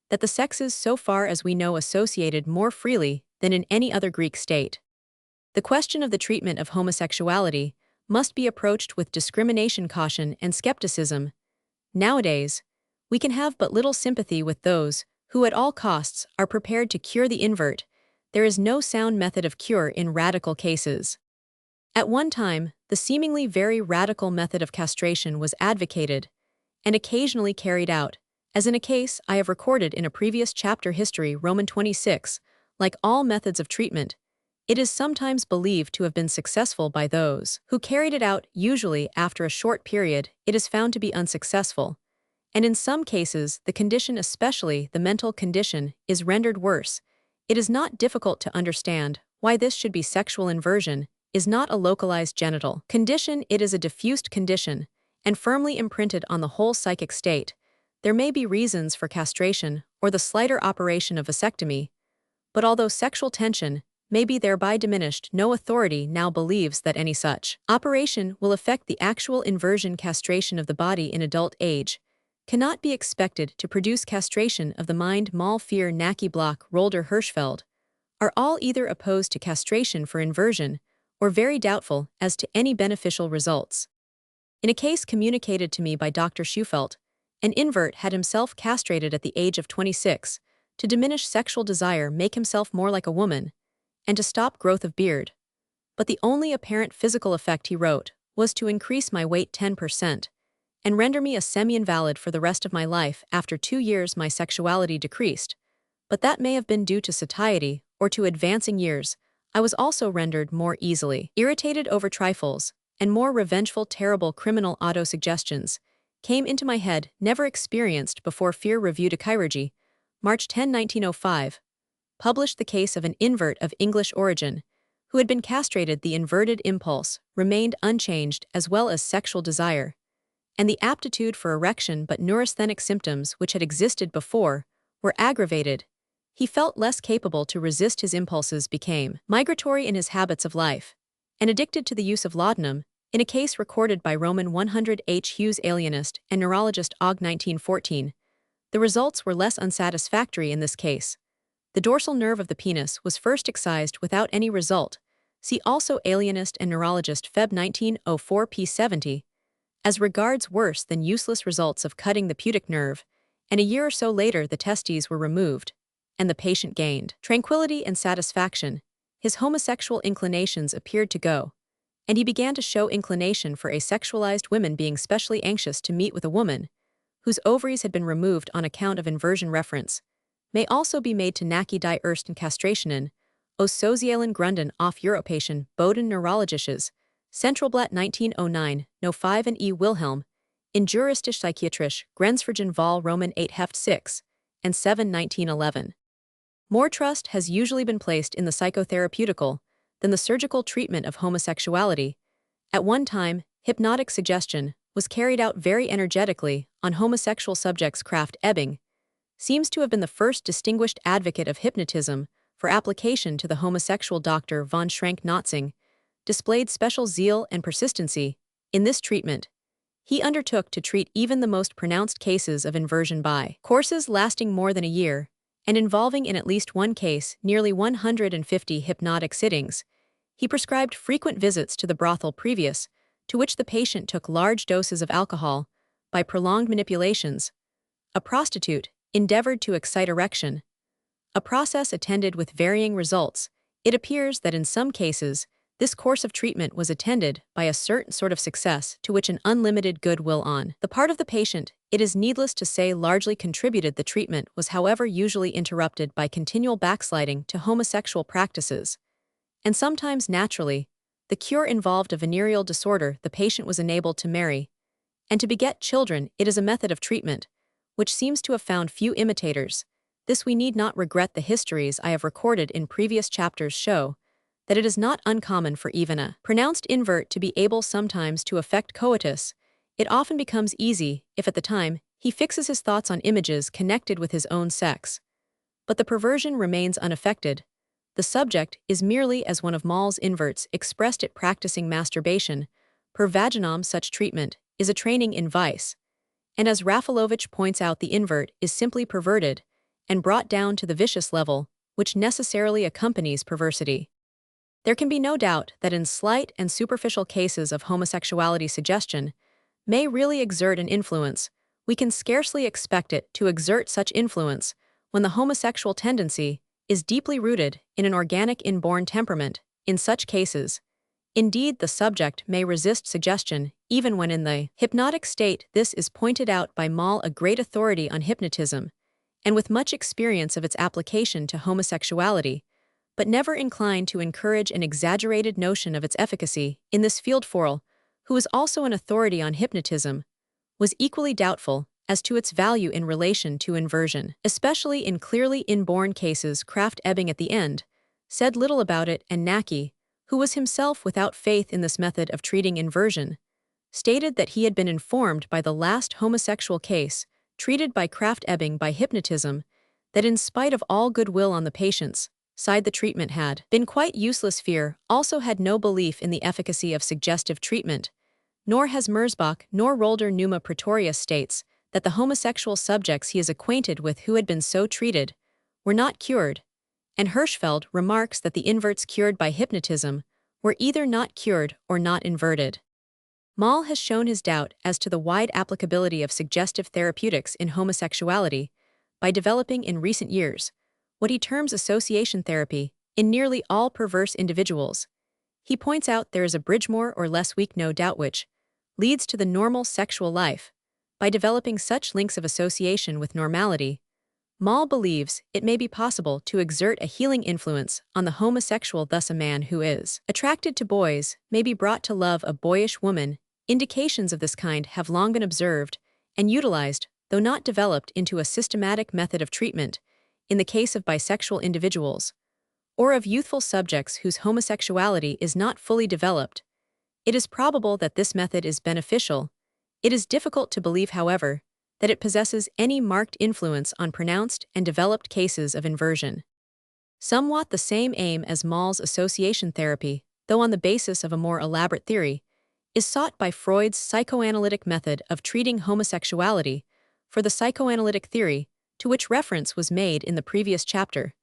that the sexes so far as we know associated more freely than in any other Greek state. The question of the treatment of homosexuality must be approached with discrimination, caution, and skepticism. Nowadays, we can have but little sympathy with those who at all costs are prepared to cure the invert. There is no sound method of cure in radical cases. At one time, the seemingly very radical method of castration was advocated and occasionally carried out, as in a case I have recorded in a previous chapter history Roman 26. Like all methods of treatment, it is sometimes believed to have been successful by those who carried it out. Usually after a short period, it is found to be unsuccessful, and in some cases the condition, especially the mental condition, is rendered worse. It is not difficult to understand why this should be. Sexual inversion is not a localized genital condition, it is a diffused condition, and firmly imprinted on the whole psychic state. There may be reasons for castration or the slighter operation of vasectomy, but although sexual tension may be thereby diminished, no authority now believes that any such operation will affect the actual inversion. Castration of the body in adult age cannot be expected to produce castration of the mind. Malfier, Naki, Bloch, Rolder, Hirschfeld are all either opposed to castration for inversion or very doubtful as to any beneficial results. In a case communicated to me by Dr. Schufelt, an invert had himself castrated at the age of 26 to diminish sexual desire, make himself more like a woman, and to stop growth of beard. But the only apparent physical effect, he wrote, was to increase my weight 10% and render me a semi-invalid for the rest of my life. After 2 years my sexuality decreased, but that may have been due to satiety or to advancing years. I was also rendered more easily irritated over trifles, and more revengeful. Terrible criminal autosuggestions came into my head, never experienced before. Fear Review to Chirurgy, March 10, 1905, published the case of an invert of English origin who had been castrated. The inverted impulse remained unchanged as well as sexual desire, and the aptitude for erection, but neurasthenic symptoms which had existed before were aggravated. He felt less capable to resist his impulses, became migratory in his habits of life, and addicted to the use of laudanum. In a case recorded by Roman 100 H. Hughes, alienist and neurologist, Aug. 1914, the results were less unsatisfactory. In this case, the dorsal nerve of the penis was first excised without any result. See also alienist and neurologist, Feb. 1904, p. 70. As regards worse than useless results of cutting the pubic nerve, and a year or so later the testes were removed, and the patient gained tranquility and satisfaction. His homosexual inclinations appeared to go, and he began to show inclination for asexualized women, being specially anxious to meet with a woman whose ovaries had been removed on account of inversion. Reference may also be made to Naki die Ersten Castrationen, aus sozialen Gründen auf Europation, Boden Neurologisches, Centralblatt 1909, No 5 and E. Wilhelm, in Juristisch Psychiatrisch, Grenzvergen Vol. Roman 8 Heft 6 and 7, 1911. More trust has usually been placed in the psychotherapeutical than the surgical treatment of homosexuality. At one time, hypnotic suggestion was carried out very energetically on homosexual subjects. Kraft Ebing seems to have been the first distinguished advocate of hypnotism for application to the homosexual. Dr. von Schrank-Notzing displayed special zeal and persistency in this treatment. He undertook to treat even the most pronounced cases of inversion by courses lasting more than a year, and involving in at least one case nearly 150 hypnotic sittings. He prescribed frequent visits to the brothel previous, to which the patient took large doses of alcohol, by prolonged manipulations. A prostitute endeavored to excite erection, a process attended with varying results. It appears that in some cases, this course of treatment was attended by a certain sort of success to which an unlimited goodwill on the part of the patient, it is needless to say, largely contributed. The treatment was, however, usually interrupted by continual backsliding to homosexual practices. And sometimes, naturally, the cure involved a venereal disorder. The patient was enabled to marry and to beget children. It is a method of treatment which seems to have found few imitators. This we need not regret. The histories I have recorded in previous chapters show that it is not uncommon for even a pronounced invert to be able sometimes to effect coitus. It often becomes easy if at the time he fixes his thoughts on images connected with his own sex. But the perversion remains unaffected. The subject is merely as one of Moll's inverts expressed it, practicing masturbation per vaginam. Such treatment is a training in vice. And as Rafalovich points out, the invert is simply perverted and brought down to the vicious level, which necessarily accompanies perversity. There can be no doubt that in slight and superficial cases of homosexuality, suggestion may really exert an influence. We can scarcely expect it to exert such influence when the homosexual tendency is deeply rooted in an organic inborn temperament. In such cases, indeed, the subject may resist suggestion even when in the hypnotic state. This is pointed out by Moll, a great authority on hypnotism, and with much experience of its application to homosexuality, but never inclined to encourage an exaggerated notion of its efficacy. In this field, Forel, who is also an authority on hypnotism, was equally doubtful as to its value in relation to inversion, especially in clearly inborn cases. Krafft-Ebing at the end said little about it, and Nacke, who was himself without faith in this method of treating inversion, stated that he had been informed by the last homosexual case treated by Krafft-Ebing by hypnotism that in spite of all goodwill on the patient's side, the treatment had been quite useless. Fear also had no belief in the efficacy of suggestive treatment, nor has Merzbach nor Rolder. Numa Pretorius states that the homosexual subjects he is acquainted with who had been so treated were not cured, and Hirschfeld remarks that the inverts cured by hypnotism were either not cured or not inverted. Moll has shown his doubt as to the wide applicability of suggestive therapeutics in homosexuality by developing in recent years what he terms association therapy in nearly all perverse individuals. He points out there is a bridge more or less weak, no doubt, which leads to the normal sexual life by developing such links of association with normality. Moll believes it may be possible to exert a healing influence on the homosexual. Thus, a man who is attracted to boys may be brought to love a boyish woman. Indications of this kind have long been observed and utilized, though not developed into a systematic method of treatment, in the case of bisexual individuals, or of youthful subjects whose homosexuality is not fully developed. It is probable that this method is beneficial. It is difficult to believe, however, that it possesses any marked influence on pronounced and developed cases of inversion. Somewhat the same aim as Moll's association therapy, though on the basis of a more elaborate theory, is sought by Freud's psychoanalytic method of treating homosexuality. For the psychoanalytic theory, to which reference was made in the previous chapter,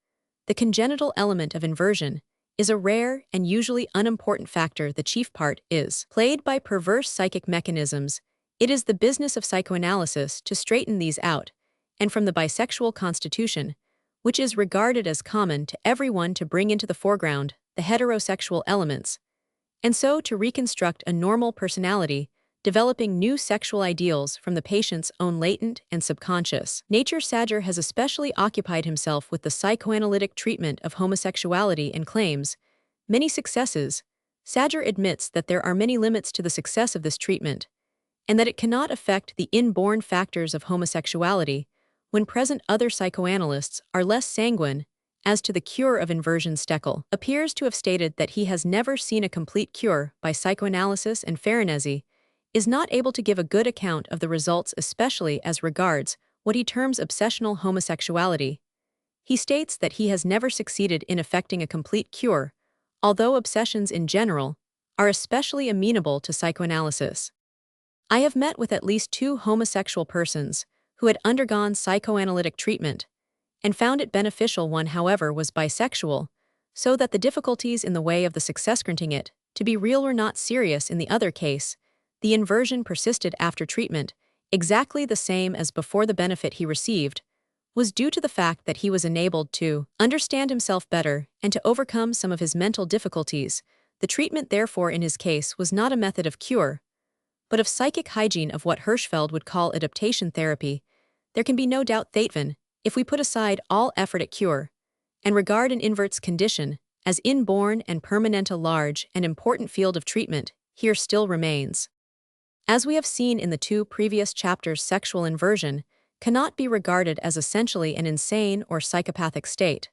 the congenital element of inversion is a rare and usually unimportant factor. The chief part is played by perverse psychic mechanisms. It is the business of psychoanalysis to straighten these out, and from the bisexual constitution, which is regarded as common to everyone, to bring into the foreground the heterosexual elements, and so to reconstruct a normal personality, developing new sexual ideals from the patient's own latent and subconscious nature. Sager has especially occupied himself with the psychoanalytic treatment of homosexuality and claims many successes. Sager admits that there are many limits to the success of this treatment, and that it cannot affect the inborn factors of homosexuality. When present, other psychoanalysts are less sanguine as to the cure of inversion. Steckel appears to have stated that he has never seen a complete cure by psychoanalysis, and Farinesi is not able to give a good account of the results, especially as regards what he terms obsessional homosexuality. He states that he has never succeeded in effecting a complete cure, although obsessions in general are especially amenable to psychoanalysis. I have met with at least 2 homosexual persons who had undergone psychoanalytic treatment, and found it beneficial. One, however, was bisexual, so that the difficulties in the way of the success granting it to be real were not serious. In the other case, the inversion persisted after treatment, exactly the same as before. The benefit he received was due to the fact that he was enabled to understand himself better and to overcome some of his mental difficulties. The treatment, therefore, in his case was not a method of cure, but of psychic hygiene, of what Hirschfeld would call adaptation therapy. There can be no doubt that even if we put aside all effort at cure and regard an invert's condition as inborn and permanent, a large and important field of treatment here still remains. As we have seen in the two previous chapters, sexual inversion cannot be regarded as essentially an insane or psychopathic state,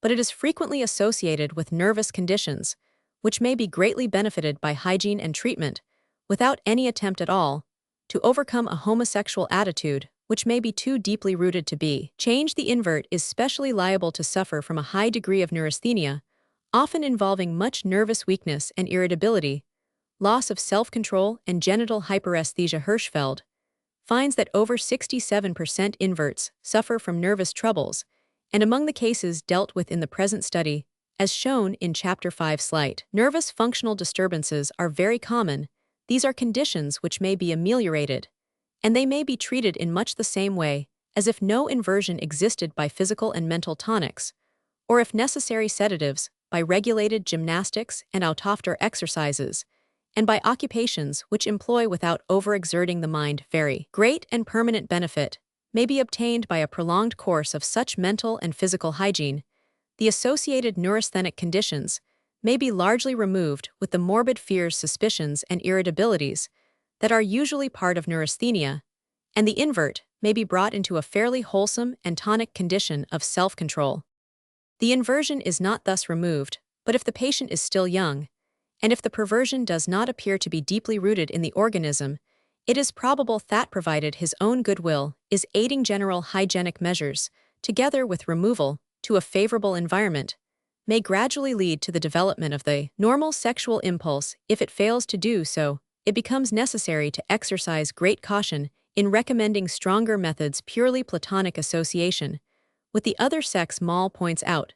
but it is frequently associated with nervous conditions, which may be greatly benefited by hygiene and treatment, without any attempt at all to overcome a homosexual attitude which may be too deeply rooted to be changed. The invert is specially liable to suffer from a high degree of neurasthenia, often involving much nervous weakness and irritability, loss of self-control, and genital hyperesthesia. Hirschfeld finds that over 67% inverts suffer from nervous troubles, and among the cases dealt with in the present study, as shown in Chapter 5, slight nervous functional disturbances are very common. These are conditions which may be ameliorated, and they may be treated in much the same way as if no inversion existed, by physical and mental tonics, or if necessary sedatives, by regulated gymnastics and autopter exercises, and by occupations which employ without overexerting the mind. Very great and permanent benefit may be obtained by a prolonged course of such mental and physical hygiene. The associated neurasthenic conditions may be largely removed with the morbid fears, suspicions, and irritabilities that are usually part of neurasthenia, and the invert may be brought into a fairly wholesome and tonic condition of self-control. The inversion is not thus removed, but if the patient is still young, and if the perversion does not appear to be deeply rooted in the organism, it is probable that, provided his own goodwill is aiding general hygienic measures, together with removal to a favorable environment, may gradually lead to the development of the normal sexual impulse. If it fails to do so, it becomes necessary to exercise great caution in recommending stronger methods. Purely platonic association with the other sex, Moll points out,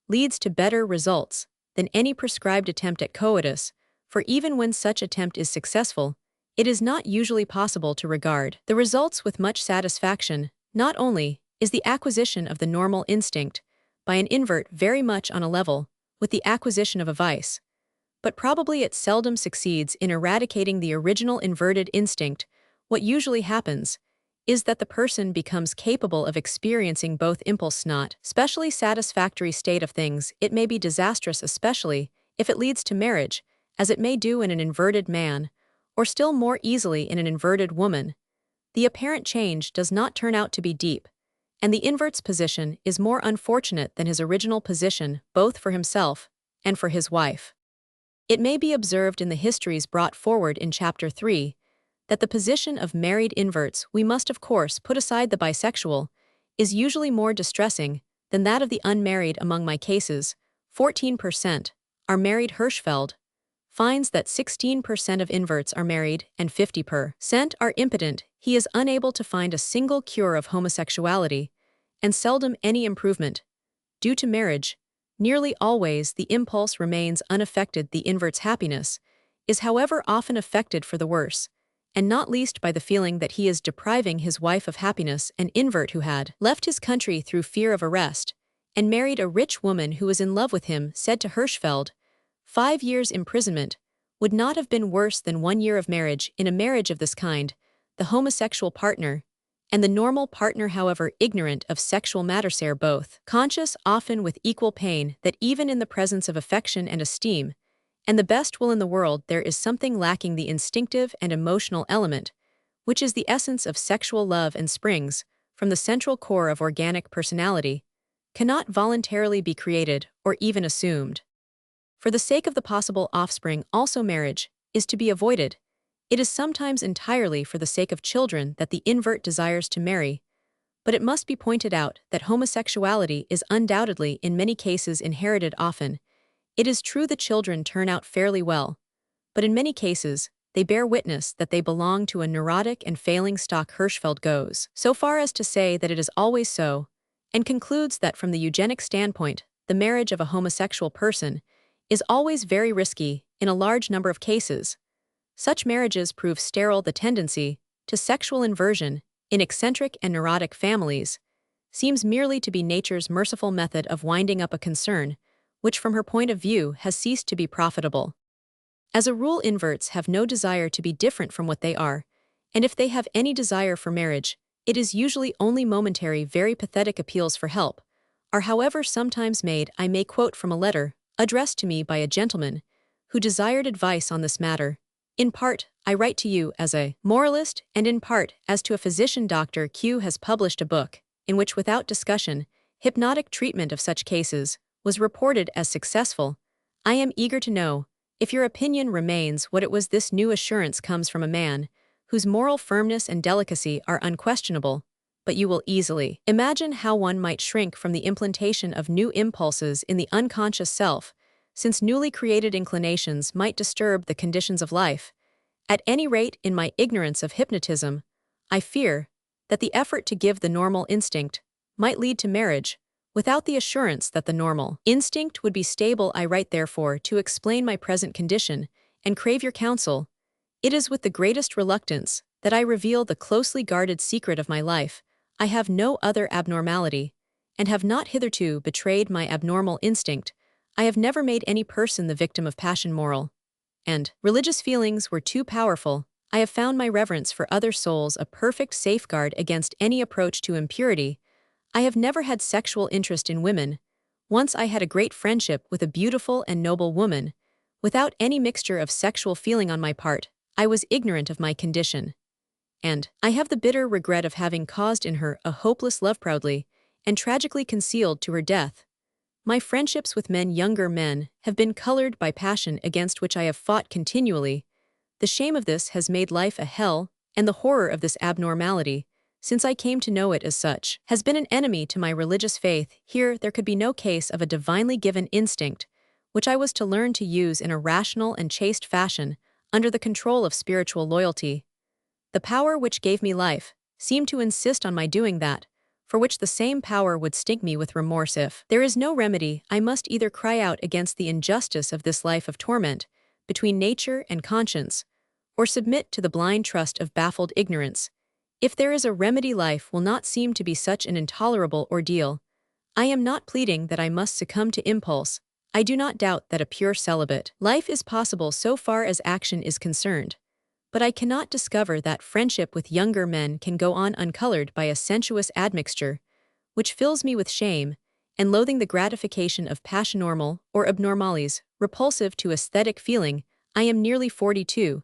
leads to better results than any prescribed attempt at coitus, for even when such attempt is successful, it is not usually possible to regard the results with much satisfaction. Not only is the acquisition of the normal instinct by an invert very much on a level with the acquisition of a vice, but probably it seldom succeeds in eradicating the original inverted instinct. What usually happens is that the person becomes capable of experiencing both impulse. Not specially satisfactory state of things. It may be disastrous, especially if it leads to marriage, as it may do in an inverted man, or still more easily in an inverted woman. The apparent change does not turn out to be deep, and the invert's position is more unfortunate than his original position, both for himself and for his wife. It may be observed in the histories brought forward in Chapter 3 that the position of married inverts, we must of course put aside the bisexual, is usually more distressing than that of the unmarried. Among my cases, 14% are married. Hirschfeld finds that 16% of inverts are married and 50% are impotent. He is unable to find a single cure of homosexuality, and seldom any improvement. Due to marriage, nearly always the impulse remains unaffected. The invert's happiness is, however, often affected for the worse, and not least by the feeling that he is depriving his wife of happiness. An invert who had left his country through fear of arrest and married a rich woman who was in love with him said to Hirschfeld, 5 years imprisonment would not have been worse than 1 year of marriage. In a marriage of this kind, the homosexual partner and the normal partner, however ignorant of sexual matters, are both conscious, often with equal pain, that even in the presence of affection and esteem and the best will in the world, there is something lacking. The instinctive and emotional element, which is the essence of sexual love and springs from the central core of organic personality, cannot voluntarily be created or even assumed. For the sake of the possible offspring, also marriage is to be avoided. It is sometimes entirely for the sake of children that the invert desires to marry, but it must be pointed out that homosexuality is undoubtedly in many cases inherited. Often, it is true the children turn out fairly well, but in many cases, they bear witness that they belong to a neurotic and failing stock. Hirschfeld goes so far as to say that it is always so, and concludes that from the eugenic standpoint, the marriage of a homosexual person is always very risky in a large number of cases. Such marriages prove sterile. The tendency to sexual inversion in eccentric and neurotic families seems merely to be nature's merciful method of winding up a concern which from her point of view has ceased to be profitable. As a rule, inverts have no desire to be different from what they are, and if they have any desire for marriage, it is usually only momentary. Very pathetic appeals for help are however sometimes made. I may quote from a letter addressed to me by a gentleman who desired advice on this matter. In part, I write to you as a moralist, and in part, as to a physician. Dr. Q has published a book in which, without discussion, hypnotic treatment of such cases was reported as successful. I am eager to know if your opinion remains what it was. This new assurance comes from a man whose moral firmness and delicacy are unquestionable, but you will easily imagine how one might shrink from the implantation of new impulses in the unconscious self, since newly created inclinations might disturb the conditions of life. At any rate, in my ignorance of hypnotism, I fear that the effort to give the normal instinct might lead to marriage, without the assurance that the normal instinct would be stable. I write therefore to explain my present condition and crave your counsel. It is with the greatest reluctance that I reveal the closely guarded secret of my life. I have no other abnormality, and have not hitherto betrayed my abnormal instinct. I have never made any person the victim of passion. Moral and religious feelings were too powerful. I have found my reverence for other souls a perfect safeguard against any approach to impurity. I have never had sexual interest in women. Once I had a great friendship with a beautiful and noble woman, without any mixture of sexual feeling on my part. I was ignorant of my condition, and I have the bitter regret of having caused in her a hopeless love, proudly and tragically concealed to her death. My friendships with younger men have been colored by passion against which I have fought continually. The shame of this has made life a hell, and the horror of this abnormality, since I came to know it as such, has been an enemy to my religious faith. Here there could be no case of a divinely given instinct, which I was to learn to use in a rational and chaste fashion, under the control of spiritual loyalty. The power which gave me life seemed to insist on my doing that, for which the same power would sting me with remorse. If there is no remedy, I must either cry out against the injustice of this life of torment, between nature and conscience, or submit to the blind trust of baffled ignorance. If there is a remedy, life will not seem to be such an intolerable ordeal. I am not pleading that I must succumb to impulse. I do not doubt that a pure celibate life is possible so far as action is concerned, but I cannot discover that friendship with younger men can go on uncolored by a sensuous admixture, which fills me with shame and loathing. The gratification of passionormal or abnormalities, repulsive to aesthetic feeling. I am nearly 42,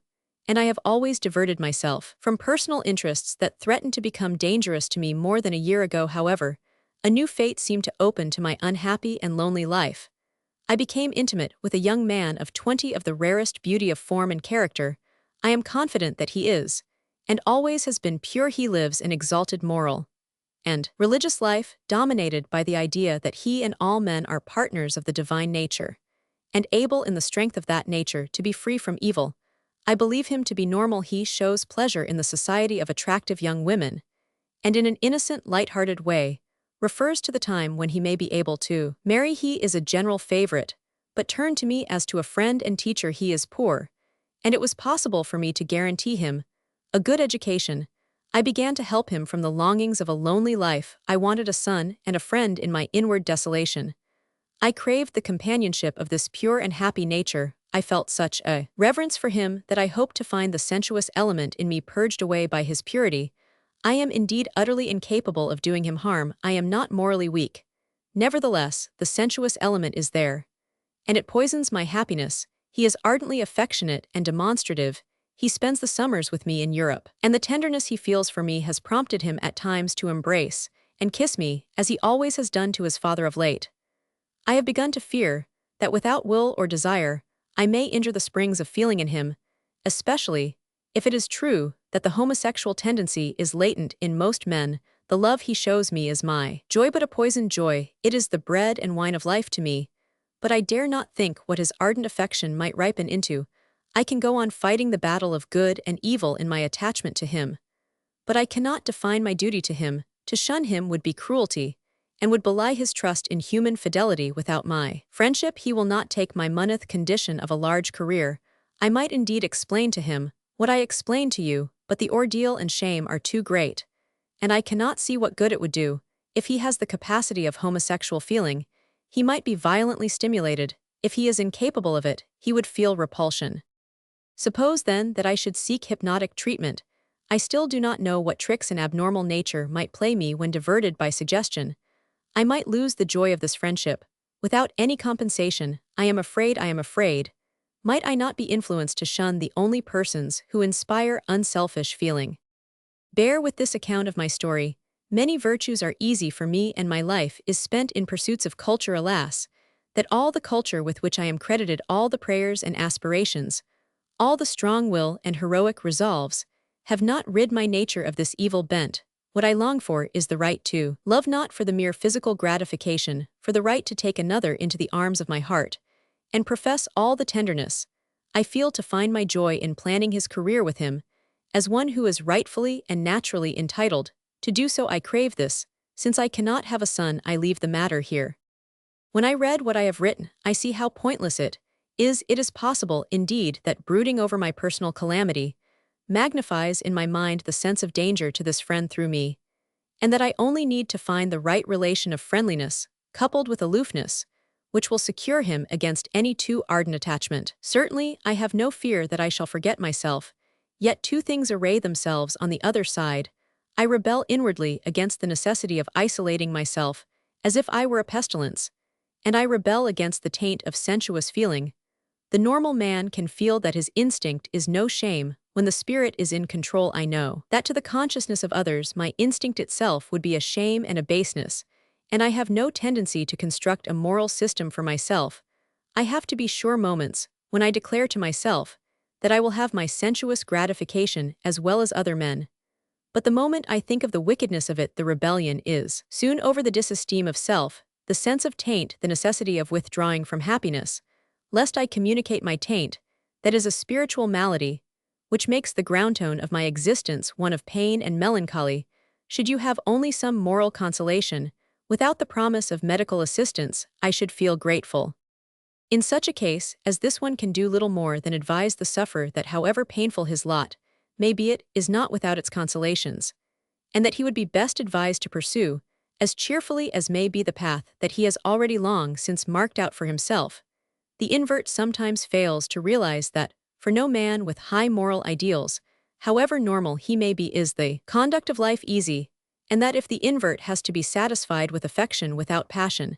and I have always diverted myself from personal interests that threatened to become dangerous to me. More than a year ago, however, a new fate seemed to open to my unhappy and lonely life. I became intimate with a young man of 20 of the rarest beauty of form and character. I am confident that he is, and always has been, pure. He lives an exalted moral and religious life, dominated by the idea that he and all men are partners of the divine nature, and able in the strength of that nature to be free from evil. I believe him to be normal. He shows pleasure in the society of attractive young women, and in an innocent, light-hearted way, refers to the time when he may be able to marry. He is a general favorite, but turned to me as to a friend and teacher. He is poor, and it was possible for me to guarantee him a good education. I began to help him from the longings of a lonely life. I wanted a son and a friend in my inward desolation. I craved the companionship of this pure and happy nature. I felt such a reverence for him that I hoped to find the sensuous element in me purged away by his purity. I am indeed utterly incapable of doing him harm. I am not morally weak. Nevertheless, the sensuous element is there, and it poisons my happiness. He is ardently affectionate and demonstrative. He spends the summers with me in Europe, and the tenderness he feels for me has prompted him at times to embrace and kiss me, as he always has done to his father of late. I have begun to fear that without will or desire, I may injure the springs of feeling in him, especially if it is true that the homosexual tendency is latent in most men. The love he shows me is my joy, but a poisoned joy. It is the bread and wine of life to me, but I dare not think what his ardent affection might ripen into. I can go on fighting the battle of good and evil in my attachment to him, but I cannot define my duty to him. To shun him would be cruelty, and would belie his trust in human fidelity without my friendship. He will not take my moneth condition of a large career. I might indeed explain to him what I explain to you, but the ordeal and shame are too great, and I cannot see what good it would do. If he has the capacity of homosexual feeling, he might be violently stimulated. If he is incapable of it, he would feel repulsion. Suppose then that I should seek hypnotic treatment. I still do not know what tricks an abnormal nature might play me when diverted by suggestion. I might lose the joy of this friendship. Without any compensation, I am afraid. Might I not be influenced to shun the only persons who inspire unselfish feeling? Bear with this account of my story. Many virtues are easy for me, and my life is spent in pursuits of culture. Alas, that all the culture with which I am credited, all the prayers and aspirations, all the strong will and heroic resolves, have not rid my nature of this evil bent. What I long for is the right to love, not for the mere physical gratification, for the right to take another into the arms of my heart, and profess all the tenderness I feel to find my joy in planning his career with him, as one who is rightfully and naturally entitled to do so. I crave this. Since I cannot have a son, I leave the matter here. When I read what I have written, I see how pointless it is. It is possible, indeed, that brooding over my personal calamity magnifies in my mind the sense of danger to this friend through me, and that I only need to find the right relation of friendliness, coupled with aloofness, which will secure him against any too ardent attachment. Certainly, I have no fear that I shall forget myself, yet two things array themselves on the other side. I rebel inwardly against the necessity of isolating myself, as if I were a pestilence, and I rebel against the taint of sensuous feeling. The normal man can feel that his instinct is no shame when the spirit is in control. I know that to the consciousness of others my instinct itself would be a shame and a baseness, and I have no tendency to construct a moral system for myself. I have to be sure moments when I declare to myself that I will have my sensuous gratification as well as other men. But the moment I think of the wickedness of it, the rebellion is soon over. The disesteem of self, the sense of taint, the necessity of withdrawing from happiness, lest I communicate my taint, that is a spiritual malady, which makes the groundtone of my existence one of pain and melancholy. Should you have only some moral consolation, without the promise of medical assistance, I should feel grateful. In such a case as this, one can do little more than advise the sufferer that however painful his lot may be, it is not without its consolations, and that he would be best advised to pursue, as cheerfully as may be, the path that he has already long since marked out for himself. The invert sometimes fails to realize that, for no man with high moral ideals, however normal he may be, is the conduct of life easy, and that if the invert has to be satisfied with affection without passion,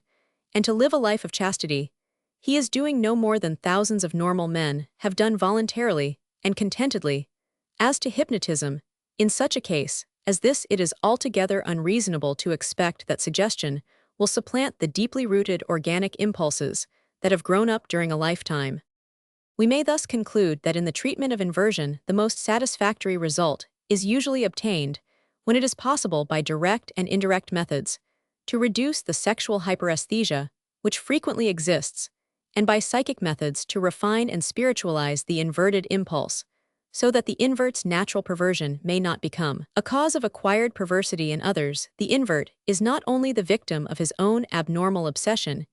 and to live a life of chastity, he is doing no more than thousands of normal men have done voluntarily and contentedly. As to hypnotism, in such a case as this, it is altogether unreasonable to expect that suggestion will supplant the deeply rooted organic impulses that have grown up during a lifetime. We may thus conclude that in the treatment of inversion, the most satisfactory result is usually obtained when it is possible by direct and indirect methods to reduce the sexual hyperesthesia, which frequently exists, and by psychic methods to refine and spiritualize the inverted impulse, so that the invert's natural perversion may not become a cause of acquired perversity in others. The invert is not only the victim of his own abnormal obsession,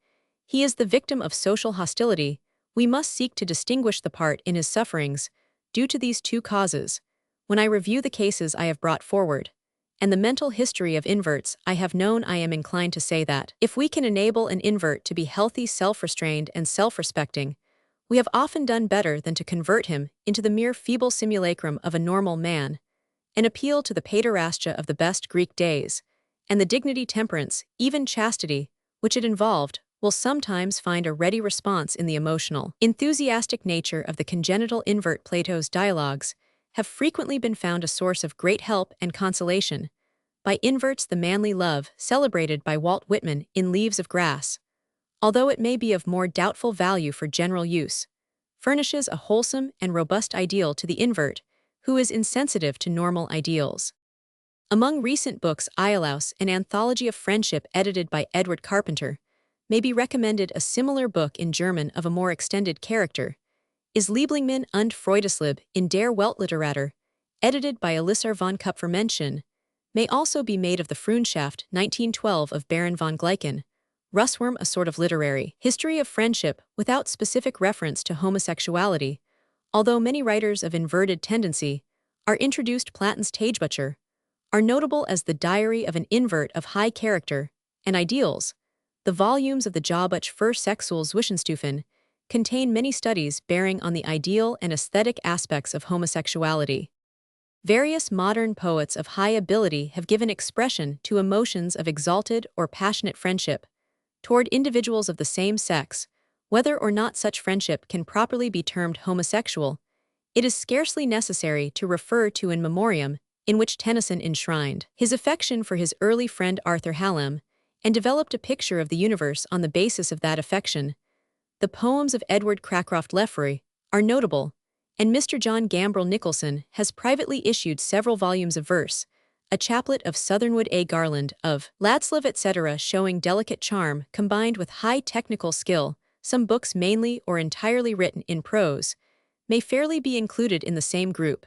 he is the victim of social hostility. We must seek to distinguish the part in his sufferings due to these two causes. When I review the cases I have brought forward, and the mental history of inverts I have known, I am inclined to say that, if we can enable an invert to be healthy, self-restrained, and self-respecting, we have often done better than to convert him into the mere feeble simulacrum of a normal man. An appeal to the paiderastia of the best Greek days, and the dignity, temperance, even chastity, which it involved, will sometimes find a ready response in the emotional, enthusiastic nature of the congenital invert. Plato's dialogues have frequently been found a source of great help and consolation. By inverts, the manly love, celebrated by Walt Whitman in Leaves of Grass, although it may be of more doubtful value for general use, furnishes a wholesome and robust ideal to the invert, who is insensitive to normal ideals. Among recent books, Iolaus, an anthology of friendship edited by Edward Carpenter, may be recommended. A similar book in German of a more extended character is Lieblingen und Freudesliebe in der Weltliteratur, edited by Elisar von Kupfermenschen, may also be made of the Freundschaft 1912 of Baron von Gleichen, Russworm, a sort of literary history of friendship without specific reference to homosexuality, although many writers of inverted tendency are introduced Platon's Tagebücher, are notable as the Diary of an Invert of High Character and Ideals. The volumes of the Jahrbuch für Sexualwissenschaft contain many studies bearing on the ideal and aesthetic aspects of homosexuality. Various modern poets of high ability have given expression to emotions of exalted or passionate friendship toward individuals of the same sex. Whether or not such friendship can properly be termed homosexual, it is scarcely necessary to refer to In Memoriam, in which Tennyson enshrined his affection for his early friend Arthur Hallam and developed a picture of the universe on the basis of that affection. The poems of Edward Cracroft Lefroy are notable, and Mr. John Gambrel Nicholson has privately issued several volumes of verse, a chaplet of Southernwood A. Garland, of Ladslave, etc., showing delicate charm combined with high technical skill. Some books mainly or entirely written in prose may fairly be included in the same group.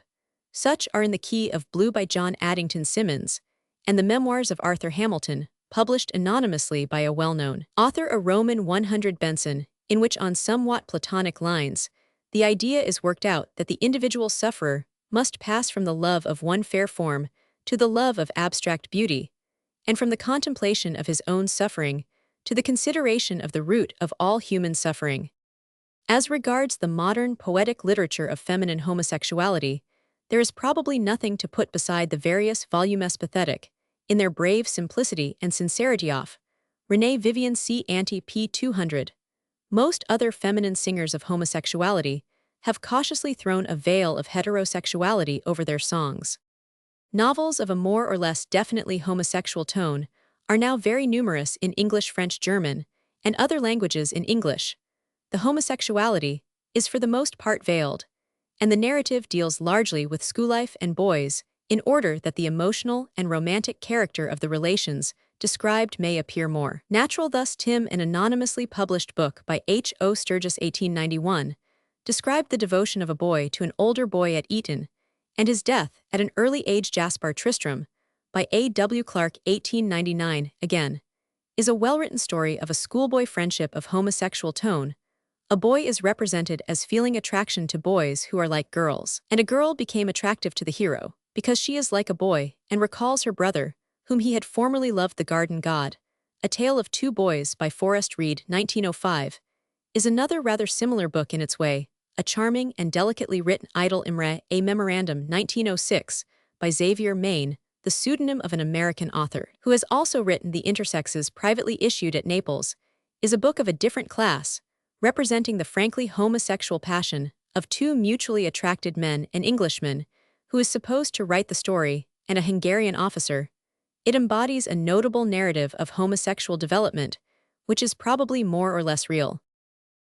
Such are In the Key of Blue by John Addington Symonds, and The Memoirs of Arthur Hamilton, published anonymously by a well-known author, a Roman 100 Benson, in which on somewhat Platonic lines, the idea is worked out that the individual sufferer must pass from the love of one fair form to the love of abstract beauty, and from the contemplation of his own suffering to the consideration of the root of all human suffering. As regards the modern poetic literature of feminine homosexuality, there is probably nothing to put beside the various volumes pathetic, in their brave simplicity and sincerity of Renée Vivian C. Ante p. 200. Most other feminine singers of homosexuality have cautiously thrown a veil of heterosexuality over their songs. Novels of a more or less definitely homosexual tone are now very numerous in English, French, German, and other languages. In English, the homosexuality is for the most part veiled, and the narrative deals largely with school life and boys, in order that the emotional and romantic character of the relations described may appear more natural. Thus, Tim, an anonymously published book by H. O. Sturgis 1891, described the devotion of a boy to an older boy at Eton, and his death at an early age. Jaspar Tristram, by A. W. Clarke 1899, again, is a well-written story of a schoolboy friendship of homosexual tone. A boy is represented as feeling attraction to boys who are like girls, and a girl became attractive to the hero because she is like a boy and recalls her brother, whom he had formerly loved. The Garden God, A Tale of Two Boys by Forrest Reed 1905, is another rather similar book in its way, a charming and delicately written idyll. Imre, A Memorandum 1906, by Xavier Mayne, the pseudonym of an American author, who has also written The Intersexes, privately issued at Naples, is a book of a different class, representing the frankly homosexual passion of two mutually attracted men, an Englishman, who is supposed to write the story, and a Hungarian officer. It embodies a notable narrative of homosexual development, which is probably more or less real.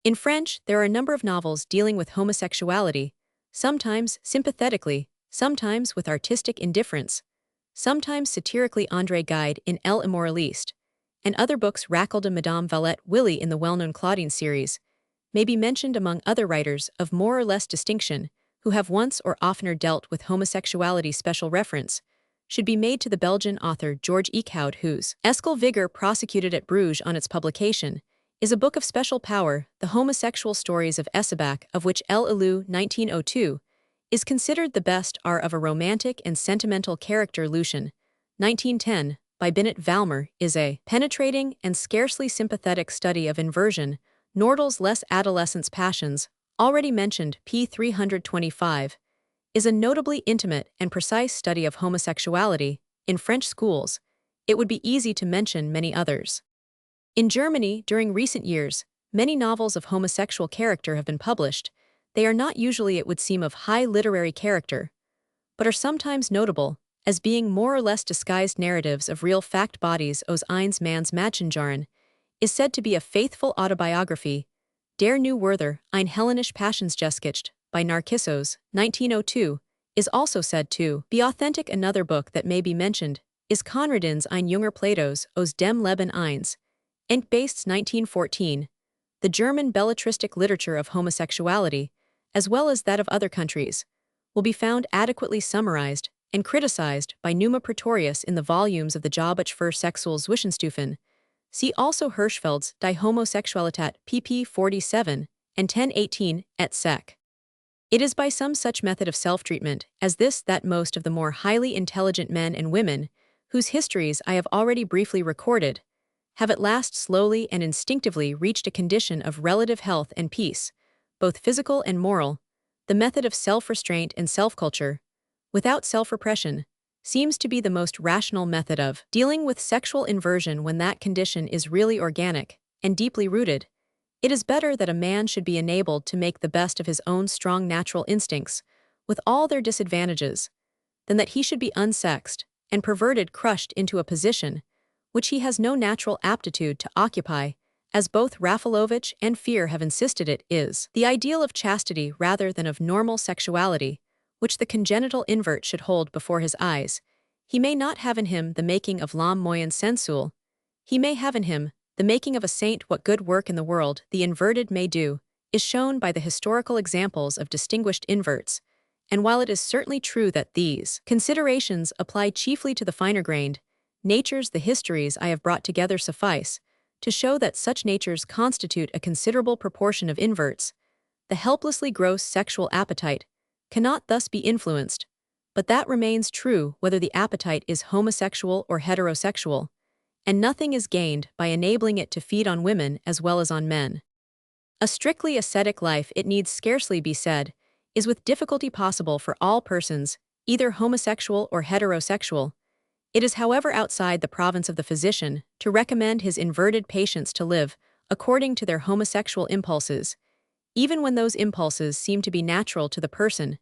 In French, there are a number of novels dealing with homosexuality, sometimes sympathetically, sometimes with artistic indifference, sometimes satirically. André Gide in El Immoraliste, and other books. Racal de Madame Valette Willy in the well-known Claudine series, may be mentioned among other writers of more or less distinction who have once or oftener dealt with homosexuality. Special reference should be made to the Belgian author George Eekhout, whose Eskel Vigor, prosecuted at Bruges on its publication, is a book of special power, The Homosexual Stories of Essebach, of which El Illu 1902 is considered the best, are of a romantic and sentimental character. Lucian 1910, by Binet Valmer, is a penetrating and scarcely sympathetic study of inversion. Nordal's Les Adolescents' Passions, already mentioned, p. 325, is a notably intimate and precise study of homosexuality. In French schools, it would be easy to mention many others. In Germany, during recent years, many novels of homosexual character have been published. They are not usually, it would seem, of high literary character, but are sometimes notable as being more or less disguised narratives of real fact. Bodies aus eins Manns Mädchenjahren is said to be a faithful autobiography. Der New Werther, ein Hellenische Passionsgeschichte, by Narcissos, 1902, is also said to be authentic. Another book that may be mentioned is Conradin's Ein junger Platos aus dem Leben eins, Entbests 1914, the German belletristic literature of homosexuality, as well as that of other countries, will be found adequately summarized and criticized by Numa Praetorius in the volumes of the Jobbik für Sexualzwischenstufen. See also Hirschfeld's Die Homosexualität pp. 47 and 1018 et seq. It is by some such method of self-treatment as this that most of the more highly intelligent men and women, whose histories I have already briefly recorded, have at last slowly and instinctively reached a condition of relative health and peace, both physical and moral. The method of self-restraint and self-culture, without self-repression, seems to be the most rational method of dealing with sexual inversion when that condition is really organic and deeply rooted. It is better that a man should be enabled to make the best of his own strong natural instincts, with all their disadvantages, than that he should be unsexed and perverted, crushed into a position which he has no natural aptitude to occupy, as both Rafalovich and Fear have insisted it is the ideal of chastity rather than of normal sexuality, which the congenital invert should hold before his eyes. He may not have in him the making of l'homme moyen sensuel. He may have in him the making of a saint. What good work in the world the inverted may do is shown by the historical examples of distinguished inverts, and while it is certainly true that these considerations apply chiefly to the finer-grained natures, the histories I have brought together suffice to show that such natures constitute a considerable proportion of inverts. The helplessly gross sexual appetite cannot thus be influenced, but that remains true whether the appetite is homosexual or heterosexual, and nothing is gained by enabling it to feed on women as well as on men. A strictly ascetic life, it needs scarcely be said, is with difficulty possible for all persons, either homosexual or heterosexual. It is, however, outside the province of the physician to recommend his inverted patients to live according to their homosexual impulses, even when those impulses seem to be natural to the person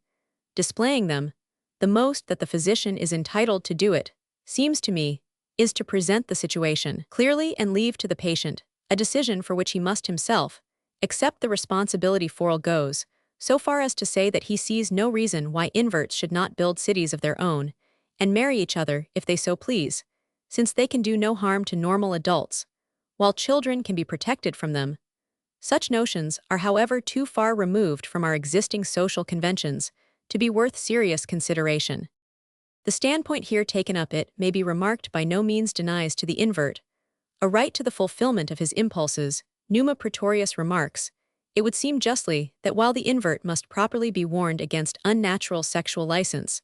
displaying them. The most that the physician is entitled to do, it seems to me, is to present the situation clearly and leave to the patient a decision for which he must himself accept the responsibility. Forel goes so far as to say that he sees no reason why inverts should not build cities of their own and marry each other if they so please, since they can do no harm to normal adults, while children can be protected from them. Such notions are, however, too far removed from our existing social conventions to be worth serious consideration. The standpoint here taken up, it may be remarked, by no means denies to the invert a right to the fulfillment of his impulses. Numa Praetorius remarks, it would seem justly that while the invert must properly be warned against unnatural sexual license,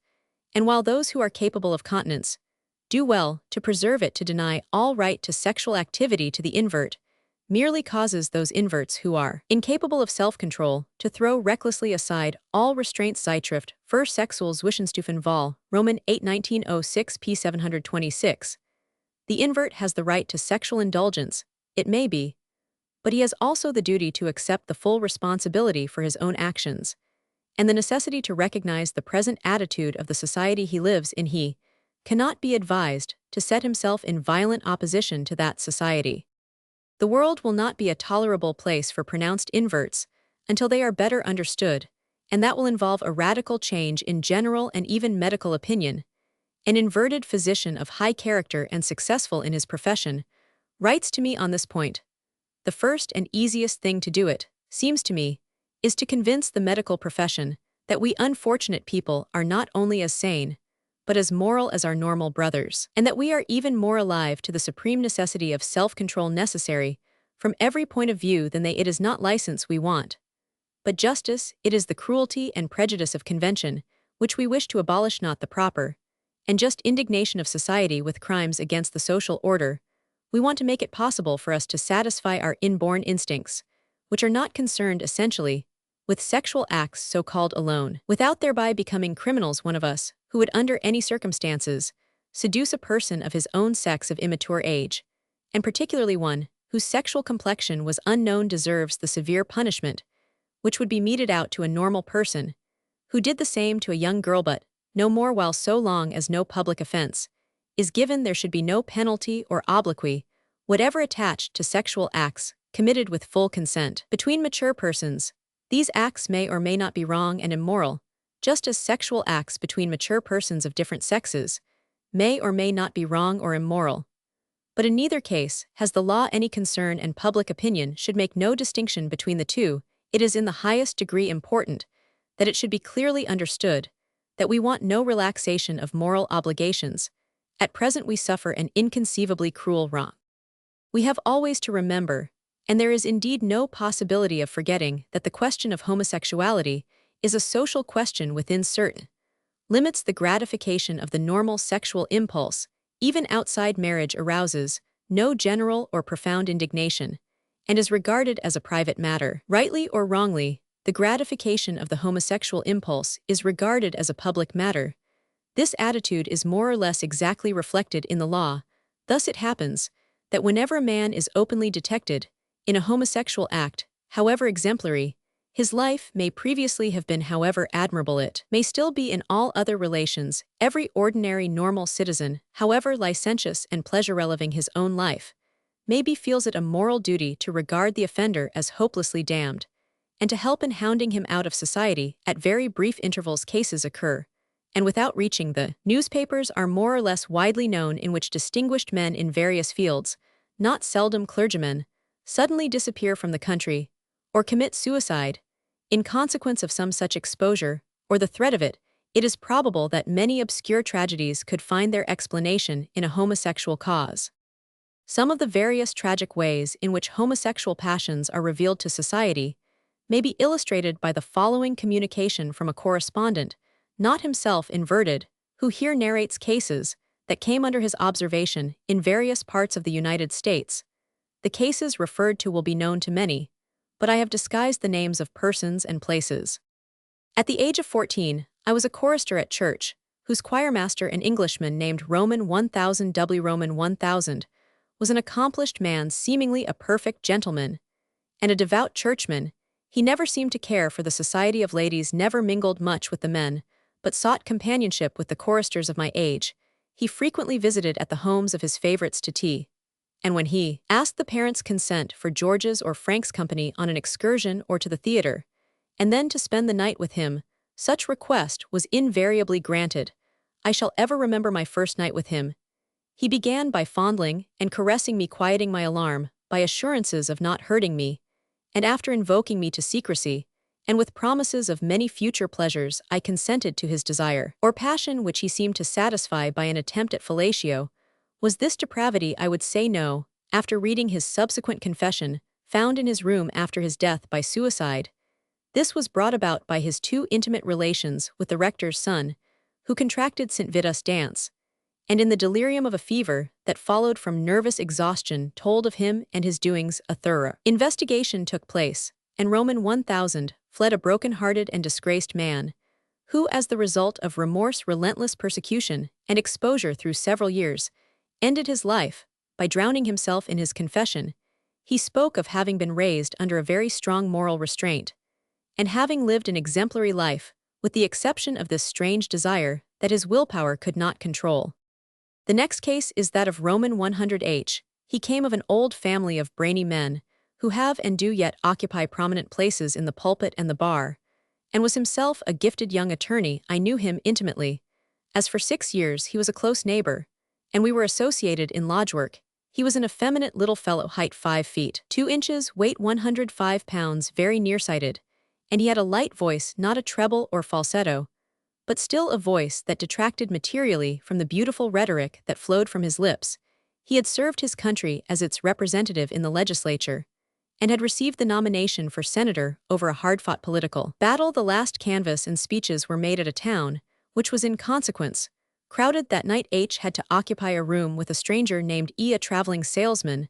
and while those who are capable of continence do well to preserve it, to deny all right to sexual activity to the invert merely causes those inverts who are incapable of self-control to throw recklessly aside all restraints. Zeitschrift für Sexualzwischenstufen Vol. Roman 8 1906 p. 726. The invert has the right to sexual indulgence, it may be, but he has also the duty to accept the full responsibility for his own actions, and the necessity to recognize the present attitude of the society he lives in. He cannot be advised to set himself in violent opposition to that society. The world will not be a tolerable place for pronounced inverts until they are better understood, and that will involve a radical change in general and even medical opinion. An inverted physician of high character and successful in his profession writes to me on this point. The first and easiest thing to do, it seems to me, is to convince the medical profession that we unfortunate people are not only as sane, but as moral as our normal brothers, and that we are even more alive to the supreme necessity of self-control necessary from every point of view than they. It is not license we want, but justice. It is the cruelty and prejudice of convention which we wish to abolish, not the proper and just indignation of society with crimes against the social order. We want to make it possible for us to satisfy our inborn instincts, which are not concerned essentially with sexual acts so-called alone, without thereby becoming criminals. One of us who would under any circumstances seduce a person of his own sex of immature age, and particularly one whose sexual complexion was unknown, deserves the severe punishment which would be meted out to a normal person who did the same to a young girl, but no more. While so long as no public offense is given, there should be no penalty or obloquy whatever attached to sexual acts committed with full consent between mature persons. These acts may or may not be wrong and immoral, just as sexual acts between mature persons of different sexes may or may not be wrong or immoral. But in neither case has the law any concern, and public opinion should make no distinction between the two. It is in the highest degree important that it should be clearly understood that we want no relaxation of moral obligations. At present we suffer an inconceivably cruel wrong. We have always to remember, and there is indeed no possibility of forgetting, that the question of homosexuality is a social question within certain limits. The gratification of the normal sexual impulse, even outside marriage, arouses no general or profound indignation, and is regarded as a private matter. Rightly or wrongly, the gratification of the homosexual impulse is regarded as a public matter. This attitude is more or less exactly reflected in the law. Thus it happens that whenever a man is openly detected in a homosexual act, however exemplary, his life may previously have been, however admirable it may still be in all other relations, every ordinary normal citizen, however licentious and pleasure-loving his own life, maybe feels it a moral duty to regard the offender as hopelessly damned, and to help in hounding him out of society. At very brief intervals cases occur, and without reaching the newspapers are more or less widely known, in which distinguished men in various fields, not seldom clergymen, suddenly disappear from the country, or commit suicide, in consequence of some such exposure, or the threat of it. It is probable that many obscure tragedies could find their explanation in a homosexual cause. Some of the various tragic ways in which homosexual passions are revealed to society may be illustrated by the following communication from a correspondent, not himself inverted, who here narrates cases that came under his observation in various parts of the United States. The cases referred to will be known to many, but I have disguised the names of persons and places. At the age of 14, I was a chorister at church, whose choirmaster, an Englishman named Roman 1000 W. Roman 1000, was an accomplished man, seemingly a perfect gentleman, and a devout churchman. He never seemed to care for the society of ladies, never mingled much with the men, but sought companionship with the choristers of my age. He frequently visited at the homes of his favorites to tea, and when he asked the parents' consent for George's or Frank's company on an excursion or to the theater, and then to spend the night with him, such request was invariably granted. I shall ever remember my first night with him. He began by fondling and caressing me, quieting my alarm by assurances of not hurting me, and after invoking me to secrecy, and with promises of many future pleasures, I consented to his desire, or passion, which he seemed to satisfy by an attempt at fellatio. Was this depravity? I would say no, after reading his subsequent confession, found in his room after his death by suicide. This was brought about by his too intimate relations with the rector's son, who contracted St. Vitus' dance, and in the delirium of a fever that followed from nervous exhaustion told of him and his doings. A thorough investigation took place, and Roman 1000 fled, a broken-hearted and disgraced man, who, as the result of remorse, relentless persecution, and exposure through several years, ended his life by drowning himself in his confession. He spoke of having been raised under a very strong moral restraint, and having lived an exemplary life, with the exception of this strange desire that his willpower could not control. The next case is that of Roman 100H. He came of an old family of brainy men, who have and do yet occupy prominent places in the pulpit and the bar, and was himself a gifted young attorney. I knew him intimately, as for 6 years he was a close neighbor, and we were associated in lodge work. He was an effeminate little fellow, height 5 feet 2 inches, weight 105 pounds, very nearsighted, and he had a light voice, not a treble or falsetto, but still a voice that detracted materially from the beautiful rhetoric that flowed from his lips. He had served his country as its representative in the legislature, and had received the nomination for senator over a hard-fought political battle. The last canvass and speeches were made at a town, which was in consequence crowded. That night H had to occupy a room with a stranger named E, a traveling salesman.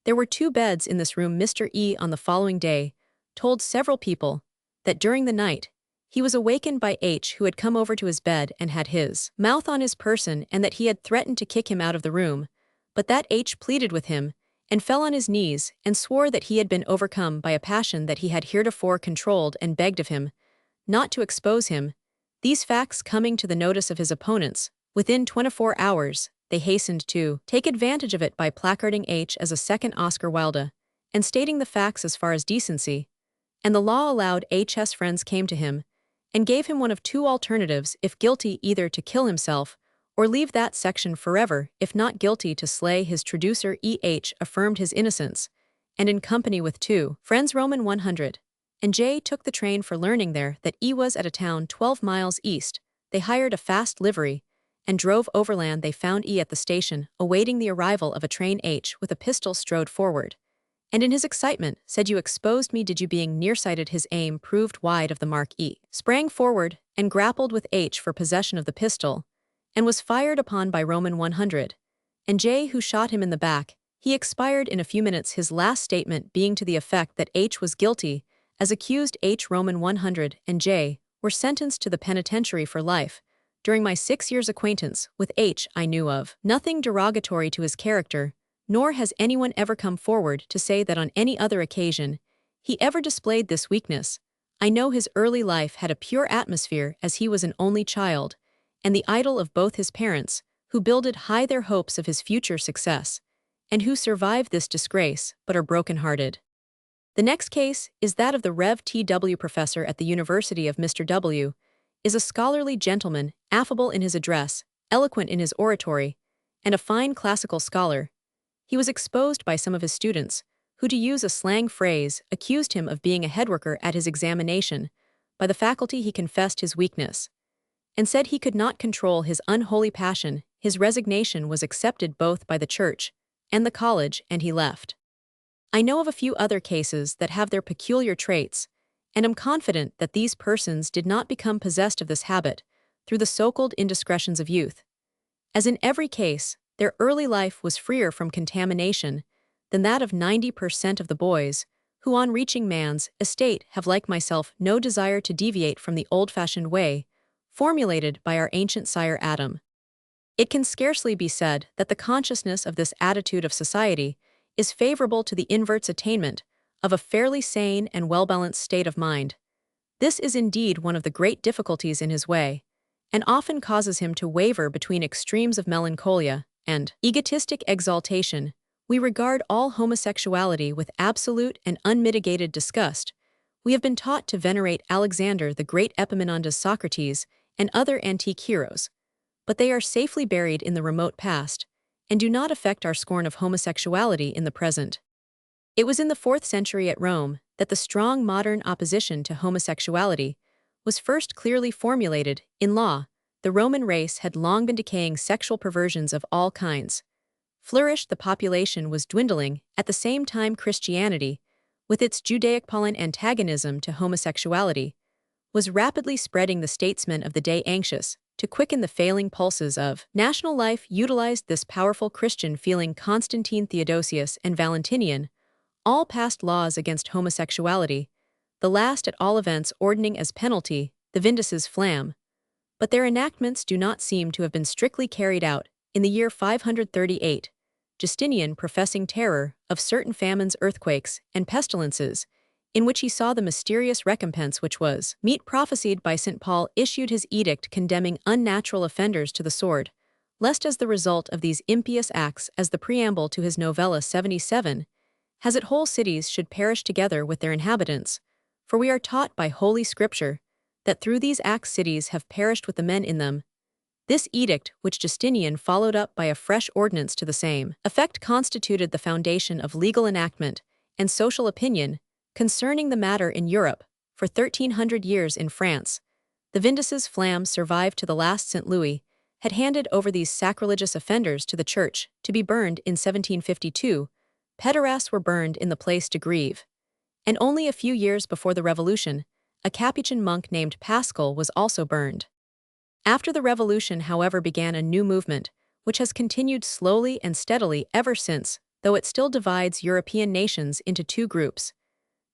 There were 2 beds in this room. Mr. E, on the following day, told several people that during the night he was awakened by H, who had come over to his bed and had his mouth on his person, and that he had threatened to kick him out of the room, but that H pleaded with him and fell on his knees and swore that he had been overcome by a passion that he had heretofore controlled, and begged of him not to expose him. These facts coming to the notice of his opponents, within 24 hours, they hastened to take advantage of it by placarding H as a second Oscar Wilde, and stating the facts as far as decency and the law allowed. H.'s friends came to him and gave him one of 2 alternatives: if guilty, either to kill himself or leave that section forever; if not guilty, to slay his traducer. E.H. affirmed his innocence, and in company with 2 friends, Roman 100 and J, took the train for learning there that E was at a town 12 miles east, they hired a fast livery and drove overland. They found E at the station, awaiting the arrival of a train. H, with a pistol, strode forward, and in his excitement said, "You exposed me, did you?" Being nearsighted, his aim proved wide of the mark. E sprang forward and grappled with H for possession of the pistol, and was fired upon by Roman 100, and J, who shot him in the back. He expired in a few minutes, his last statement being to the effect that H was guilty, as accused. H, Roman 100, and J were sentenced to the penitentiary for life. During my 6 years' acquaintance with H, I knew of nothing derogatory to his character, nor has anyone ever come forward to say that on any other occasion he ever displayed this weakness. I know his early life had a pure atmosphere, as he was an only child, and the idol of both his parents, who builded high their hopes of his future success, and who survived this disgrace but are broken-hearted. The next case is that of the Rev. T.W. professor at the University of Mr. W. is a scholarly gentleman, affable in his address, eloquent in his oratory, and a fine classical scholar. He was exposed by some of his students, who, to use a slang phrase, accused him of being a headworker at his examination. By the faculty he confessed his weakness, and said he could not control his unholy passion. His resignation was accepted both by the church and the college, and he left. I know of a few other cases that have their peculiar traits, and am confident that these persons did not become possessed of this habit through the so-called indiscretions of youth. As in every case, their early life was freer from contamination than that of 90% of the boys, who on reaching man's estate have, like myself, no desire to deviate from the old-fashioned way formulated by our ancient sire Adam. It can scarcely be said that the consciousness of this attitude of society is favorable to the invert's attainment of a fairly sane and well-balanced state of mind. This is indeed one of the great difficulties in his way, and often causes him to waver between extremes of melancholia and egotistic exaltation. We regard all homosexuality with absolute and unmitigated disgust. We have been taught to venerate Alexander the Great, Epaminondas, Socrates, and other antique heroes, but they are safely buried in the remote past, and do not affect our scorn of homosexuality in the present. It was in the 4th century at Rome that the strong modern opposition to homosexuality was first clearly formulated in law. The Roman race had long been decaying. Sexual perversions of all kinds flourished. The population was dwindling. At the same time, Christianity, with its Judaic-Pauline antagonism to homosexuality, was rapidly spreading. The statesmen of the day, anxious to quicken the failing pulses of national life, utilized this powerful Christian feeling. Constantine, Theodosius, and Valentinian all passed laws against homosexuality, the last at all events ordaining as penalty the Vindus's flam. But their enactments do not seem to have been strictly carried out. In the year 538, Justinian, professing terror of certain famines, earthquakes, and pestilences, in which he saw the mysterious recompense which was meat prophesied by St. Paul, issued his edict condemning unnatural offenders to the sword, lest as the result of these impious acts, as the preamble to his novella 77, has it, whole cities should perish together with their inhabitants. For we are taught by Holy Scripture that through these acts cities have perished with the men in them. This edict, which Justinian followed up by a fresh ordinance to the same effect, constituted the foundation of legal enactment and social opinion concerning the matter in Europe. For 1300 years in France, the Vindus's flam survived to the last. St. Louis had handed over these sacrilegious offenders to the church to be burned. In 1752, pederasts were burned in the Place de Grève, and only a few years before the Revolution, a Capuchin monk named Pascal was also burned. After the Revolution, however, began a new movement, which has continued slowly and steadily ever since, though it still divides European nations into two groups.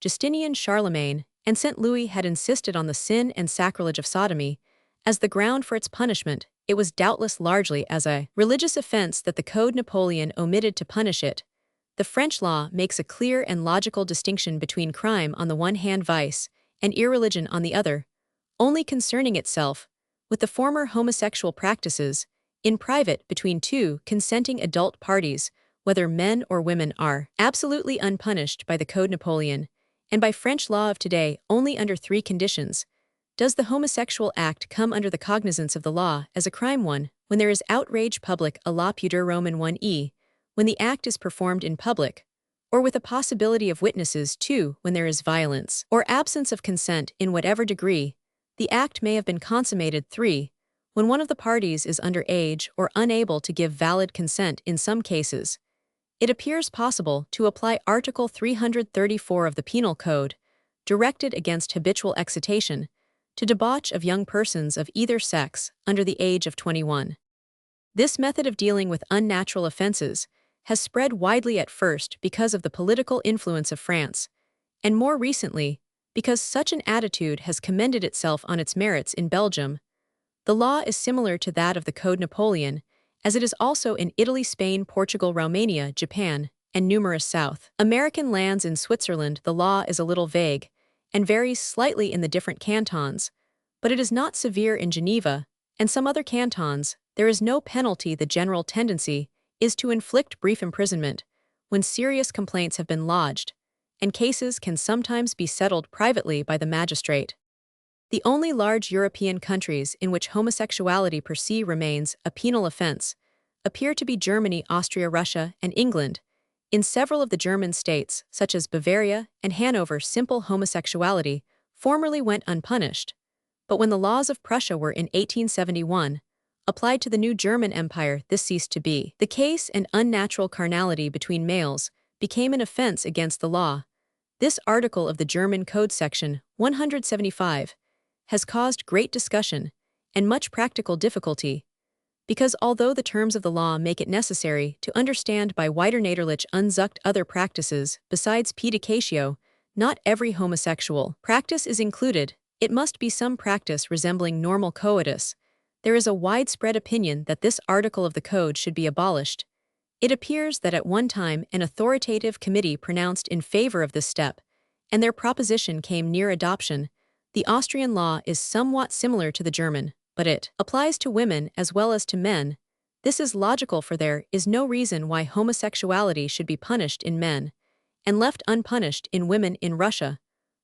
Justinian, Charlemagne, and St. Louis had insisted on the sin and sacrilege of sodomy as the ground for its punishment. It was doubtless largely as a religious offense that the Code Napoleon omitted to punish it. The French law makes a clear and logical distinction between crime on the one hand, vice, and irreligion on the other, only concerning itself with the former homosexual practices in private between two consenting adult parties, whether men or women, are absolutely unpunished by the Code Napoleon, and by French law of today only under 3 conditions. Does the homosexual act come under the cognizance of the law as a crime? 1. When there is outrage public, a la pudeur, Roman 1e, when the act is performed in public, or with a possibility of witnesses. 2. When there is violence or absence of consent in whatever degree the act may have been consummated. 3. when one of the parties is underage or unable to give valid consent in some cases, it appears possible to apply Article 334 of the Penal Code, directed against habitual excitation, to debauch of young persons of either sex under the age of 21. This method of dealing with unnatural offenses has spread widely at first because of the political influence of France, and more recently, because such an attitude has commended itself on its merits in Belgium. The law is similar to that of the Code Napoleon, as it is also in Italy, Spain, Portugal, Romania, Japan, and numerous South American lands. In Switzerland, the law is a little vague and varies slightly in the different cantons, but it is not severe in Geneva and some other cantons. There is no penalty. The general tendency is to inflict brief imprisonment when serious complaints have been lodged, and cases can sometimes be settled privately by the magistrate. The only large European countries in which homosexuality per se remains a penal offense appear to be Germany, Austria, Russia, and England. In several of the German states, such as Bavaria and Hanover, simple homosexuality formerly went unpunished, but when the laws of Prussia were in 1871 applied to the new German Empire, this ceased to be the case, and unnatural carnality between males became an offense against the law. This article of the German Code, section 175, has caused great discussion and much practical difficulty, because although the terms of the law make it necessary to understand by wider unzucht other practices besides pedicatio, not every homosexual practice is included. It must be some practice resembling normal coitus. There is a widespread opinion that this article of the Code should be abolished. It appears that at one time an authoritative committee pronounced in favor of this step, and their proposition came near adoption. The Austrian law is somewhat similar to the German, but it applies to women as well as to men. This is logical, for there is no reason why homosexuality should be punished in men and left unpunished in women. In Russia,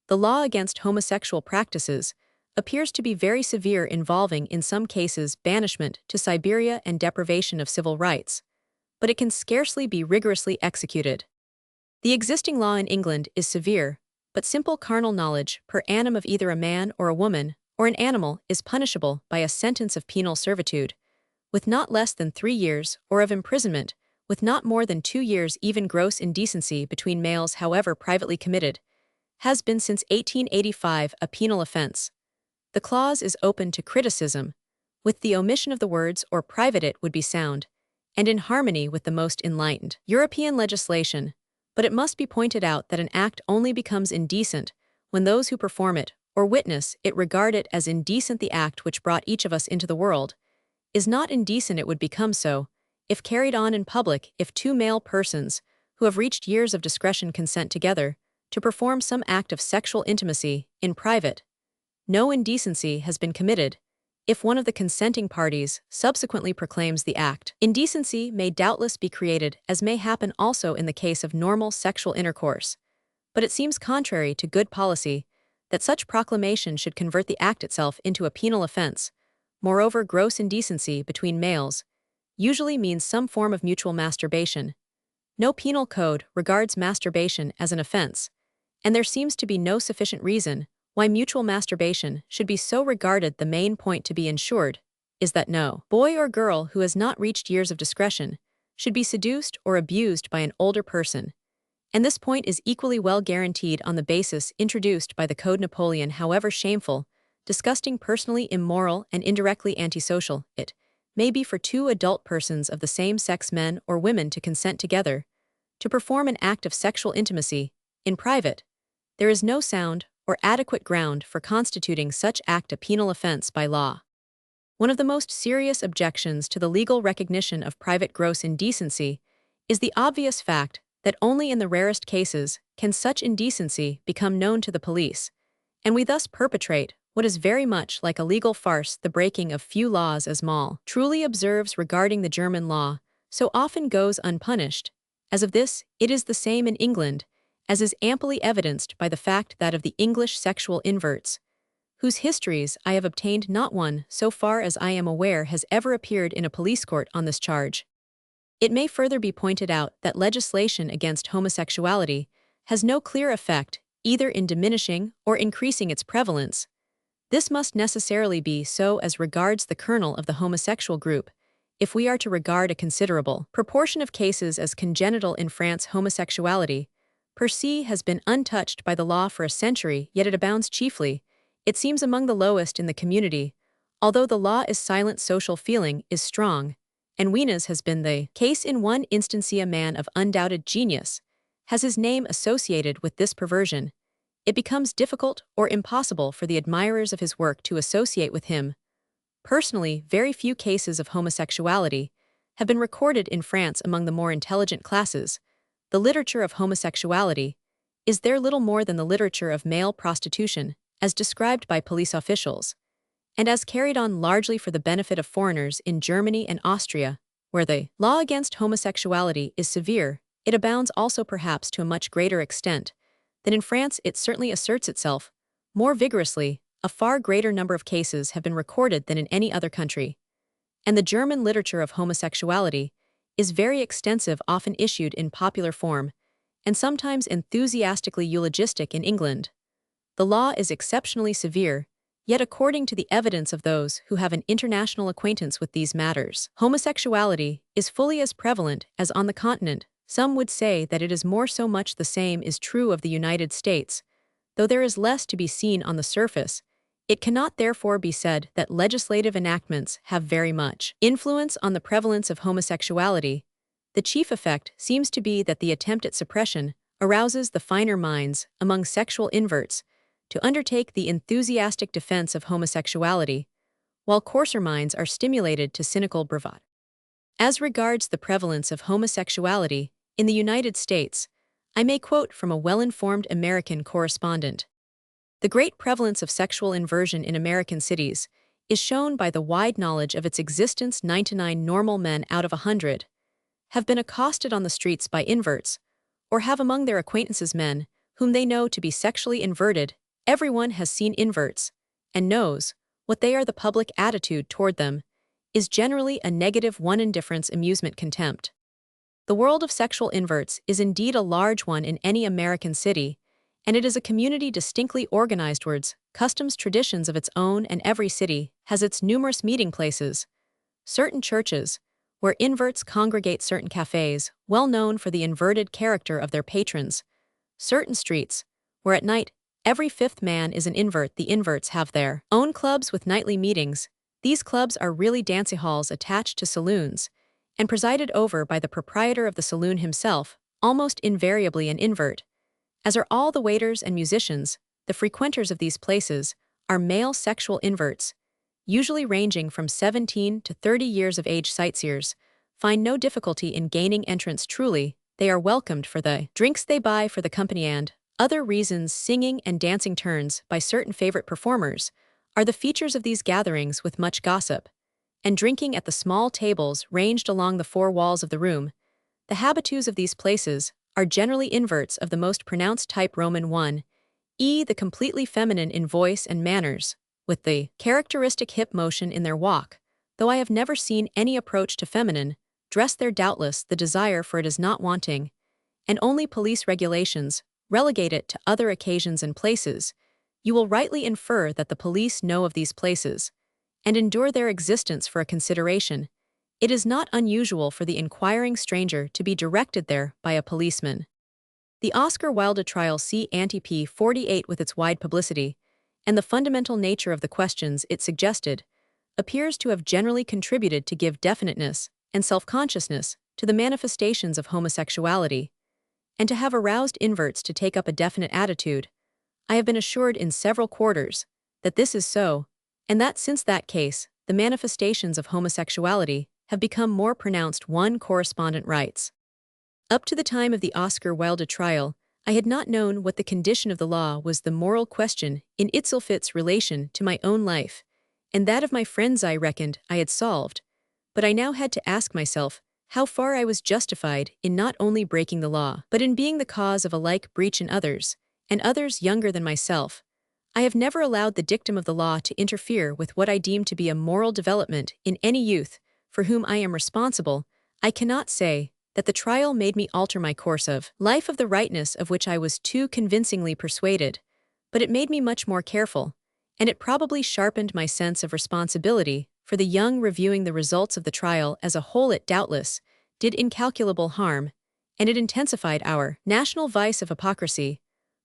the law against homosexual practices appears to be very severe, involving in some cases banishment to Siberia and deprivation of civil rights, but it can scarcely be rigorously executed. The existing law in England is severe, but simple carnal knowledge per annum of either a man or a woman or an animal is punishable by a sentence of penal servitude, with not less than 3 years, or of imprisonment, with not more than 2 years. Even gross indecency between males, however privately committed, has been since 1885 a penal offense. The clause is open to criticism. With the omission of the words "or private," it would be sound and in harmony with the most enlightened European legislation, but it must be pointed out that an act only becomes indecent when those who perform it or witness it regard it as indecent. The act which brought each of us into the world is not indecent. It would become so if carried on in public. If two male persons who have reached years of discretion consent together to perform some act of sexual intimacy in private, no indecency has been committed. If one of the consenting parties subsequently proclaims the act, indecency may doubtless be created, as may happen also in the case of normal sexual intercourse, but it seems contrary to good policy that such proclamation should convert the act itself into a penal offense. Moreover, gross indecency between males usually means some form of mutual masturbation. No penal code regards masturbation as an offense, and there seems to be no sufficient reason why mutual masturbation should be so regarded. The main point to be ensured is that no boy or girl who has not reached years of discretion should be seduced or abused by an older person, and this point is equally well guaranteed on the basis introduced by the Code Napoleon. However shameful, disgusting, personally immoral, and indirectly antisocial it may be for two adult persons of the same sex, men or women, to consent together to perform an act of sexual intimacy in private, there is no sound or adequate ground for constituting such act a penal offense by law. One of the most serious objections to the legal recognition of private gross indecency is the obvious fact that only in the rarest cases can such indecency become known to the police, and we thus perpetrate what is very much like a legal farce, the breaking of few laws, as Moll truly observes regarding the German law, so often goes unpunished. As of this, it is the same in England, as is amply evidenced by the fact that of the English sexual inverts, whose histories I have obtained, not one, so far as I am aware, has ever appeared in a police court on this charge. It may further be pointed out that legislation against homosexuality has no clear effect either in diminishing or increasing its prevalence. This must necessarily be so as regards the kernel of the homosexual group, if we are to regard a considerable proportion of cases as congenital in France. Homosexuality, per se, has been untouched by the law for a century, yet it abounds chiefly, it seems, among the lowest in the community. Although the law is silent, social feeling is strong, and Wiena's has been the case. In one instance, a man of undoubted genius has his name associated with this perversion. It becomes difficult or impossible for the admirers of his work to associate with him. Personally, very few cases of homosexuality have been recorded in France among the more intelligent classes. The literature of homosexuality is there little more than the literature of male prostitution, as described by police officials, and as carried on largely for the benefit of foreigners in Germany and Austria, where the law against homosexuality is severe. It abounds also, perhaps to a much greater extent than in France. It certainly asserts itself more vigorously. A far greater number of cases have been recorded than in any other country. And the German literature of homosexuality is very extensive, often issued in popular form, and sometimes enthusiastically eulogistic. In England, the law is exceptionally severe, yet according to the evidence of those who have an international acquaintance with these matters, homosexuality is fully as prevalent as on the continent. Some would say that it is more so. Much the same is true of the United States. Though there is less to be seen on the surface, it cannot therefore be said that legislative enactments have very much influence on the prevalence of homosexuality. The chief effect seems to be that the attempt at suppression arouses the finer minds among sexual inverts to undertake the enthusiastic defense of homosexuality, while coarser minds are stimulated to cynical bravado. As regards the prevalence of homosexuality in the United States, I may quote from a well-informed American correspondent. The great prevalence of sexual inversion in American cities is shown by the wide knowledge of its existence. 99 normal men out of 100 have been accosted on the streets by inverts, or have among their acquaintances men whom they know to be sexually inverted. Everyone has seen inverts and knows what they are. The public attitude toward them is generally a negative one: indifference, amusement, contempt. The world of sexual inverts is indeed a large one in any American city, and it is a community distinctly organized, words, customs, traditions of its own, and every city has its numerous meeting places. Certain churches, where inverts congregate; certain cafes, well known for the inverted character of their patrons; certain streets, where at night every fifth man is an invert. The inverts have their own clubs with nightly meetings. These clubs are really dancing halls attached to saloons, and presided over by the proprietor of the saloon himself, almost invariably an invert, as are all the waiters and musicians. The frequenters of these places are male sexual inverts, usually ranging from 17 to 30 years of age. Sightseers find no difficulty in gaining entrance. Truly, they are welcomed for the drinks they buy for the company and other reasons. Singing and dancing turns by certain favorite performers are the features of these gatherings, with much gossip and drinking at the small tables ranged along the four walls of the room. The habitués of these places are generally inverts of the most pronounced type. Roman 1. The completely feminine in voice and manners, with the characteristic hip motion in their walk, though I have never seen any approach to feminine dress there. Doubtless the desire for it is not wanting, and only police regulations relegate it to other occasions and places. You will rightly infer that the police know of these places and endure their existence for a consideration. It is not unusual for the inquiring stranger to be directed there by a policeman. The Oscar Wilde trial, c. ante p. 48, with its wide publicity and the fundamental nature of the questions it suggested, appears to have generally contributed to give definiteness and self-consciousness to the manifestations of homosexuality, and to have aroused inverts to take up a definite attitude. I have been assured in several quarters that this is so, and that since that case, the manifestations of homosexuality have become more pronounced. One correspondent writes, "Up to the time of the Oscar Wilde trial, I had not known what the condition of the law was. The moral question in its relation to my own life and that of my friends I reckoned I had solved, but I now had to ask myself how far I was justified in not only breaking the law, but in being the cause of a like breach in others, and others younger than myself. I have never allowed the dictum of the law to interfere with what I deem to be a moral development in any youth for whom I am responsible. I cannot say that the trial made me alter my course of life, of the rightness of which I was too convincingly persuaded, but it made me much more careful, and it probably sharpened my sense of responsibility for the young. Reviewing the results of the trial as a whole, it doubtless did incalculable harm, and it intensified our national vice of hypocrisy,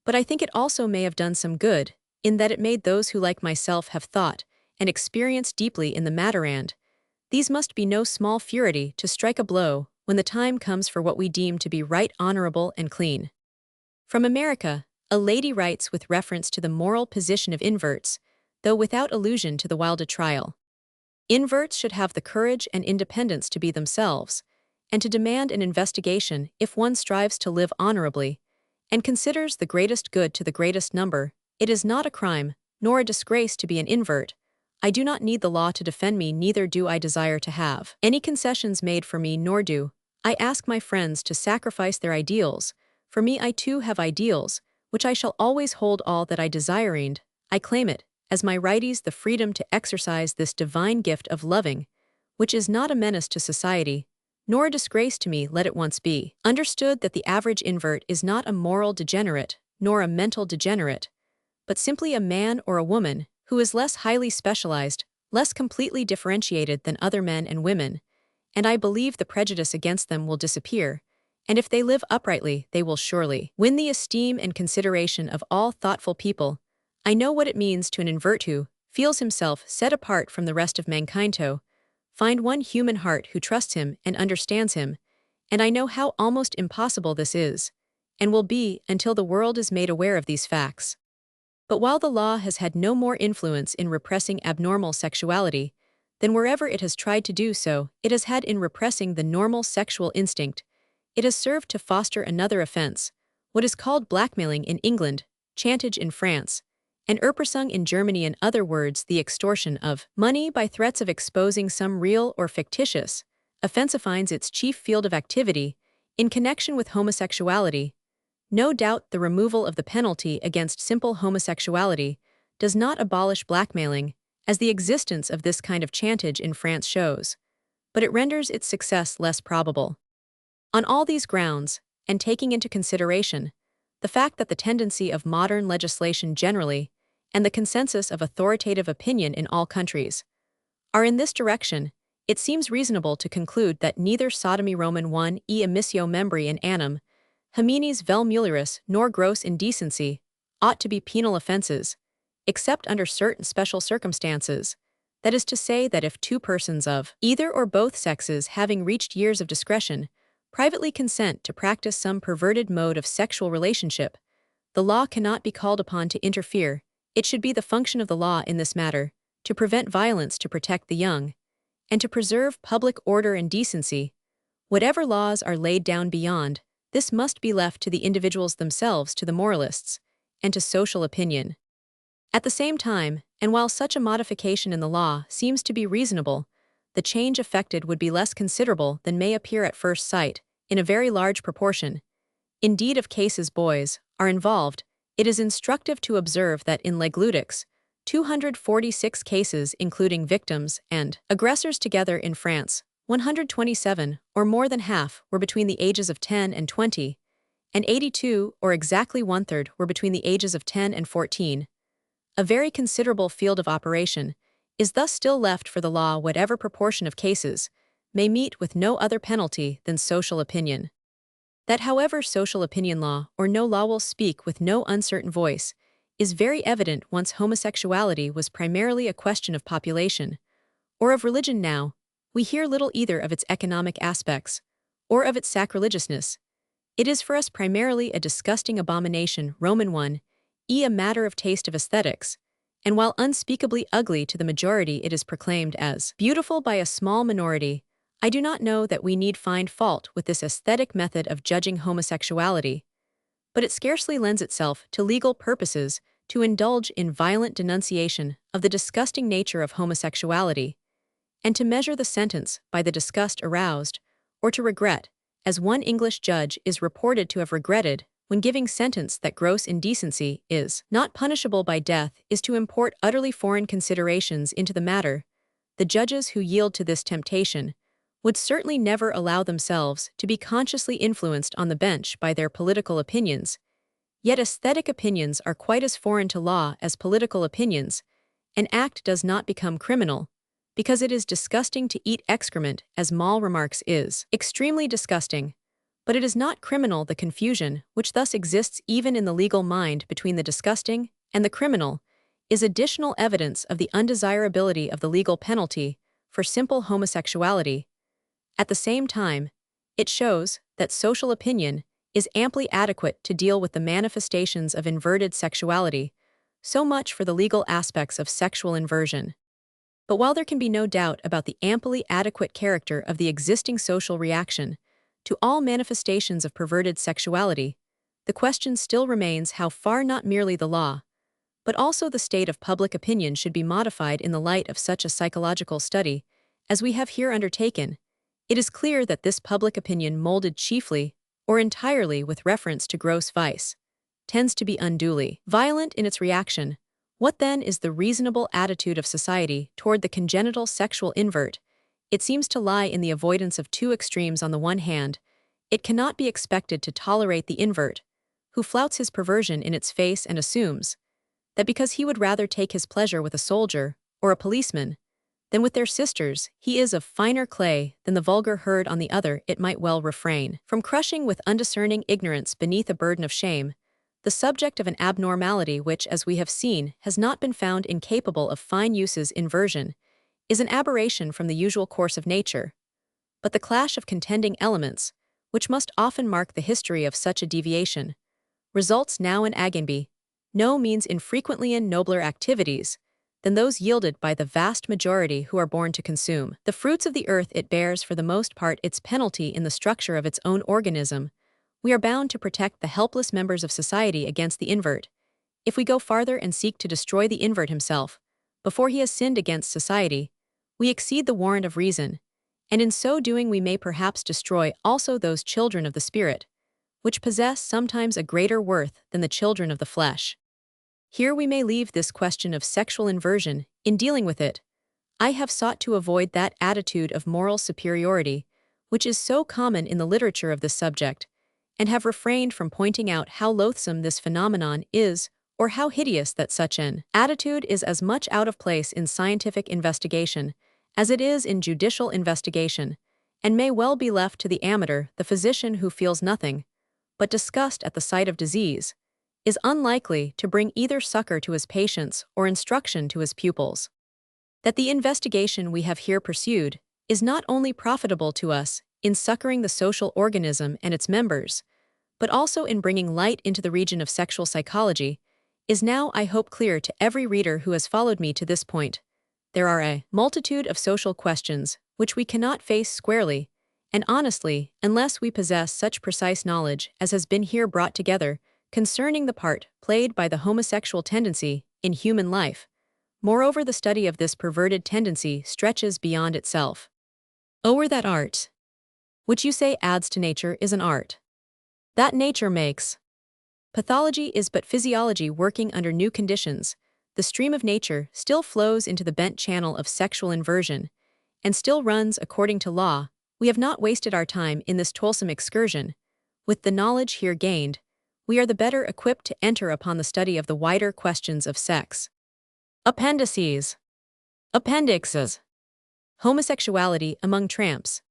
but I think it also may have done some good, in that it made those who like myself have thought and experienced deeply in the matter, and these must be no small fury to strike a blow when the time comes for what we deem to be right, honorable, and clean. From America, a lady writes with reference to the moral position of inverts, though without allusion to the Wilde trial. Inverts should have the courage and independence to be themselves, and to demand an investigation if one strives to live honorably, and considers the greatest good to the greatest number. It is not a crime, nor a disgrace to be an invert. I do not need the law to defend me, neither do I desire to have any concessions made for me, nor do I ask my friends to sacrifice their ideals. For me, I too have ideals, which I shall always hold all that I desire, and I claim it, as my righties, the freedom to exercise this divine gift of loving, which is not a menace to society, nor a disgrace to me. Let it once be understood that the average invert is not a moral degenerate, nor a mental degenerate, but simply a man or a woman who is less highly specialized, less completely differentiated than other men and women, and I believe the prejudice against them will disappear, and if they live uprightly, they will surely win the esteem and consideration of all thoughtful people. I know what it means to an invert who feels himself set apart from the rest of mankind to find one human heart who trusts him and understands him, and I know how almost impossible this is, and will be until the world is made aware of these facts. But while the law has had no more influence in repressing abnormal sexuality than wherever it has tried to do so, it has had in repressing the normal sexual instinct. It has served to foster another offense, what is called blackmailing in England, chantage in France, and Erpressung in Germany. In other words, the extortion of money by threats of exposing some real or fictitious offense finds its chief field of activity in connection with homosexuality. No doubt the removal of the penalty against simple homosexuality does not abolish blackmailing, as the existence of this kind of chantage in France shows, but it renders its success less probable. On all these grounds, and taking into consideration the fact that the tendency of modern legislation generally, and the consensus of authoritative opinion in all countries, are in this direction, it seems reasonable to conclude that neither sodomy Roman 1 e emissio membri in annum, homines vel mulieris, nor gross indecency, ought to be penal offenses, except under certain special circumstances. That is to say that if two persons of either or both sexes having reached years of discretion privately consent to practice some perverted mode of sexual relationship, the law cannot be called upon to interfere. It should be the function of the law in this matter to prevent violence, to protect the young, and to preserve public order and decency. Whatever laws are laid down beyond, this must be left to the individuals themselves, to the moralists, and to social opinion. At the same time, and while such a modification in the law seems to be reasonable, the change effected would be less considerable than may appear at first sight, in a very large proportion. Indeed, if cases boys are involved, it is instructive to observe that in Leglutics, 246 cases including victims and aggressors together in France, 127, or more than half, were between the ages of 10 and 20, and 82, or exactly one-third, were between the ages of 10 and 14. A very considerable field of operation is thus still left for the law. Whatever proportion of cases may meet with no other penalty than social opinion. That, however, social opinion law or no law will speak with no uncertain voice is very evident once homosexuality was primarily a question of population or of religion. Now, we hear little either of its economic aspects or of its sacrilegiousness. It is for us primarily a disgusting abomination, Roman 1, a matter of taste, of aesthetics, and while unspeakably ugly to the majority, it is proclaimed as beautiful by a small minority. I do not know that we need find fault with this aesthetic method of judging homosexuality, but it scarcely lends itself to legal purposes to indulge in violent denunciation of the disgusting nature of homosexuality, and to measure the sentence by the disgust aroused, or to regret, as one English judge is reported to have regretted when giving sentence, that gross indecency is not punishable by death, is to import utterly foreign considerations into the matter. The judges who yield to this temptation would certainly never allow themselves to be consciously influenced on the bench by their political opinions. Yet aesthetic opinions are quite as foreign to law as political opinions, An act does not become criminal, because it is disgusting to eat excrement, as Moll remarks is extremely disgusting, but it is not criminal. The confusion, which thus exists even in the legal mind between the disgusting and the criminal, is additional evidence of the undesirability of the legal penalty for simple homosexuality. At the same time, it shows that social opinion is amply adequate to deal with the manifestations of inverted sexuality. So much for the legal aspects of sexual inversion. But while there can be no doubt about the amply adequate character of the existing social reaction to all manifestations of perverted sexuality, the question still remains how far not merely the law, but also the state of public opinion should be modified in the light of such a psychological study as we have here undertaken. It is clear that this public opinion, molded chiefly or entirely with reference to gross vice, tends to be unduly violent in its reaction. What then is the reasonable attitude of society toward the congenital sexual invert? It seems to lie in the avoidance of two extremes. On the one hand, it cannot be expected to tolerate the invert, who flouts his perversion in its face and assumes that because he would rather take his pleasure with a soldier or a policeman than with their sisters, he is of finer clay than the vulgar herd. On the other, it might well refrain from crushing with undiscerning ignorance beneath a burden of shame the subject of an abnormality which, as we have seen, has not been found incapable of fine uses. Inversion is an aberration from the usual course of nature, but the clash of contending elements, which must often mark the history of such a deviation, results now in Agenby, no means infrequently in nobler activities than those yielded by the vast majority who are born to consume the fruits of the earth. It bears for the most part its penalty in the structure of its own organism. We are bound to protect the helpless members of society against the invert. If we go farther and seek to destroy the invert himself, before he has sinned against society, we exceed the warrant of reason, and in so doing we may perhaps destroy also those children of the spirit, which possess sometimes a greater worth than the children of the flesh. Here we may leave this question of sexual inversion. In dealing with it, I have sought to avoid that attitude of moral superiority which is so common in the literature of this subject, and have refrained from pointing out how loathsome this phenomenon is, or how hideous that such an attitude is as much out of place in scientific investigation as it is in judicial investigation, and may well be left to the amateur. The physician who feels nothing but disgust at the sight of disease is unlikely to bring either succor to his patients or instruction to his pupils. That the investigation we have here pursued is not only profitable to us in succoring the social organism and its members, but also in bringing light into the region of sexual psychology, is now, I hope, clear to every reader who has followed me to this point. There are a multitude of social questions which we cannot face squarely and honestly unless we possess such precise knowledge as has been here brought together concerning the part played by the homosexual tendency in human life. Moreover, the study of this perverted tendency stretches beyond itself. O'er that art, which you say adds to nature, is an art that nature makes. Pathology is but physiology working under new conditions. The stream of nature still flows into the bent channel of sexual inversion, and still runs according to law. We have not wasted our time in this toilsome excursion. With the knowledge here gained, we are the better equipped to enter upon the study of the wider questions of sex. Appendices. Appendixes. Homosexuality among tramps.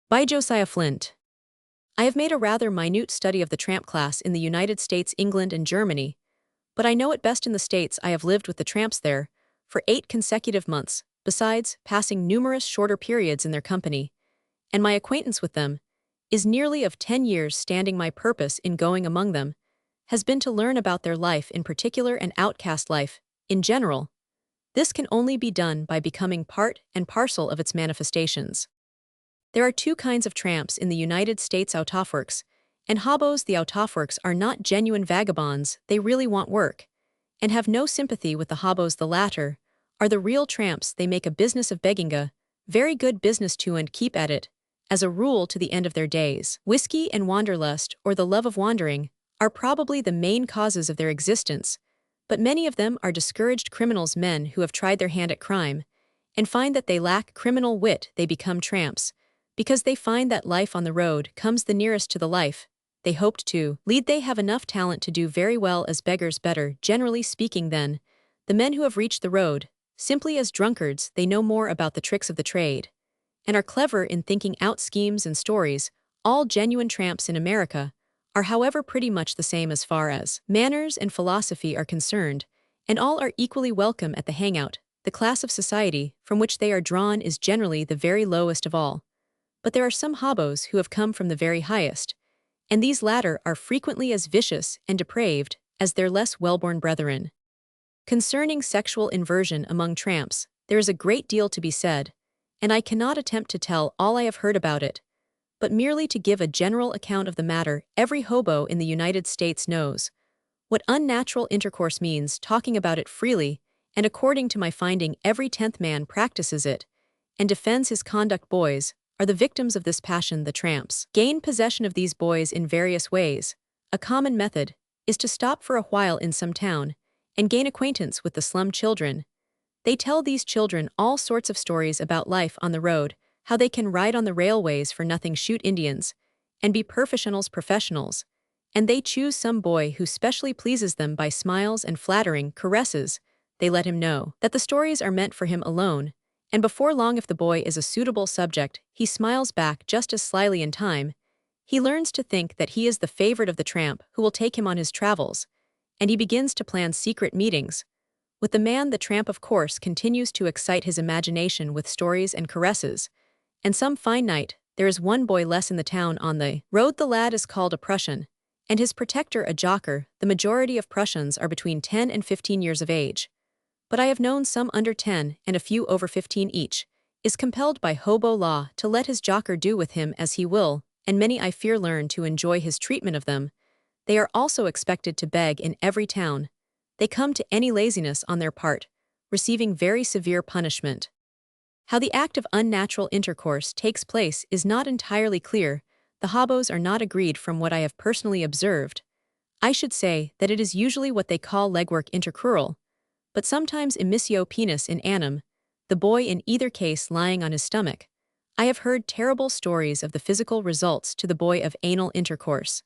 By Josiah Flint. I have made a rather minute study of the tramp class in the United States, England, and Germany, but I know it best in the States. I have lived with the tramps there for 8 consecutive months, besides passing numerous shorter periods in their company, and my acquaintance with them is nearly of 10 years standing. My purpose in going among them has been to learn about their life in particular and outcast life in general. This can only be done by becoming part and parcel of its manifestations. There are 2 kinds of tramps in the United States: autoworks and hobos. The autoworks are not genuine vagabonds, they really want work, and have no sympathy with the hobos. The latter are the real tramps. They make a business of begging, a very good business too, and keep at it, as a rule, to the end of their days. Whiskey and wanderlust, or the love of wandering, are probably the main causes of their existence, but many of them are discouraged criminals, men who have tried their hand at crime, and find that they lack criminal wit. They become tramps because they find that life on the road comes the nearest to the life they hoped to lead. They have enough talent to do very well as beggars, better, generally speaking, than the men who have reached the road. Simply as drunkards, they know more about the tricks of the trade, and are clever in thinking out schemes and stories. All genuine tramps in America are, however, pretty much the same as far as manners and philosophy are concerned, and all are equally welcome at the hangout. The class of society from which they are drawn is generally the very lowest of all. But there are some hobos who have come from the very highest, and these latter are frequently as vicious and depraved as their less well-born brethren. Concerning sexual inversion among tramps, there is a great deal to be said, and I cannot attempt to tell all I have heard about it, but merely to give a general account of the matter. Every hobo in the United States knows what unnatural intercourse means, talking about it freely, and according to my finding, every 10th man practices it and defends his conduct. Boys are the victims of this passion. The tramps gain possession of these boys in various ways. A common method is to stop for a while in some town and gain acquaintance with the slum children. They tell these children all sorts of stories about life on the road, how they can ride on the railways for nothing, shoot Indians, and be professionals, and they choose some boy who specially pleases them by smiles and flattering caresses. They let him know that the stories are meant for him alone, and before long, if the boy is a suitable subject, he smiles back just as slyly. In time, he learns to think that he is the favorite of the tramp who will take him on his travels, and he begins to plan secret meetings with the man. The tramp, of course, continues to excite his imagination with stories and caresses, and some fine night, there is one boy less in the town on the road. The lad is called a Prussian, and his protector a jocker. The majority of Prussians are between 10 and 15 years of age, but I have known some under 10 and a few over 15 each, is compelled by hobo law to let his jocker do with him as he will, and many, I fear, learn to enjoy his treatment of them. They are also expected to beg in every town. They come to any laziness on their part, receiving very severe punishment. How the act of unnatural intercourse takes place is not entirely clear. The hobos are not agreed. From what I have personally observed, I should say that it is usually what they call legwork intercrural, but sometimes immissio penis in anum, the boy in either case lying on his stomach. I have heard terrible stories of the physical results to the boy of anal intercourse.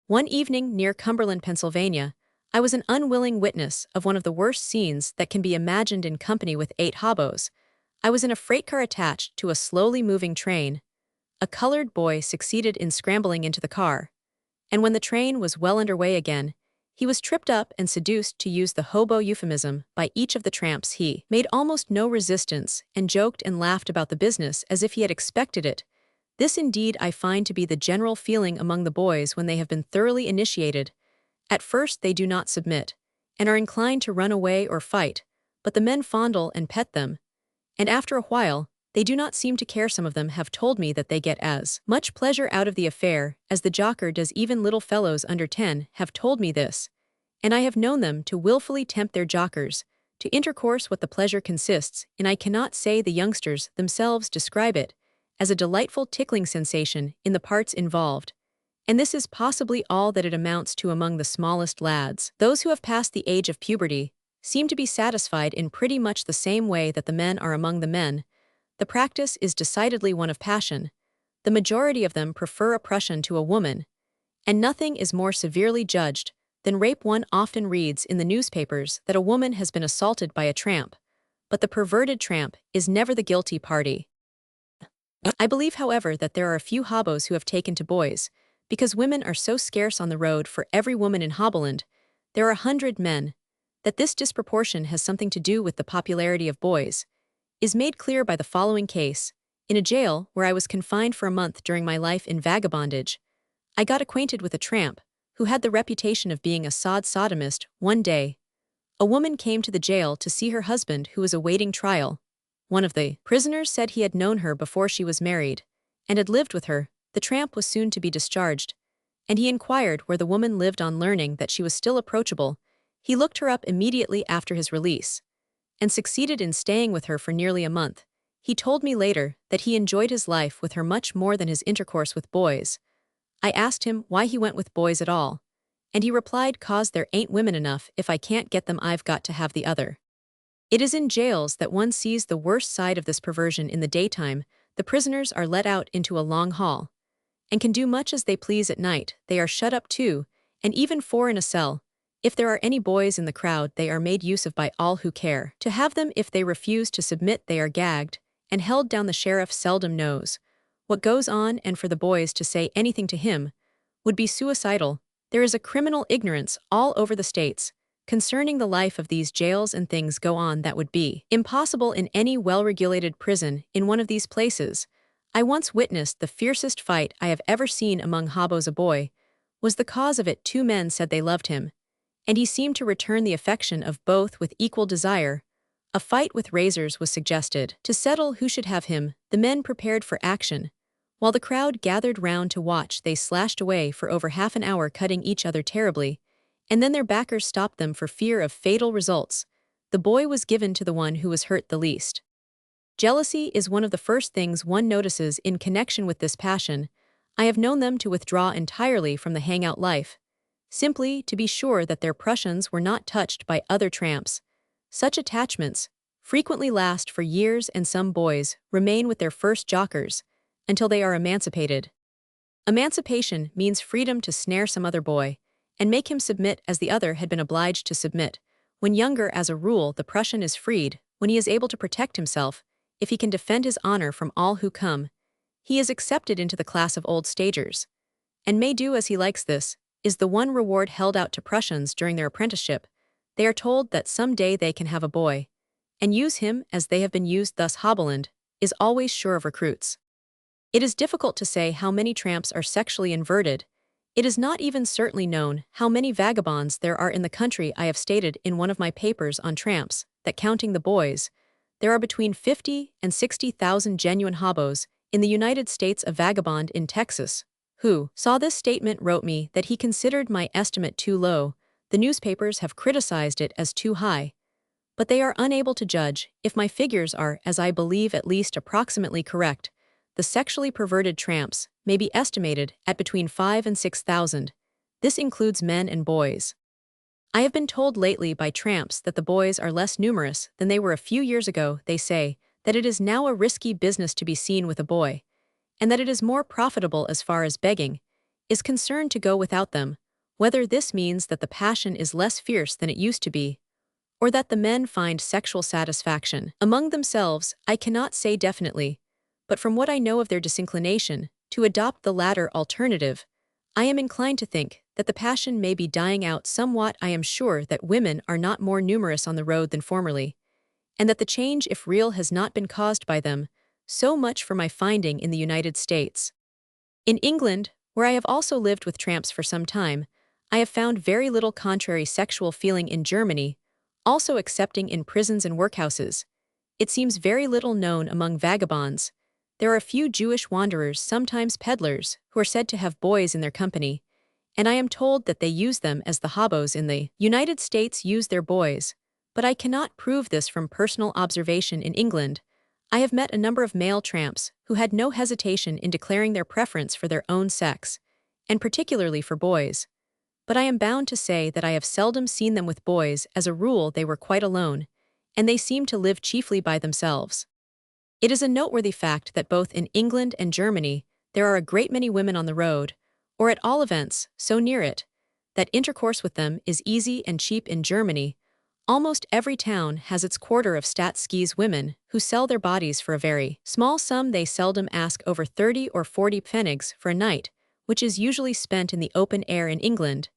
One evening near Cumberland, Pennsylvania, I was an unwilling witness of one of the worst scenes that can be imagined in company with 8 hobos. I was in a freight car attached to a slowly moving train. A colored boy succeeded in scrambling into the car, and when the train was well underway again, he was tripped up and seduced, to use the hobo euphemism, by each of the tramps. He made almost no resistance and joked and laughed about the business as if he had expected it. This indeed I find to be the general feeling among the boys when they have been thoroughly initiated. At first they do not submit, and are inclined to run away or fight, but the men fondle and pet them, and after a while, they do not seem to care. Some of them have told me that they get as much pleasure out of the affair as the jocker does. Even little fellows under 10 have told me this, and I have known them to willfully tempt their jockers to intercourse. What the pleasure consists in, I cannot say. The youngsters themselves describe it as a delightful tickling sensation in the parts involved, and this is possibly all that it amounts to among the smallest lads. Those who have passed the age of puberty seem to be satisfied in pretty much the same way that the men are. Among the men, the practice is decidedly one of passion. The majority of them prefer a Prussian to a woman, and nothing is more severely judged than rape. One often reads in the newspapers that a woman has been assaulted by a tramp, but the perverted tramp is never the guilty party. I believe, however, that there are a few hobos who have taken to boys, because women are so scarce on the road. For every woman in Hoboland, there are 100 men. That this disproportion has something to do with the popularity of boys is made clear by the following case. In a jail where I was confined for a month during my life in vagabondage, I got acquainted with a tramp who had the reputation of being a sodomist. One day, a woman came to the jail to see her husband, who was awaiting trial. One of the prisoners said he had known her before she was married and had lived with her. The tramp was soon to be discharged, and he inquired where the woman lived. On learning that she was still approachable, he looked her up immediately after his release and succeeded in staying with her for nearly a month. He told me later that he enjoyed his life with her much more than his intercourse with boys. I asked him why he went with boys at all, and he replied, "'Cause there ain't women enough. If I can't get them, I've got to have the other." It is in jails that one sees the worst side of this perversion. In the daytime, the prisoners are let out into a long hall and can do much as they please. At night, they are shut up too, and even 4 in a cell, If there are any boys in the crowd, they are made use of by all who care to have them. If they refuse to submit, they are gagged and held down. The sheriff seldom knows what goes on, and for the boys to say anything to him would be suicidal. There is a criminal ignorance all over the states concerning the life of these jails, and things go on that would be impossible in any well-regulated prison. In one of these places, I once witnessed the fiercest fight I have ever seen among hobos. A boy was the cause of it. Two men said they loved him, and he seemed to return the affection of both with equal desire. A fight with razors was suggested to settle who should have him. The men prepared for action. While the crowd gathered round to watch, they slashed away for over half an hour, cutting each other terribly, and then their backers stopped them for fear of fatal results. The boy was given to the one who was hurt the least. Jealousy is one of the first things one notices in connection with this passion. I have known them to withdraw entirely from the hangout life, simply to be sure that their Prussians were not touched by other tramps. Such attachments frequently last for years, and some boys remain with their first jockers until they are emancipated. Emancipation means freedom to snare some other boy and make him submit as the other had been obliged to submit. When younger, as a rule, the Prussian is freed when he is able to protect himself. If he can defend his honor from all who come, he is accepted into the class of old stagers, and may do as he likes. This is the one reward held out to Prussians during their apprenticeship. They are told that some day they can have a boy and use him as they have been used. Thus Hoboland is always sure of recruits. It is difficult to say how many tramps are sexually inverted. It is not even certainly known how many vagabonds there are in the country. I have stated in one of my papers on tramps that, counting the boys, there are between 50 and 60,000 genuine hobos in the United States. A vagabond in Texas who saw this statement wrote me that he considered my estimate too low. The newspapers have criticized it as too high, but they are unable to judge if my figures are, as I believe, at least approximately correct. The sexually perverted tramps may be estimated at between 5 and 6,000. This includes men and boys. I have been told lately by tramps that the boys are less numerous than they were a few years ago. They say that it is now a risky business to be seen with a boy, and that it is more profitable as far as begging is concerned to go without them. Whether this means that the passion is less fierce than it used to be, or that the men find sexual satisfaction among themselves, I cannot say definitely, but from what I know of their disinclination to adopt the latter alternative, I am inclined to think that the passion may be dying out somewhat. I am sure that women are not more numerous on the road than formerly, and that the change, if real, has not been caused by them. So much for my finding in the United States. In England, where I have also lived with tramps for some time, I have found very little contrary sexual feeling. In Germany, also excepting in prisons and workhouses, it seems very little known among vagabonds. There are a few Jewish wanderers, sometimes peddlers, who are said to have boys in their company, and I am told that they use them as the hobos in the United States use their boys, but I cannot prove this from personal observation. In England, I have met a number of male tramps who had no hesitation in declaring their preference for their own sex, and particularly for boys. But I am bound to say that I have seldom seen them with boys. As a rule, they were quite alone, and they seem to live chiefly by themselves. It is a noteworthy fact that both in England and Germany there are a great many women on the road, or at all events, so near it, that intercourse with them is easy and cheap. In Germany, almost every town has its quarter of Stadtskis women who sell their bodies for a very small sum. They seldom ask over 30 or 40 pfennigs for a night, which is usually spent in the open air. In England,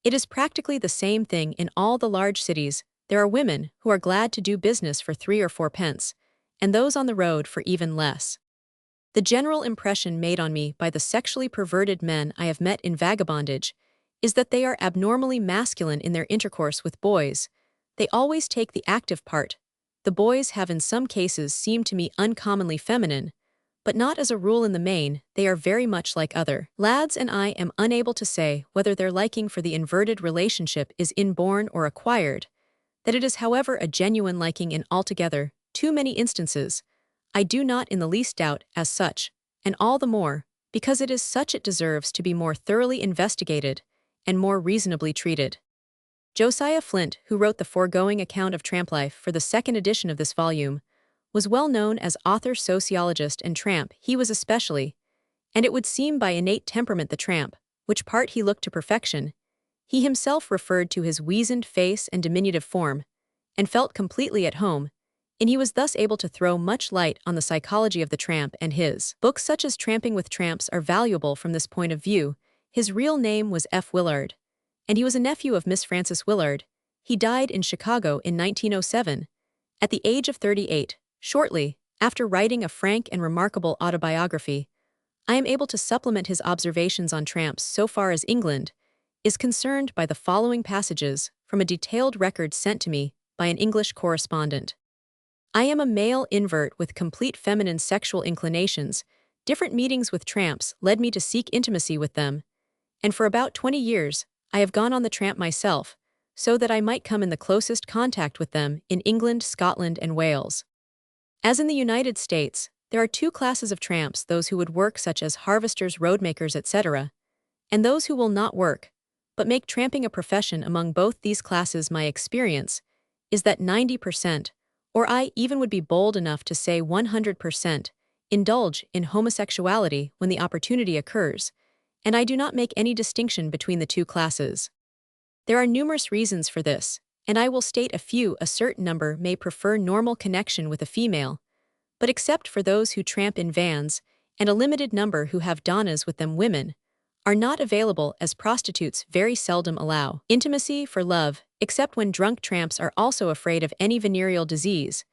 it is practically the same thing. In all the large cities, there are women who are glad to do business for 3 or 4 pence, and those on the road for even less. The general impression made on me by the sexually perverted men I have met in vagabondage is that they are abnormally masculine in their intercourse with boys. They always take the active part. The boys have in some cases seemed to me uncommonly feminine, but not as a rule. In the main, they are very much like other lads, and I am unable to say whether their liking for the inverted relationship is inborn or acquired. That it is, however, a genuine liking in altogether too many instances, I do not in the least doubt. As such, and all the more, because it is such, it deserves to be more thoroughly investigated and more reasonably treated. Josiah Flint, who wrote the foregoing account of tramp life for the second edition of this volume, was well known as author, sociologist, and tramp. He was especially, and it would seem by innate temperament, the tramp, which part he looked to perfection. He himself referred to his weazened face and diminutive form, and felt completely at home, and he was thus able to throw much light on the psychology of the tramp, and his books such as Tramping with Tramps are valuable from this point of view. His real name was F. Willard, and he was a nephew of Miss Frances Willard. He died in Chicago in 1907, at the age of 38, shortly after writing a frank and remarkable autobiography. I am able to supplement his observations on tramps so far as England is concerned by the following passages from a detailed record sent to me by an English correspondent. I am a male invert with complete feminine sexual inclinations. Different meetings with tramps led me to seek intimacy with them, and for about 20 years, I have gone on the tramp myself, so that I might come in the closest contact with them in England, Scotland, and Wales. As in the United States, there are two classes of tramps: those who would work, such as harvesters, roadmakers, etc., and those who will not work, but make tramping a profession. Among both these classes, my experience is that 90%, or I even would be bold enough to say 100%, indulge in homosexuality when the opportunity occurs, and I do not make any distinction between the two classes. There are numerous reasons for this, and I will state a few. A certain number may prefer normal connection with a female, but except for those who tramp in vans, and a limited number who have donnas with them, women are not available, as prostitutes very seldom allow intimacy for love, except when drunk. Tramps are also afraid of any venereal disease,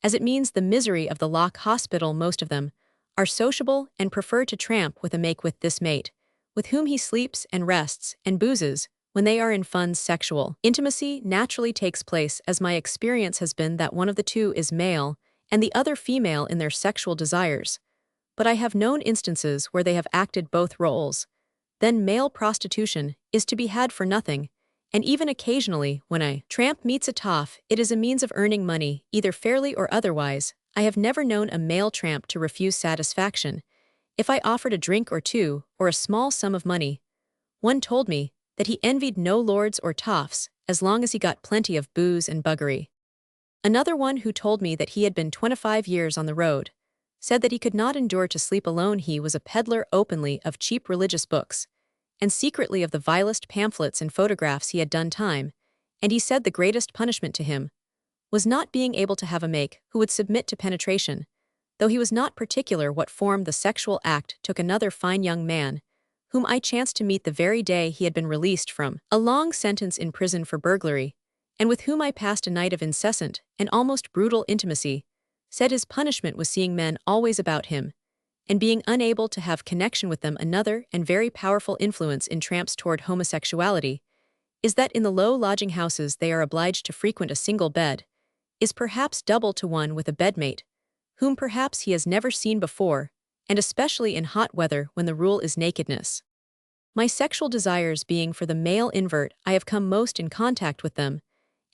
as it means the misery of the lock hospital. Most of them are sociable and prefer to tramp with a make-with this mate, with whom he sleeps and rests and boozes when they are in funds. Sexual intimacy naturally takes place, as my experience has been that one of the two is male and the other female in their sexual desires, but I have known instances where they have acted both roles. Then male prostitution is to be had for nothing, and even occasionally, when a tramp meets a toff, it is a means of earning money, either fairly or otherwise. I have never known a male tramp to refuse satisfaction if I offered a drink or two, or a small sum of money. One told me that he envied no lords or toffs, as long as he got plenty of booze and buggery. Another one, who told me that he had been 25 years on the road, said that he could not endure to sleep alone. He was a peddler openly of cheap religious books, and secretly of the vilest pamphlets and photographs. He had done time, and he said the greatest punishment to him was not being able to have a make who would submit to penetration, though he was not particular what form the sexual act took. Another fine young man, whom I chanced to meet the very day he had been released from a long sentence in prison for burglary, and with whom I passed a night of incessant and almost brutal intimacy, said his punishment was seeing men always about him, and being unable to have connection with them. Another and very powerful influence in tramps toward homosexuality is that in the low lodging houses they are obliged to frequent, a single bed is perhaps double to one with a bedmate, whom perhaps he has never seen before, and especially in hot weather when the rule is nakedness. My sexual desires being for the male invert, I have come most in contact with them,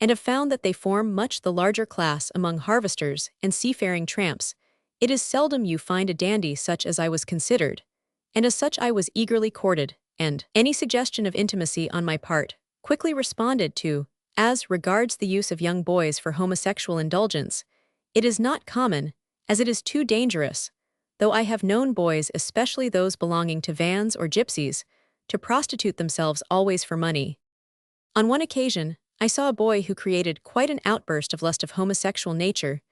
and have found that they form much the larger class among harvesters and seafaring tramps. It is seldom you find a dandy such as I was considered, and as such I was eagerly courted, and any suggestion of intimacy on my part quickly responded to. As regards the use of young boys for homosexual indulgence, it is not common, as it is too dangerous, though I have known boys, especially those belonging to vans or gypsies, to prostitute themselves always for money. On one occasion, I saw a boy who created quite an outburst of lust of homosexual nature.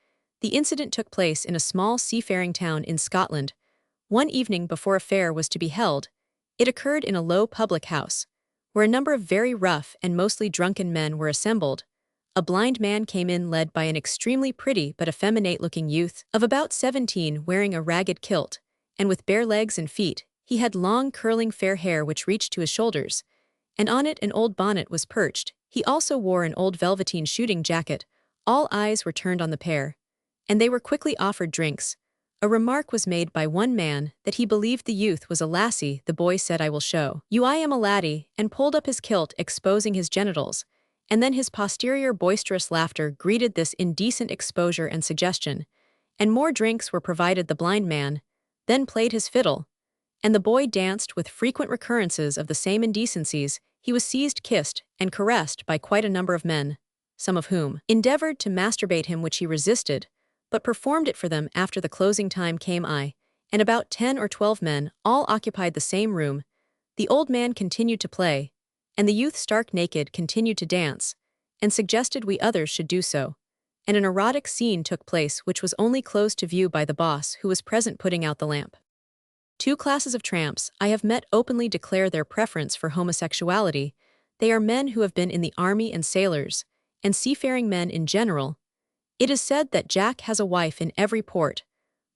The incident took place in a small seafaring town in Scotland. One evening before a fair was to be held, it occurred in a low public house, where a number of very rough and mostly drunken men were assembled. A blind man came in, led by an extremely pretty but effeminate-looking youth of about 17, wearing a ragged kilt, and with bare legs and feet. He had long curling fair hair which reached to his shoulders, and on it an old bonnet was perched. He also wore an old velveteen shooting jacket. All eyes were turned on the pair, and they were quickly offered drinks. A remark was made by one man that he believed the youth was a lassie. The boy said, "I will show you I am a laddie," and pulled up his kilt, exposing his genitals, and then his posterior boisterous laughter greeted this indecent exposure and suggestion, and more drinks were provided. The blind man then played his fiddle, and the boy danced with frequent recurrences of the same indecencies. He was seized, kissed, and caressed by quite a number of men, some of whom endeavored to masturbate him, which he resisted, but performed it for them. After the closing time came I, and about 10 or 12 men, all occupied the same room. The old man continued to play, and the youth stark naked continued to dance, and suggested we others should do so. And an erotic scene took place which was only closed to view by the boss who was present putting out the lamp. Two classes of tramps I have met openly declare their preference for homosexuality. They are men who have been in the army and sailors, and seafaring men in general. It is said that Jack has a wife in every port,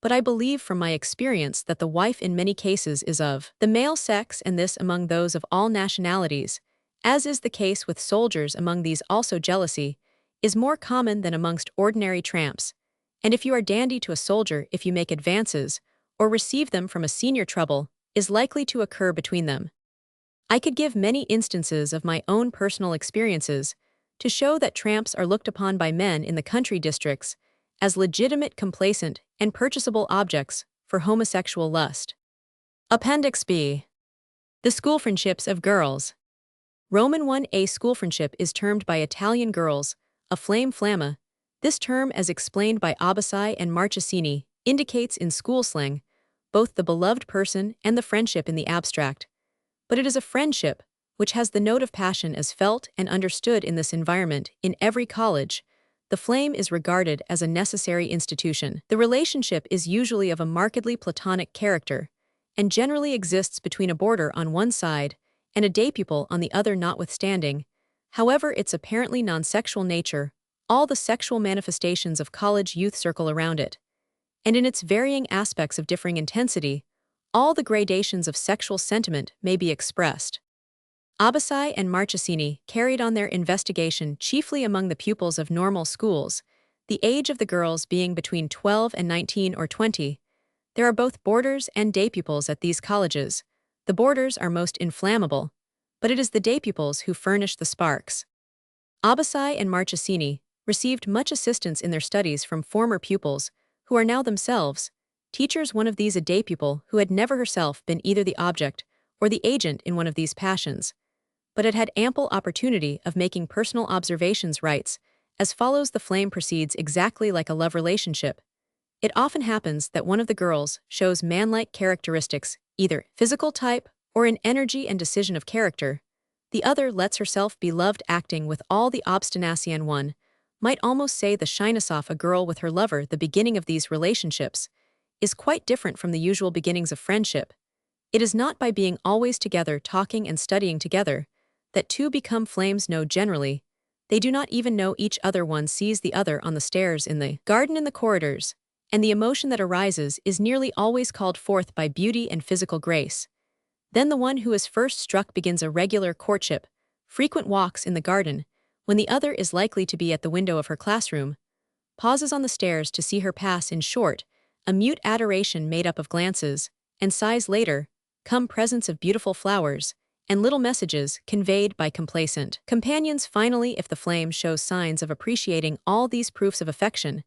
but I believe from my experience that the wife in many cases is of the male sex, and this among those of all nationalities, as is the case with soldiers among these also jealousy, is more common than amongst ordinary tramps, and if you are dandy to a soldier if you make advances, or receive them from a senior trouble, is likely to occur between them. I could give many instances of my own personal experiences to show that tramps are looked upon by men in the country districts as legitimate, complacent, and purchasable objects for homosexual lust. Appendix B. The school friendships of girls. Roman 1a school friendship is termed by Italian girls a flame flamma. This term, as explained by Abbassai and Marchesini, indicates in school slang both the beloved person and the friendship in the abstract. But it is a friendship which has the note of passion as felt and understood in this environment. In every college, the flame is regarded as a necessary institution. The relationship is usually of a markedly platonic character, and generally exists between a boarder on one side and a day pupil on the other. Notwithstanding, however, its apparently non-sexual nature, all the sexual manifestations of college youth circle around it, and in its varying aspects of differing intensity, all the gradations of sexual sentiment may be expressed. Abbassai and Marchesini carried on their investigation chiefly among the pupils of normal schools, the age of the girls being between 12 and 19 or 20. There are both boarders and day pupils at these colleges. The boarders are most inflammable, but it is the day pupils who furnish the sparks. Abbassai and Marchesini received much assistance in their studies from former pupils who are now themselves teachers. One of these, a day pupil who had never herself been either the object or the agent in one of these passions, but had had ample opportunity of making personal observations, writes as follows: the flame proceeds exactly like a love relationship. It often happens that one of the girls shows manlike characteristics, either physical type or in energy and decision of character. The other lets herself be loved, acting with all the obstinacy, and one might almost say the shyness off a girl with her lover. The beginning of these relationships is quite different from the usual beginnings of friendship. It is not by being always together, talking and studying together, that two become flames. No, generally, they do not even know each other. One sees the other on the stairs, in the garden, in the corridors, and the emotion that arises is nearly always called forth by beauty and physical grace. Then the one who is first struck begins a regular courtship, frequent walks in the garden, when the other is likely to be at the window of her classroom, pauses on the stairs to see her pass. In short, a mute adoration made up of glances and sighs. Later come presents of beautiful flowers and little messages conveyed by complacent companions. Finally, if the flame shows signs of appreciating all these proofs of affection,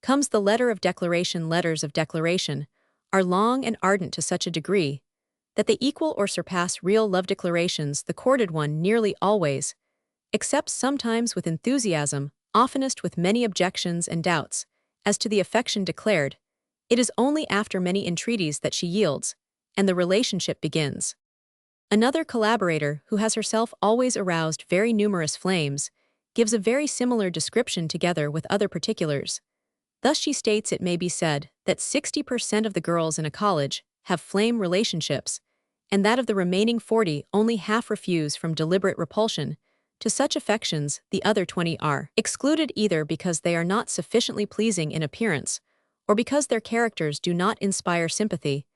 comes the letter of declaration. Letters of declaration are long and ardent to such a degree that they equal or surpass real love declarations. The courted one nearly always accepts, sometimes with enthusiasm, oftenest with many objections and doubts as to the affection declared. It is only after many entreaties that she yields, and the relationship begins. Another collaborator, who has herself always aroused very numerous flames, gives a very similar description together with other particulars. Thus she states: it may be said that 60% of the girls in a college have flame relationships, and that of the remaining 40 only half refuse from deliberate repulsion to such affections. The other 20 are excluded either because they are not sufficiently pleasing in appearance, or because their characters do not inspire sympathy.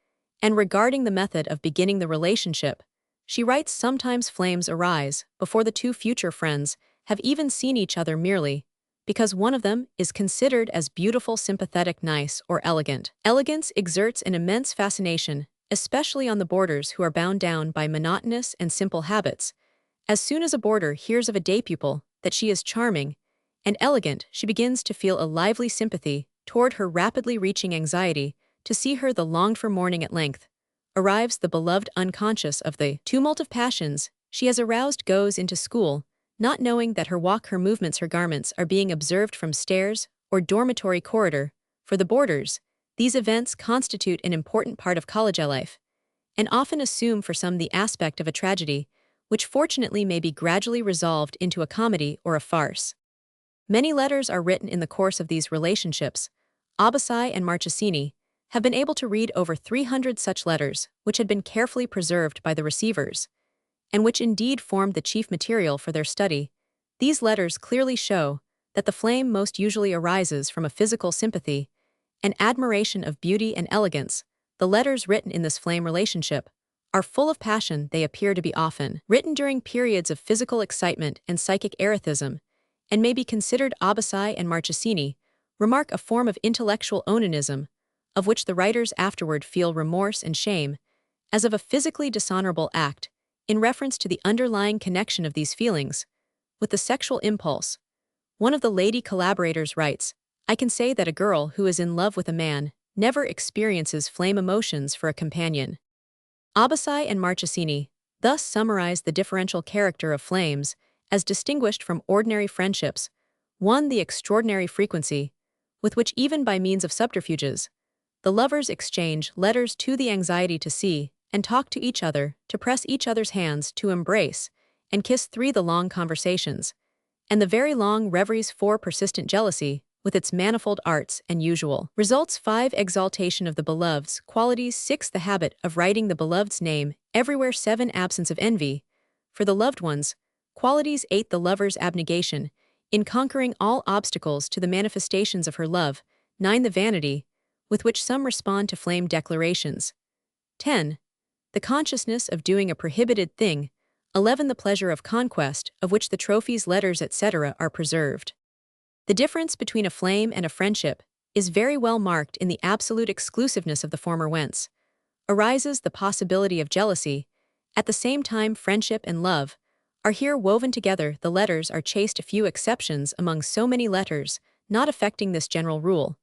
And regarding the method of beginning the relationship, she writes: sometimes flames arise before the two future friends have even seen each other, merely because one of them is considered as beautiful, sympathetic, nice, or elegant. Elegance exerts an immense fascination, especially on the boarders who are bound down by monotonous and simple habits. As soon as a boarder hears of a day pupil that she is charming and elegant, she begins to feel a lively sympathy toward her, rapidly reaching anxiety to see her. The longed-for morning at length arrives. The beloved, unconscious of the tumult of passions she has aroused, goes into school, not knowing that her walk, her movements, her garments are being observed from stairs or dormitory corridor. For the boarders, these events constitute an important part of college life, and often assume for some the aspect of a tragedy, which fortunately may be gradually resolved into a comedy or a farce. Many letters are written in the course of these relationships. Abbassai and Marchesini have been able to read over 300 such letters, which had been carefully preserved by the receivers, and which indeed formed the chief material for their study. These letters clearly show that the flame most usually arises from a physical sympathy, an admiration of beauty and elegance. The letters written in this flame relationship are full of passion. They appear to be often written during periods of physical excitement and psychic erethism, and may be considered Abbassai and Marchesini remark a form of intellectual onanism, of which the writers afterward feel remorse and shame, as of a physically dishonorable act, in reference to the underlying connection of these feelings with the sexual impulse. One of the lady collaborators writes, "I can say that a girl who is in love with a man never experiences flame emotions for a companion." Abbassai and Marchesini thus summarize the differential character of flames as distinguished from ordinary friendships. 1. The extraordinary frequency with which, even by means of subterfuges, the lovers exchange letters. 2. The anxiety to see and talk to each other, to press each other's hands, to embrace and kiss. 3. The long conversations and the very long reveries. 4. Persistent jealousy, with its manifold arts and usual results. 5. Exaltation of the beloved's qualities. 6. The habit of writing the beloved's name everywhere. 7. Absence of envy for the loved ones qualities. 8. The lover's abnegation in conquering all obstacles to the manifestations of her love. 9. The vanity with which some respond to flame declarations. 10. The consciousness of doing a prohibited thing. 11. The pleasure of conquest, of which the trophies, letters, etc. are preserved. The difference between a flame and a friendship is very well marked in the absolute exclusiveness of the former, whence arises the possibility of jealousy. At the same time, friendship and love are here woven together. The letters are chaste, a few exceptions among so many letters, not affecting this general rule.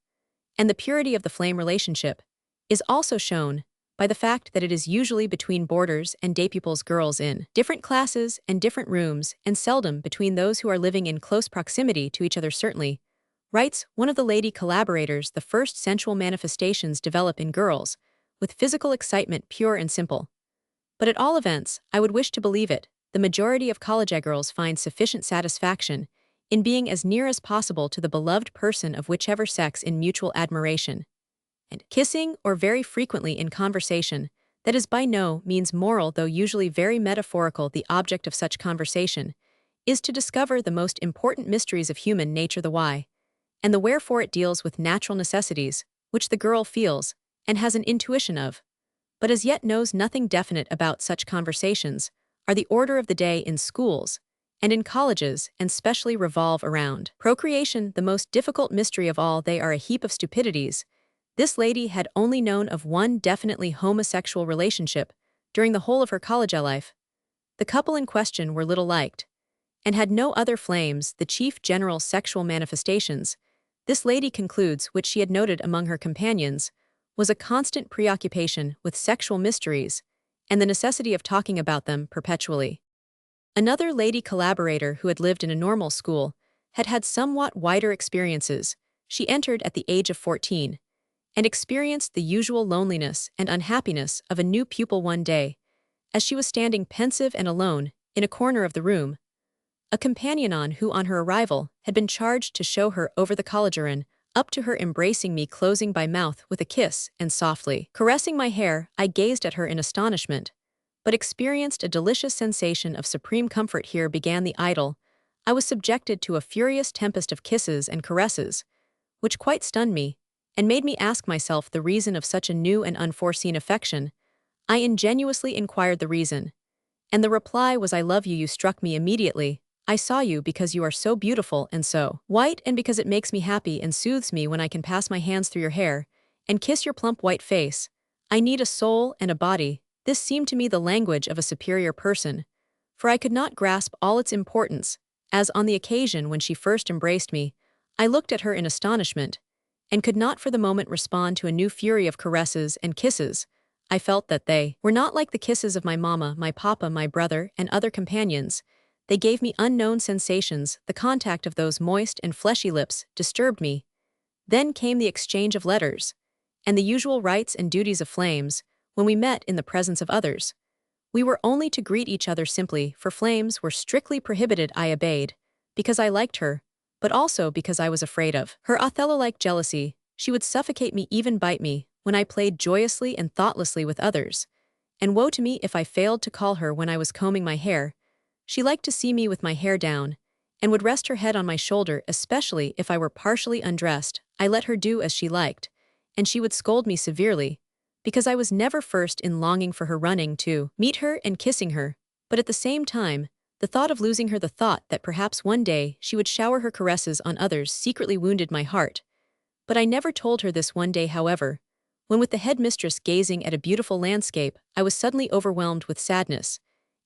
And the purity of the flame relationship is also shown by the fact that it is usually between boarders and day pupils, girls in different classes and different rooms, and seldom between those who are living in close proximity to each other. Certainly, writes one of the lady collaborators, the first sensual manifestations develop in girls, with physical excitement pure and simple. But at all events, I would wish to believe it, the majority of college girls find sufficient satisfaction in being as near as possible to the beloved person of whichever sex in mutual admiration and kissing, or very frequently in conversation, that is by no means moral, though usually very metaphorical. The object of such conversation is to discover the most important mysteries of human nature, the why and the wherefore. It deals with natural necessities, which the girl feels and has an intuition of, but as yet knows nothing definite about. Such conversations are the order of the day in schools and in colleges, and specially revolve around procreation, the most difficult mystery of all. They are a heap of stupidities. This lady had only known of one definitely homosexual relationship during the whole of her college life. The couple in question were little liked, and had no other flames, the chief general sexual manifestations, this lady concludes, which she had noted among her companions, was a constant preoccupation with sexual mysteries, and the necessity of talking about them perpetually. Another lady collaborator who had lived in a normal school had had somewhat wider experiences. She entered at the age of 14, and experienced the usual loneliness and unhappiness of a new pupil one day, as she was standing pensive and alone in a corner of the room. A companion who on her arrival had been charged to show her over the college urn, up to her embracing me, closing by mouth with a kiss and softly caressing my hair. I gazed at her in astonishment, but experienced a delicious sensation of supreme comfort. Here began the idyll. I was subjected to a furious tempest of kisses and caresses, which quite stunned me, and made me ask myself the reason of such a new and unforeseen affection. I ingenuously inquired the reason, and the reply was, "I love you. You struck me immediately. I saw you because you are so beautiful and so white, and because it makes me happy and soothes me when I can pass my hands through your hair and kiss your plump white face. I need a soul and a body." This seemed to me the language of a superior person, for I could not grasp all its importance, as on the occasion when she first embraced me, I looked at her in astonishment, and could not for the moment respond to a new fury of caresses and kisses. I felt that they were not like the kisses of my mamma, my papa, my brother, and other companions. They gave me unknown sensations. The contact of those moist and fleshy lips disturbed me. Then came the exchange of letters, and the usual rights and duties of flames, when we met in the presence of others. We were only to greet each other simply, for flames were strictly prohibited. I obeyed, because I liked her, but also because I was afraid of her Othello-like jealousy. She would suffocate me, even bite me, when I played joyously and thoughtlessly with others. And woe to me if I failed to call her when I was combing my hair. She liked to see me with my hair down, and would rest her head on my shoulder, especially if I were partially undressed. I let her do as she liked, and she would scold me severely, because I was never first in longing for her, running to meet her and kissing her. But at the same time, the thought of losing her, the thought that perhaps one day she would shower her caresses on others, secretly wounded my heart. But I never told her this. One day, however, when with the headmistress gazing at a beautiful landscape, I was suddenly overwhelmed with sadness,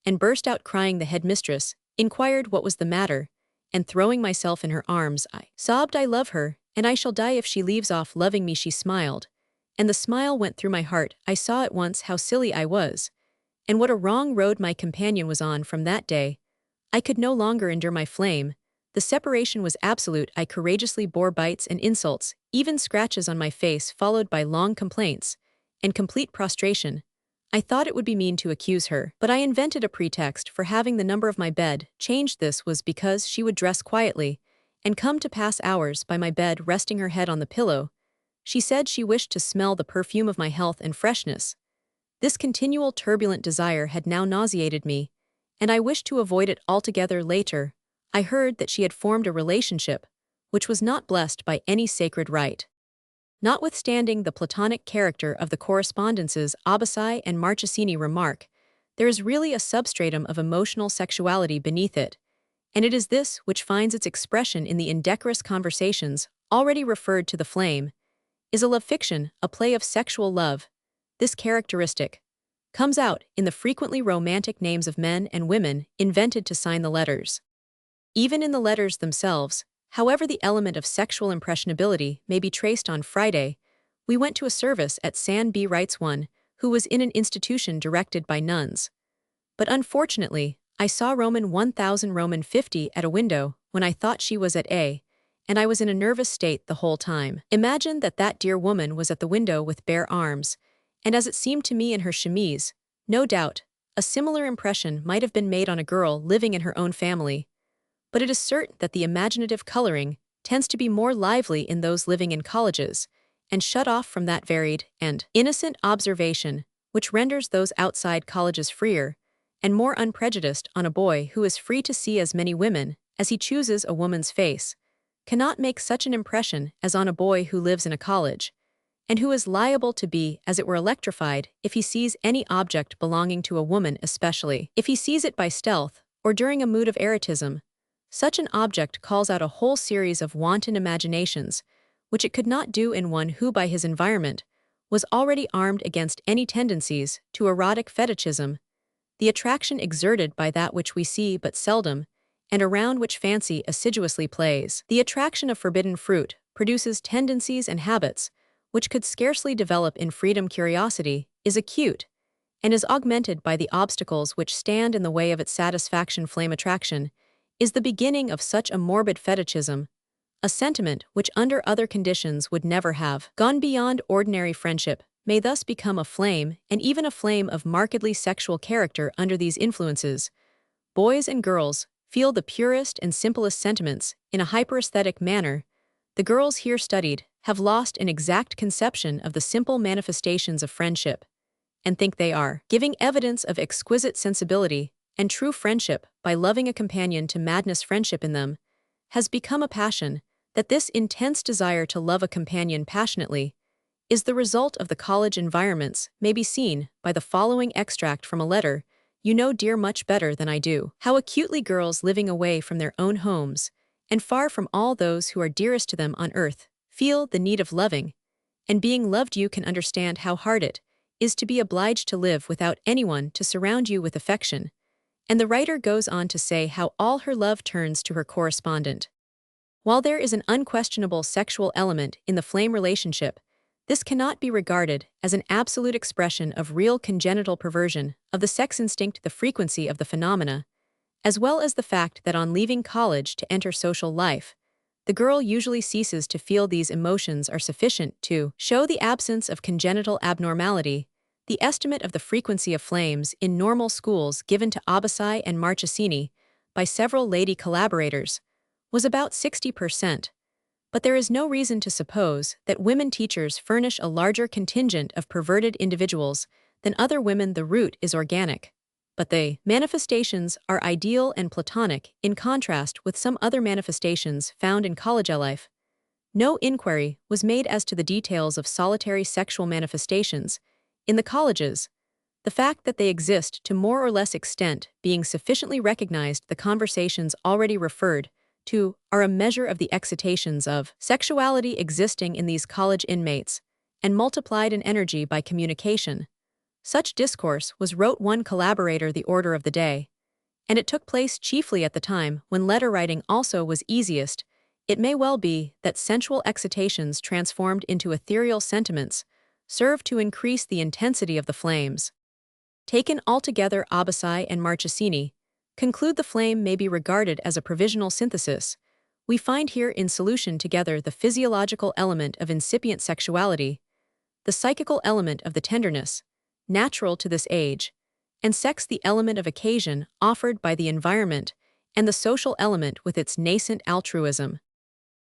and burst out crying. The headmistress inquired what was the matter, and throwing myself in her arms, I sobbed, "I love her, and I shall die if she leaves off loving me." She smiled, and the smile went through my heart. I saw at once how silly I was, and what a wrong road my companion was on. From that day, I could no longer endure my flame. The separation was absolute. I courageously bore bites and insults, even scratches on my face, followed by long complaints and complete prostration. I thought it would be mean to accuse her, but I invented a pretext for having the number of my bed changed. This was because she would dress quietly and come to pass hours by my bed, resting her head on the pillow. She said she wished to smell the perfume of my health and freshness. This continual turbulent desire had now nauseated me, and I wished to avoid it altogether. Later, I heard that she had formed a relationship which was not blessed by any sacred rite. Notwithstanding the Platonic character of the correspondences Abbassai and Marchesini remark, there is really a substratum of emotional sexuality beneath it, and it is this which finds its expression in the indecorous conversations already referred to. The Flame is a love fiction, a play of sexual love. This characteristic comes out in the frequently romantic names of men and women invented to sign the letters. Even in the letters themselves, however, the element of sexual impressionability may be traced. On Friday, we went to a service at San B. writes one, who was in an institution directed by nuns. But unfortunately, I saw Roman 1000 Roman 50 at a window when I thought she was at A, and I was in a nervous state the whole time. Imagine that dear woman was at the window with bare arms, and as it seemed to me, in her chemise. No doubt, a similar impression might have been made on a girl living in her own family, but it is certain that the imaginative coloring tends to be more lively in those living in colleges, and shut off from that varied and innocent observation which renders those outside colleges freer and more unprejudiced. On a boy who is free to see as many women as he chooses, a woman's face cannot make such an impression as on a boy who lives in a college, and who is liable to be, as it were, electrified if he sees any object belonging to a woman, especially if he sees it by stealth or during a mood of erotism. Such an object calls out a whole series of wanton imaginations, which it could not do in one who, by his environment, was already armed against any tendencies to erotic fetichism. The attraction exerted by that which we see but seldom, and around which fancy assiduously plays. The attraction of forbidden fruit produces tendencies and habits which could scarcely develop in freedom. Curiosity is acute, and is augmented by the obstacles which stand in the way of its satisfaction. Flame attraction is the beginning of such a morbid fetichism, a sentiment which under other conditions would never have gone beyond ordinary friendship, may thus become a flame, and even a flame of markedly sexual character. Under these influences, boys and girls feel the purest and simplest sentiments in a hyperesthetic manner. The girls here studied have lost an exact conception of the simple manifestations of friendship, and think they are giving evidence of exquisite sensibility and true friendship by loving a companion to madness. Friendship in them has become a passion. That this intense desire to love a companion passionately is the result of the college environments may be seen by the following extract from a letter. You know, dear, much better than I do, how acutely girls living away from their own homes, and far from all those who are dearest to them on earth, feel the need of loving, and being loved. You can understand how hard it is to be obliged to live without anyone to surround you with affection. And the writer goes on to say how all her love turns to her correspondent. While there is an unquestionable sexual element in the flame relationship, this cannot be regarded as an absolute expression of real congenital perversion of the sex instinct. The frequency of the phenomena, as well as the fact that on leaving college to enter social life, the girl usually ceases to feel these emotions, are sufficient to show the absence of congenital abnormality. the estimate of the frequency of flames in normal schools given to Abbassai and Marchesini by several lady collaborators was about 60%, but there is no reason to suppose that women teachers furnish a larger contingent of perverted individuals than other women. The root is organic, but the manifestations are ideal and platonic in contrast with some other manifestations found in college life. No inquiry was made as to the details of solitary sexual manifestations in the colleges, the fact that they exist to more or less extent being sufficiently recognized. The conversations already referred to are a measure of the excitations of sexuality existing in these college inmates, and multiplied in energy by communication. Such discourse was, wrote one collaborator, the order of the day, and it took place chiefly at the time when letter writing also was easiest. It may well be that sensual excitations transformed into ethereal sentiments serve to increase the intensity of the flames. Taken altogether, Abbassai and Marchesini conclude the flame may be regarded as a provisional synthesis. We find here in solution together the physiological element of incipient sexuality, the psychical element of the tenderness, natural to this age, and sex the element of occasion offered by the environment, and the social element with its nascent altruism.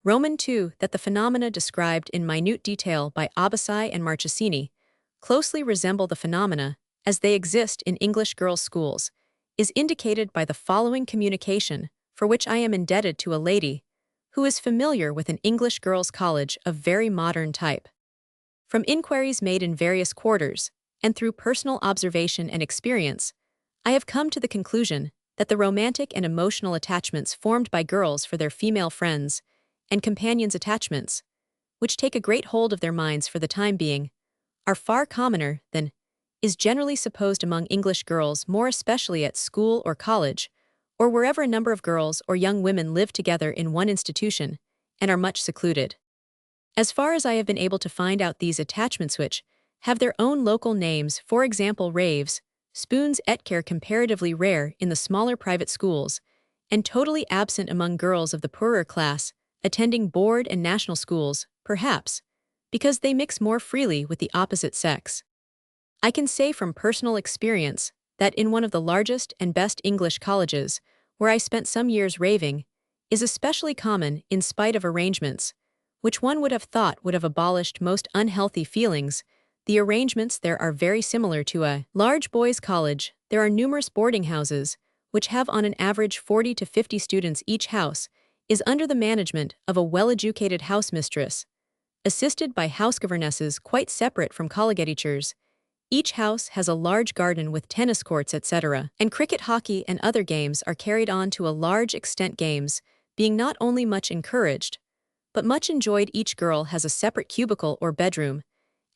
Roman 2. That the phenomena described in minute detail by Abbassai and Marchesini closely resemble the phenomena as they exist in English girls' schools is indicated by the following communication, for which I am indebted to a lady who is familiar with an English girls' college of very modern type. From inquiries made in various quarters, and through personal observation and experience, I have come to the conclusion that the romantic and emotional attachments formed by girls for their female friends and companions, attachments, which take a great hold of their minds for the time being, are far commoner than is generally supposed among English girls, more especially at school or college, or wherever a number of girls or young women live together in one institution and are much secluded. As far as I have been able to find out, these attachments, which have their own local names, for example raves, spoons, etc., comparatively rare in the smaller private schools, and totally absent among girls of the poorer class attending board and national schools, perhaps because they mix more freely with the opposite sex. I can say from personal experience that in one of the largest and best English colleges, where I spent some years, raving is especially common in spite of arrangements, which one would have thought would have abolished most unhealthy feelings. The arrangements there are very similar to a large boys' college. There are numerous boarding houses, which have on an average 40 to 50 students. Each house is under the management of a well-educated housemistress, assisted by housegovernesses quite separate from collegiators. Each house has a large garden with tennis courts, etc., and cricket, hockey, and other games are carried on to a large extent, games being not only much encouraged, but much enjoyed. Each girl has a separate cubicle or bedroom,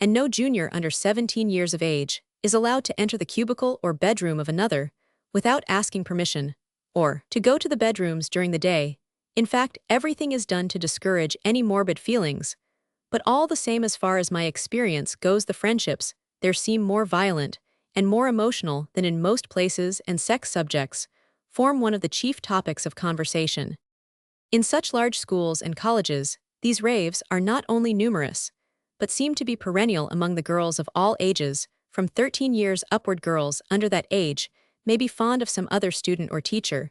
and no junior under 17 years of age is allowed to enter the cubicle or bedroom of another without asking permission, or to go to the bedrooms during the day. In fact, everything is done to discourage any morbid feelings, but all the same, as far as my experience goes, the friendships there seem more violent and more emotional than in most places, and sex subjects form one of the chief topics of conversation. In such large schools and colleges, these raves are not only numerous, but seem to be perennial among the girls of all ages. From 13 years upward, girls under that age may be fond of some other student or teacher,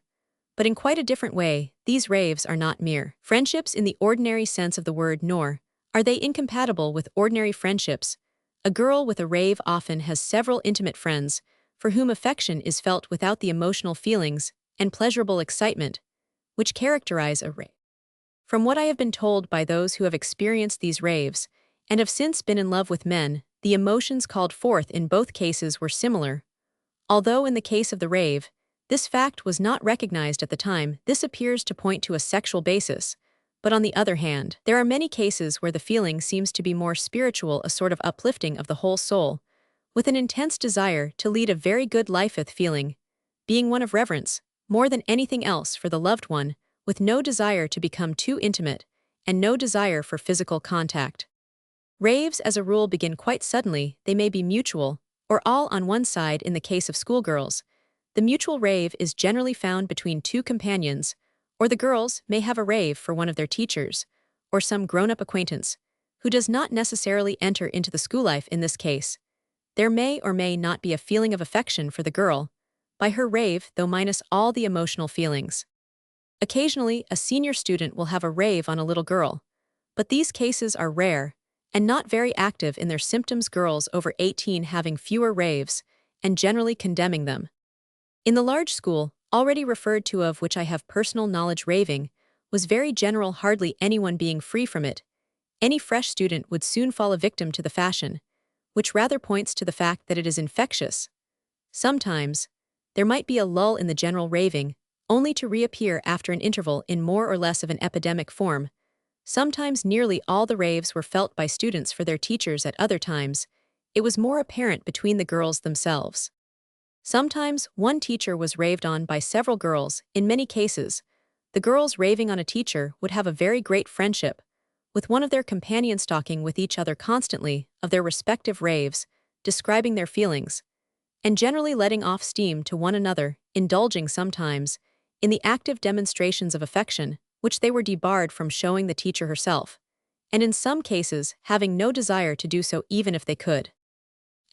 but in quite a different way. These raves are not mere friendships in the ordinary sense of the word, nor are they incompatible with ordinary friendships. A girl with a rave often has several intimate friends for whom affection is felt without the emotional feelings and pleasurable excitement which characterize a rave. From what I have been told by those who have experienced these raves and have since been in love with men, the emotions called forth in both cases were similar. Although in the case of the rave, this fact was not recognized at the time, this appears to point to a sexual basis. But on the other hand, there are many cases where the feeling seems to be more spiritual, a sort of uplifting of the whole soul, with an intense desire to lead a very good life, feeling being one of reverence, more than anything else, for the loved one, with no desire to become too intimate, and no desire for physical contact. Raves as a rule begin quite suddenly. They may be mutual, or all on one side. In the case of schoolgirls, the mutual rave is generally found between two companions, or the girls may have a rave for one of their teachers, or some grown-up acquaintance, who does not necessarily enter into the school life. In this case, There may or may not be a feeling of affection for the girl, by her rave though minus all the emotional feelings. Occasionally, a senior student will have a rave on a little girl, but these cases are rare and not very active in their symptoms. Girls over 18 having fewer raves and generally condemning them. In the large school, already referred to of which I have personal knowledge, raving was very general, hardly anyone being free from it. Any fresh student would soon fall a victim to the fashion, which rather points to the fact that it is infectious. Sometimes, there might be a lull in the general raving, only to reappear after an interval in more or less of an epidemic form. Sometimes nearly all the raves were felt by students for their teachers. At other times, it was more apparent between the girls themselves. Sometimes one teacher was raved on by several girls. In many cases, the girls raving on a teacher would have a very great friendship, with one of their companions talking with each other constantly of their respective raves, describing their feelings, and generally letting off steam to one another, indulging sometimes in the active demonstrations of affection, which they were debarred from showing the teacher herself, and in some cases having no desire to do so even if they could.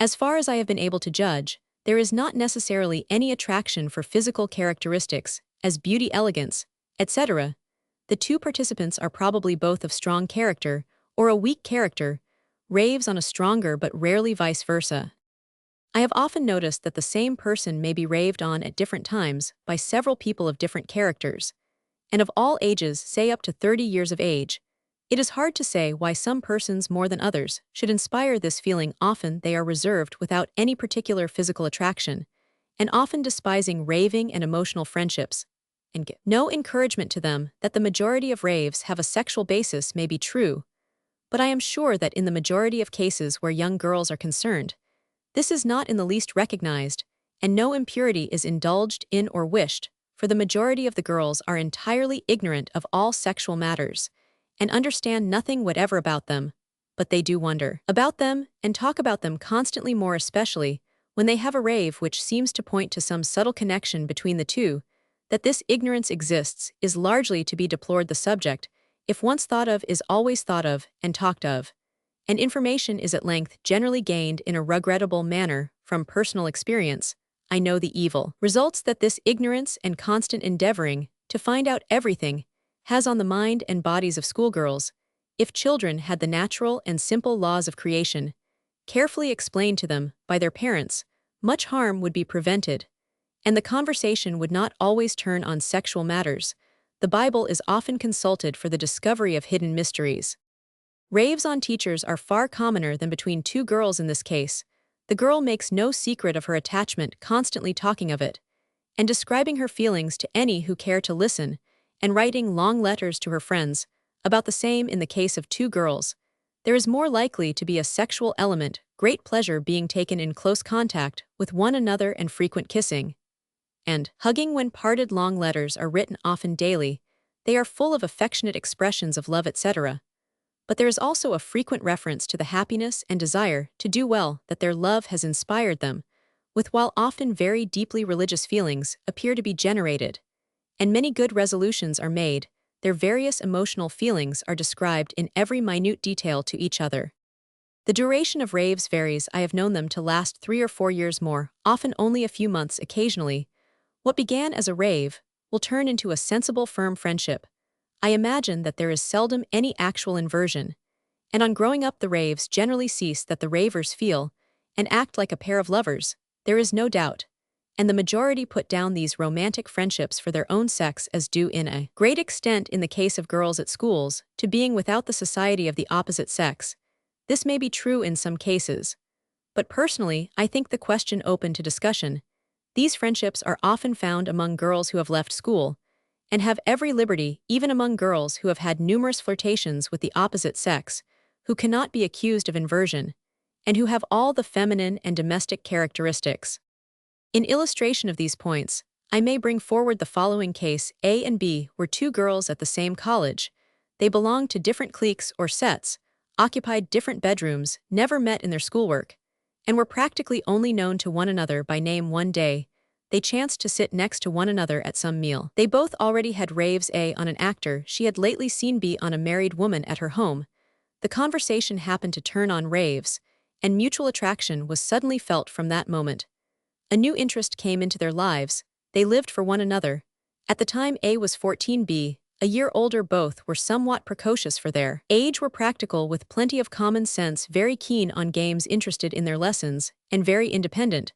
As far as I have been able to judge, there is not necessarily any attraction for physical characteristics, as beauty, elegance, etc. The two participants are probably both of strong character or a weak character, raves on a stronger but rarely vice versa. I have often noticed that the same person may be raved on at different times by several people of different characters, and of all ages, say up to 30 years of age. It is hard to say why some persons more than others should inspire this feeling. Often they are reserved without any particular physical attraction, and often despising raving and emotional friendships, and give no encouragement to them. That the majority of raves have a sexual basis may be true, but I am sure that in the majority of cases where young girls are concerned, this is not in the least recognized, and no impurity is indulged in or wished, for the majority of the girls are entirely ignorant of all sexual matters, and understand nothing whatever about them, but they do wonder about them and talk about them constantly, more especially when they have a rave, which seems to point to some subtle connection between the two. That this ignorance exists is largely to be deplored. The subject, if once thought of, is always thought of and talked of, and information is at length generally gained in a regrettable manner from personal experience. I know the evil results that this ignorance and constant endeavoring to find out everything has on the mind and bodies of schoolgirls. If children had the natural and simple laws of creation carefully explained to them by their parents, much harm would be prevented, and the conversation would not always turn on sexual matters. The Bible is often consulted for the discovery of hidden mysteries. Raves on teachers are far commoner than between two girls. In this case, the girl makes no secret of her attachment, constantly talking of it, and describing her feelings to any who care to listen, and writing long letters to her friends about the same. In the case of two girls, there is more likely to be a sexual element, great pleasure being taken in close contact with one another and frequent kissing and hugging when parted. Long letters are written often daily. They are full of affectionate expressions of love, etc. But there is also a frequent reference to the happiness and desire to do well that their love has inspired them, with while often very deeply religious feelings appear to be generated, and many good resolutions are made. Their various emotional feelings are described in every minute detail to each other. The duration of raves varies. I have known them to last 3 or 4 years more, often only a few months. Occasionally, what began as a rave will turn into a sensible, firm friendship. I imagine that there is seldom any actual inversion, and on growing up the raves generally cease. That the ravers feel and act like a pair of lovers, there is no doubt, and the majority put down these romantic friendships for their own sex, as due in a great extent in the case of girls at schools to being without the society of the opposite sex. This may be true in some cases, but personally I think the question open to discussion. These friendships are often found among girls who have left school, and have every liberty, even among girls who have had numerous flirtations with the opposite sex, who cannot be accused of inversion, and who have all the feminine and domestic characteristics. In illustration of these points, I may bring forward the following case. A and B were two girls at the same college. They belonged to different cliques or sets, occupied different bedrooms, never met in their schoolwork, and were practically only known to one another by name. One day, they chanced to sit next to one another at some meal. They both already had raves, A on an actor she had lately seen, B on a married woman at her home. The conversation happened to turn on raves, and mutual attraction was suddenly felt from that moment. A new interest came into their lives, they lived for one another. At the time A was 14B, a year older, both were somewhat precocious for their age, were practical with plenty of common sense, very keen on games, interested in their lessons, and very independent,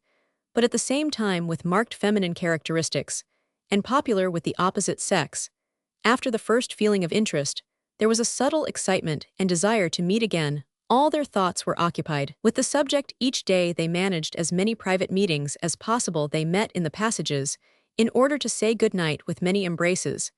but at the same time with marked feminine characteristics, and popular with the opposite sex. After the first feeling of interest, there was a subtle excitement and desire to meet again. All their thoughts were occupied with the subject. Each day they managed as many private meetings as possible. They met in the passages, in order to say good night with many embraces.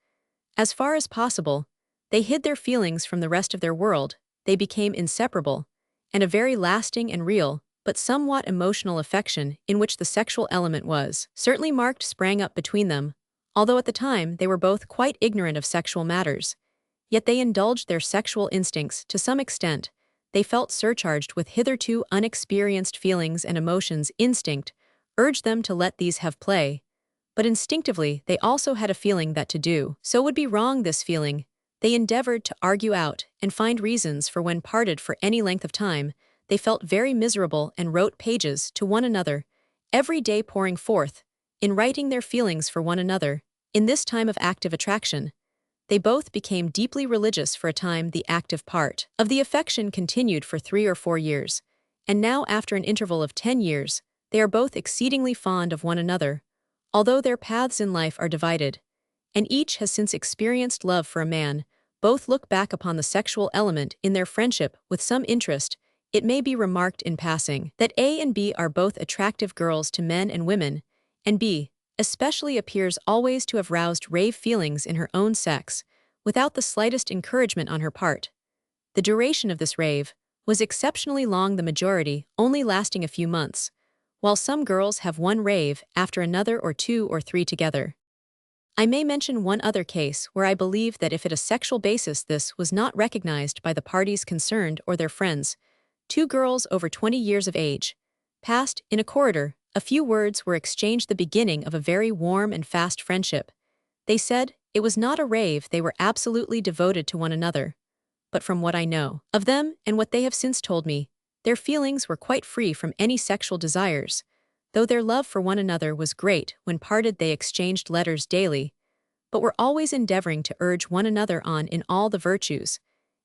As far as possible, they hid their feelings from the rest of their world. They became inseparable, and a very lasting and real, but somewhat emotional affection, in which the sexual element was certainly marked, sprang up between them. Although at the time they were both quite ignorant of sexual matters, yet they indulged their sexual instincts to some extent. They felt surcharged with hitherto unexperienced feelings and emotions. Instinct urged them to let these have play, but instinctively they also had a feeling that to do so would be wrong. This feeling they endeavored to argue out and find reasons for. When parted for any length of time, they felt very miserable and wrote pages to one another, every day pouring forth, in writing their feelings for one another. In this time of active attraction, they both became deeply religious. For a time the active part of the affection continued for 3 or 4 years, and now after an interval of 10 years, they are both exceedingly fond of one another, although their paths in life are divided, and each has since experienced love for a man. Both look back upon the sexual element in their friendship with some interest. It may be remarked in passing that A and B are both attractive girls to men and women, and B, especially, appears always to have roused rave feelings in her own sex, without the slightest encouragement on her part. The duration of this rave was exceptionally long, the majority only lasting a few months, while some girls have one rave after another, or 2 or 3 together. I may mention one other case where I believe that if at a sexual basis this was not recognized by the parties concerned or their friends. 2 girls over 20 years of age passed in a corridor. A few words were exchanged, the beginning of a very warm and fast friendship. They said it was not a rave, they were absolutely devoted to one another. But from what I know of them and what they have since told me, their feelings were quite free from any sexual desires. Though their love for one another was great, when parted they exchanged letters daily, but were always endeavoring to urge one another on in all the virtues.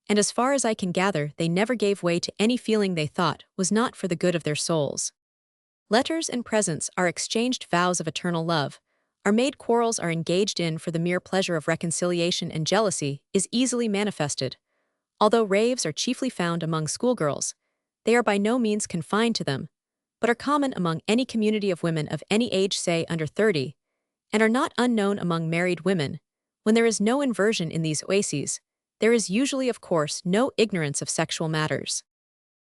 And as far as I can gather, they never gave way to any feeling they thought was not for the good of their souls. Letters and presents are exchanged, vows of eternal love are made, quarrels are engaged in for the mere pleasure of reconciliation, and jealousy is easily manifested. Although raves are chiefly found among schoolgirls, they are by no means confined to them, but are common among any community of women of any age, say under 30, and are not unknown among married women. When there is no inversion in these oases, there is usually, of course, no ignorance of sexual matters.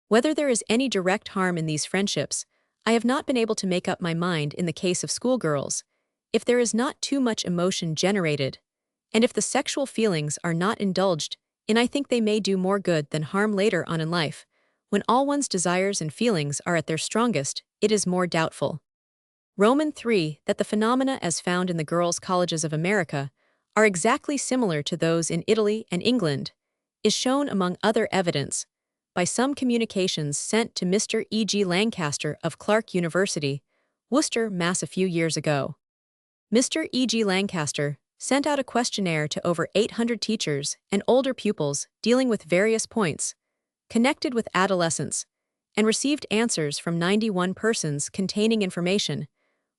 Whether there is any direct harm in these friendships, I have not been able to make up my mind. In the case of schoolgirls, if there is not too much emotion generated, and if the sexual feelings are not indulged in, I think they may do more good than harm later on in life. When all one's desires and feelings are at their strongest, it is more doubtful. Roman 3. That the phenomena as found in the girls' colleges of America are exactly similar to those in Italy and England is shown, among other evidence, by some communications sent to Mr. E. G. Lancaster of Clark University, Worcester, Mass. a few years ago. Mr. E. G. Lancaster sent out a questionnaire to over 800 teachers and older pupils dealing with various points connected with adolescence, and received answers from 91 persons containing information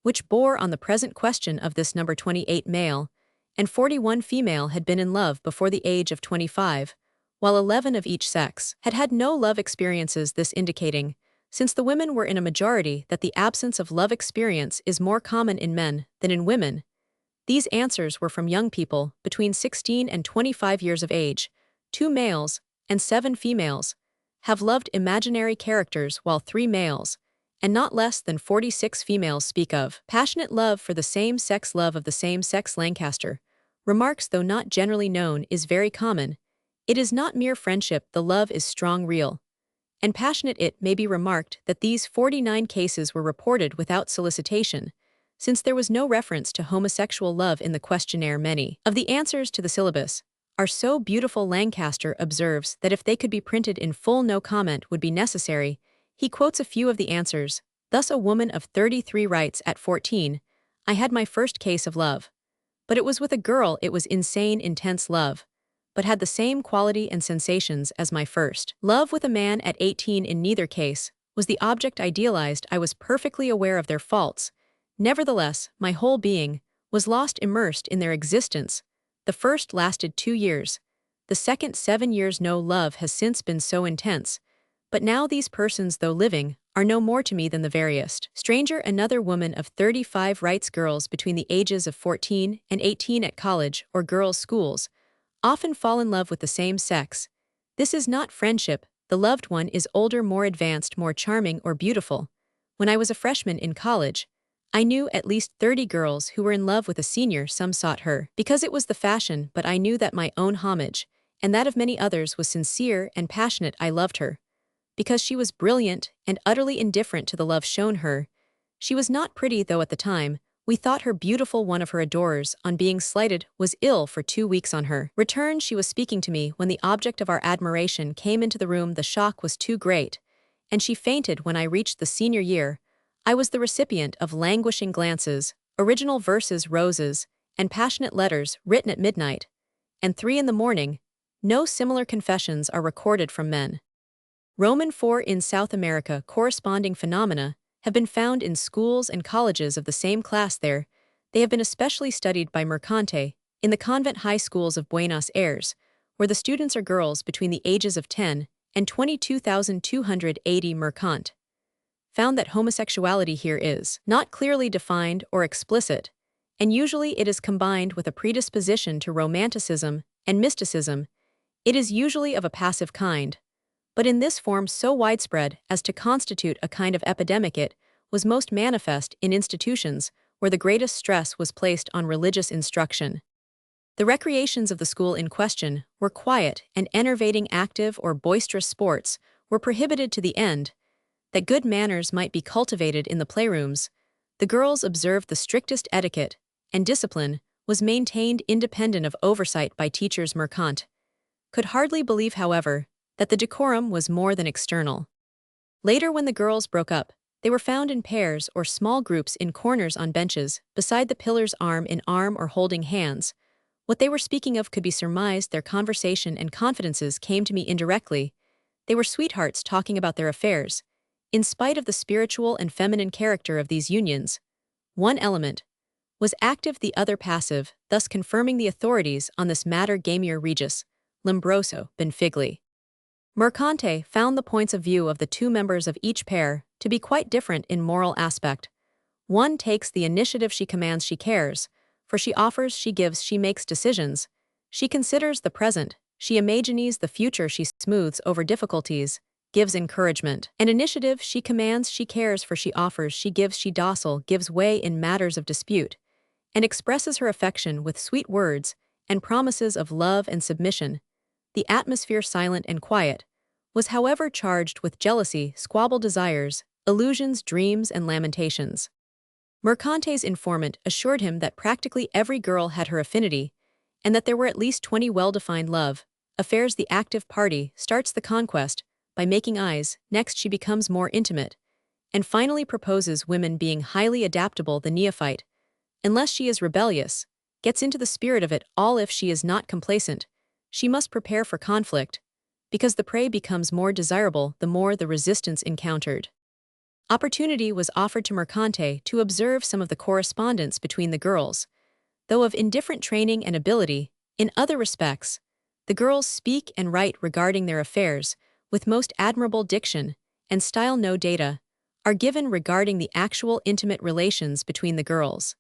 which bore on the present question of this number. 28 male and 41 female had been in love before the age of 25, while 11 of each sex had had no love experiences, this indicating, since the women were in a majority, that the absence of love experience is more common in men than in women. These answers were from young people between 16 and 25 years of age. 2 males and 7 females have loved imaginary characters, while 3 males and not less than 46 females speak of passionate love for the same sex. Love of the same sex, Lancaster remarks, though not generally known, is very common. It is not mere friendship, the love is strong, real, and passionate. It may be remarked that these 49 cases were reported without solicitation, since there was no reference to homosexual love in the questionnaire. Many of the answers to the syllabus are so beautiful. Lancaster observes that if they could be printed in full, no comment would be necessary. He quotes a few of the answers. Thus a woman of 33 writes at 14, "I had my first case of love. But it was with a girl. It was insane, intense love, but had the same quality and sensations as my first. Love with a man at 18 in neither case was the object idealized. I was perfectly aware of their faults. Nevertheless, my whole being was lost immersed in their existence. The first lasted 2 years. The second 7 years. No love has since been so intense. But now these persons, though living, are no more to me than the veriest stranger." Another woman of 35 writes, "Girls between the ages of 14 and 18 at college or girls' schools often fall in love with the same sex. This is not friendship. The loved one is older, more advanced, more charming or beautiful. When I was a freshman in college, I knew at least 30 girls who were in love with a senior. Some sought her because it was the fashion, but I knew that my own homage, and that of many others, was sincere and passionate. I loved her because she was brilliant and utterly indifferent to the love shown her. She was not pretty, though at the time we thought her beautiful. One of her adorers, on being slighted, was ill for 2 weeks on her return. She was speaking to me when the object of our admiration came into the room. The shock was too great, and she fainted. When I reached the senior year, I was the recipient of languishing glances, original verses, roses, and passionate letters written at midnight and 3 in the morning. No similar confessions are recorded from men. Roman 4 in South America. Corresponding phenomena have been found in schools and colleges of the same class there. They have been especially studied by Mercante in the convent high schools of Buenos Aires, where the students are girls between the ages of 10 and 22,280. Mercante found that homosexuality here is not clearly defined or explicit, and usually it is combined with a predisposition to romanticism and mysticism. It is usually of a passive kind, but in this form so widespread as to constitute a kind of epidemic. It was most manifest in institutions where the greatest stress was placed on religious instruction. The recreations of the school in question were quiet and enervating. Active or boisterous sports were prohibited to the end that good manners might be cultivated in the playrooms. The girls observed the strictest etiquette, and discipline was maintained independent of oversight by teachers. Mercante could hardly believe, however, that the decorum was more than external. Later, when the girls broke up, they were found in pairs or small groups in corners on benches, beside the pillars, arm in arm or holding hands. What they were speaking of could be surmised. Their conversation and confidences came to me indirectly. They were sweethearts talking about their affairs. In spite of the spiritual and feminine character of these unions, one element was active, the other passive, thus confirming the authorities on this matter. Gamir Regis, Lombroso, Benfigli. Mercante found the points of view of the two members of each pair to be quite different in moral aspect. One takes the initiative. She commands, she cares, for she offers, she gives, she makes decisions. She considers the present, she imagines the future, she smooths over difficulties, gives encouragement. An initiative, she commands, she cares, for she offers, she gives, she docile, gives way in matters of dispute, and expresses her affection with sweet words and promises of love and submission. The atmosphere, silent and quiet, was however charged with jealousy, squabble, desires, illusions, dreams, and lamentations. Mercante's informant assured him that practically every girl had her affinity, and that there were at least 20 well-defined love affairs. The active party starts the conquest by making eyes, next she becomes more intimate, and finally proposes. Women being highly adaptable, the neophyte, unless she is rebellious, gets into the spirit of it all. If she is not complacent, she must prepare for conflict, because the prey becomes more desirable the more the resistance encountered. Opportunity was offered to Mercante to observe some of the correspondence between the girls. Though of indifferent training and ability, in other respects, the girls speak and write regarding their affairs with most admirable diction and style. No data are given regarding the actual intimate relations between the girls.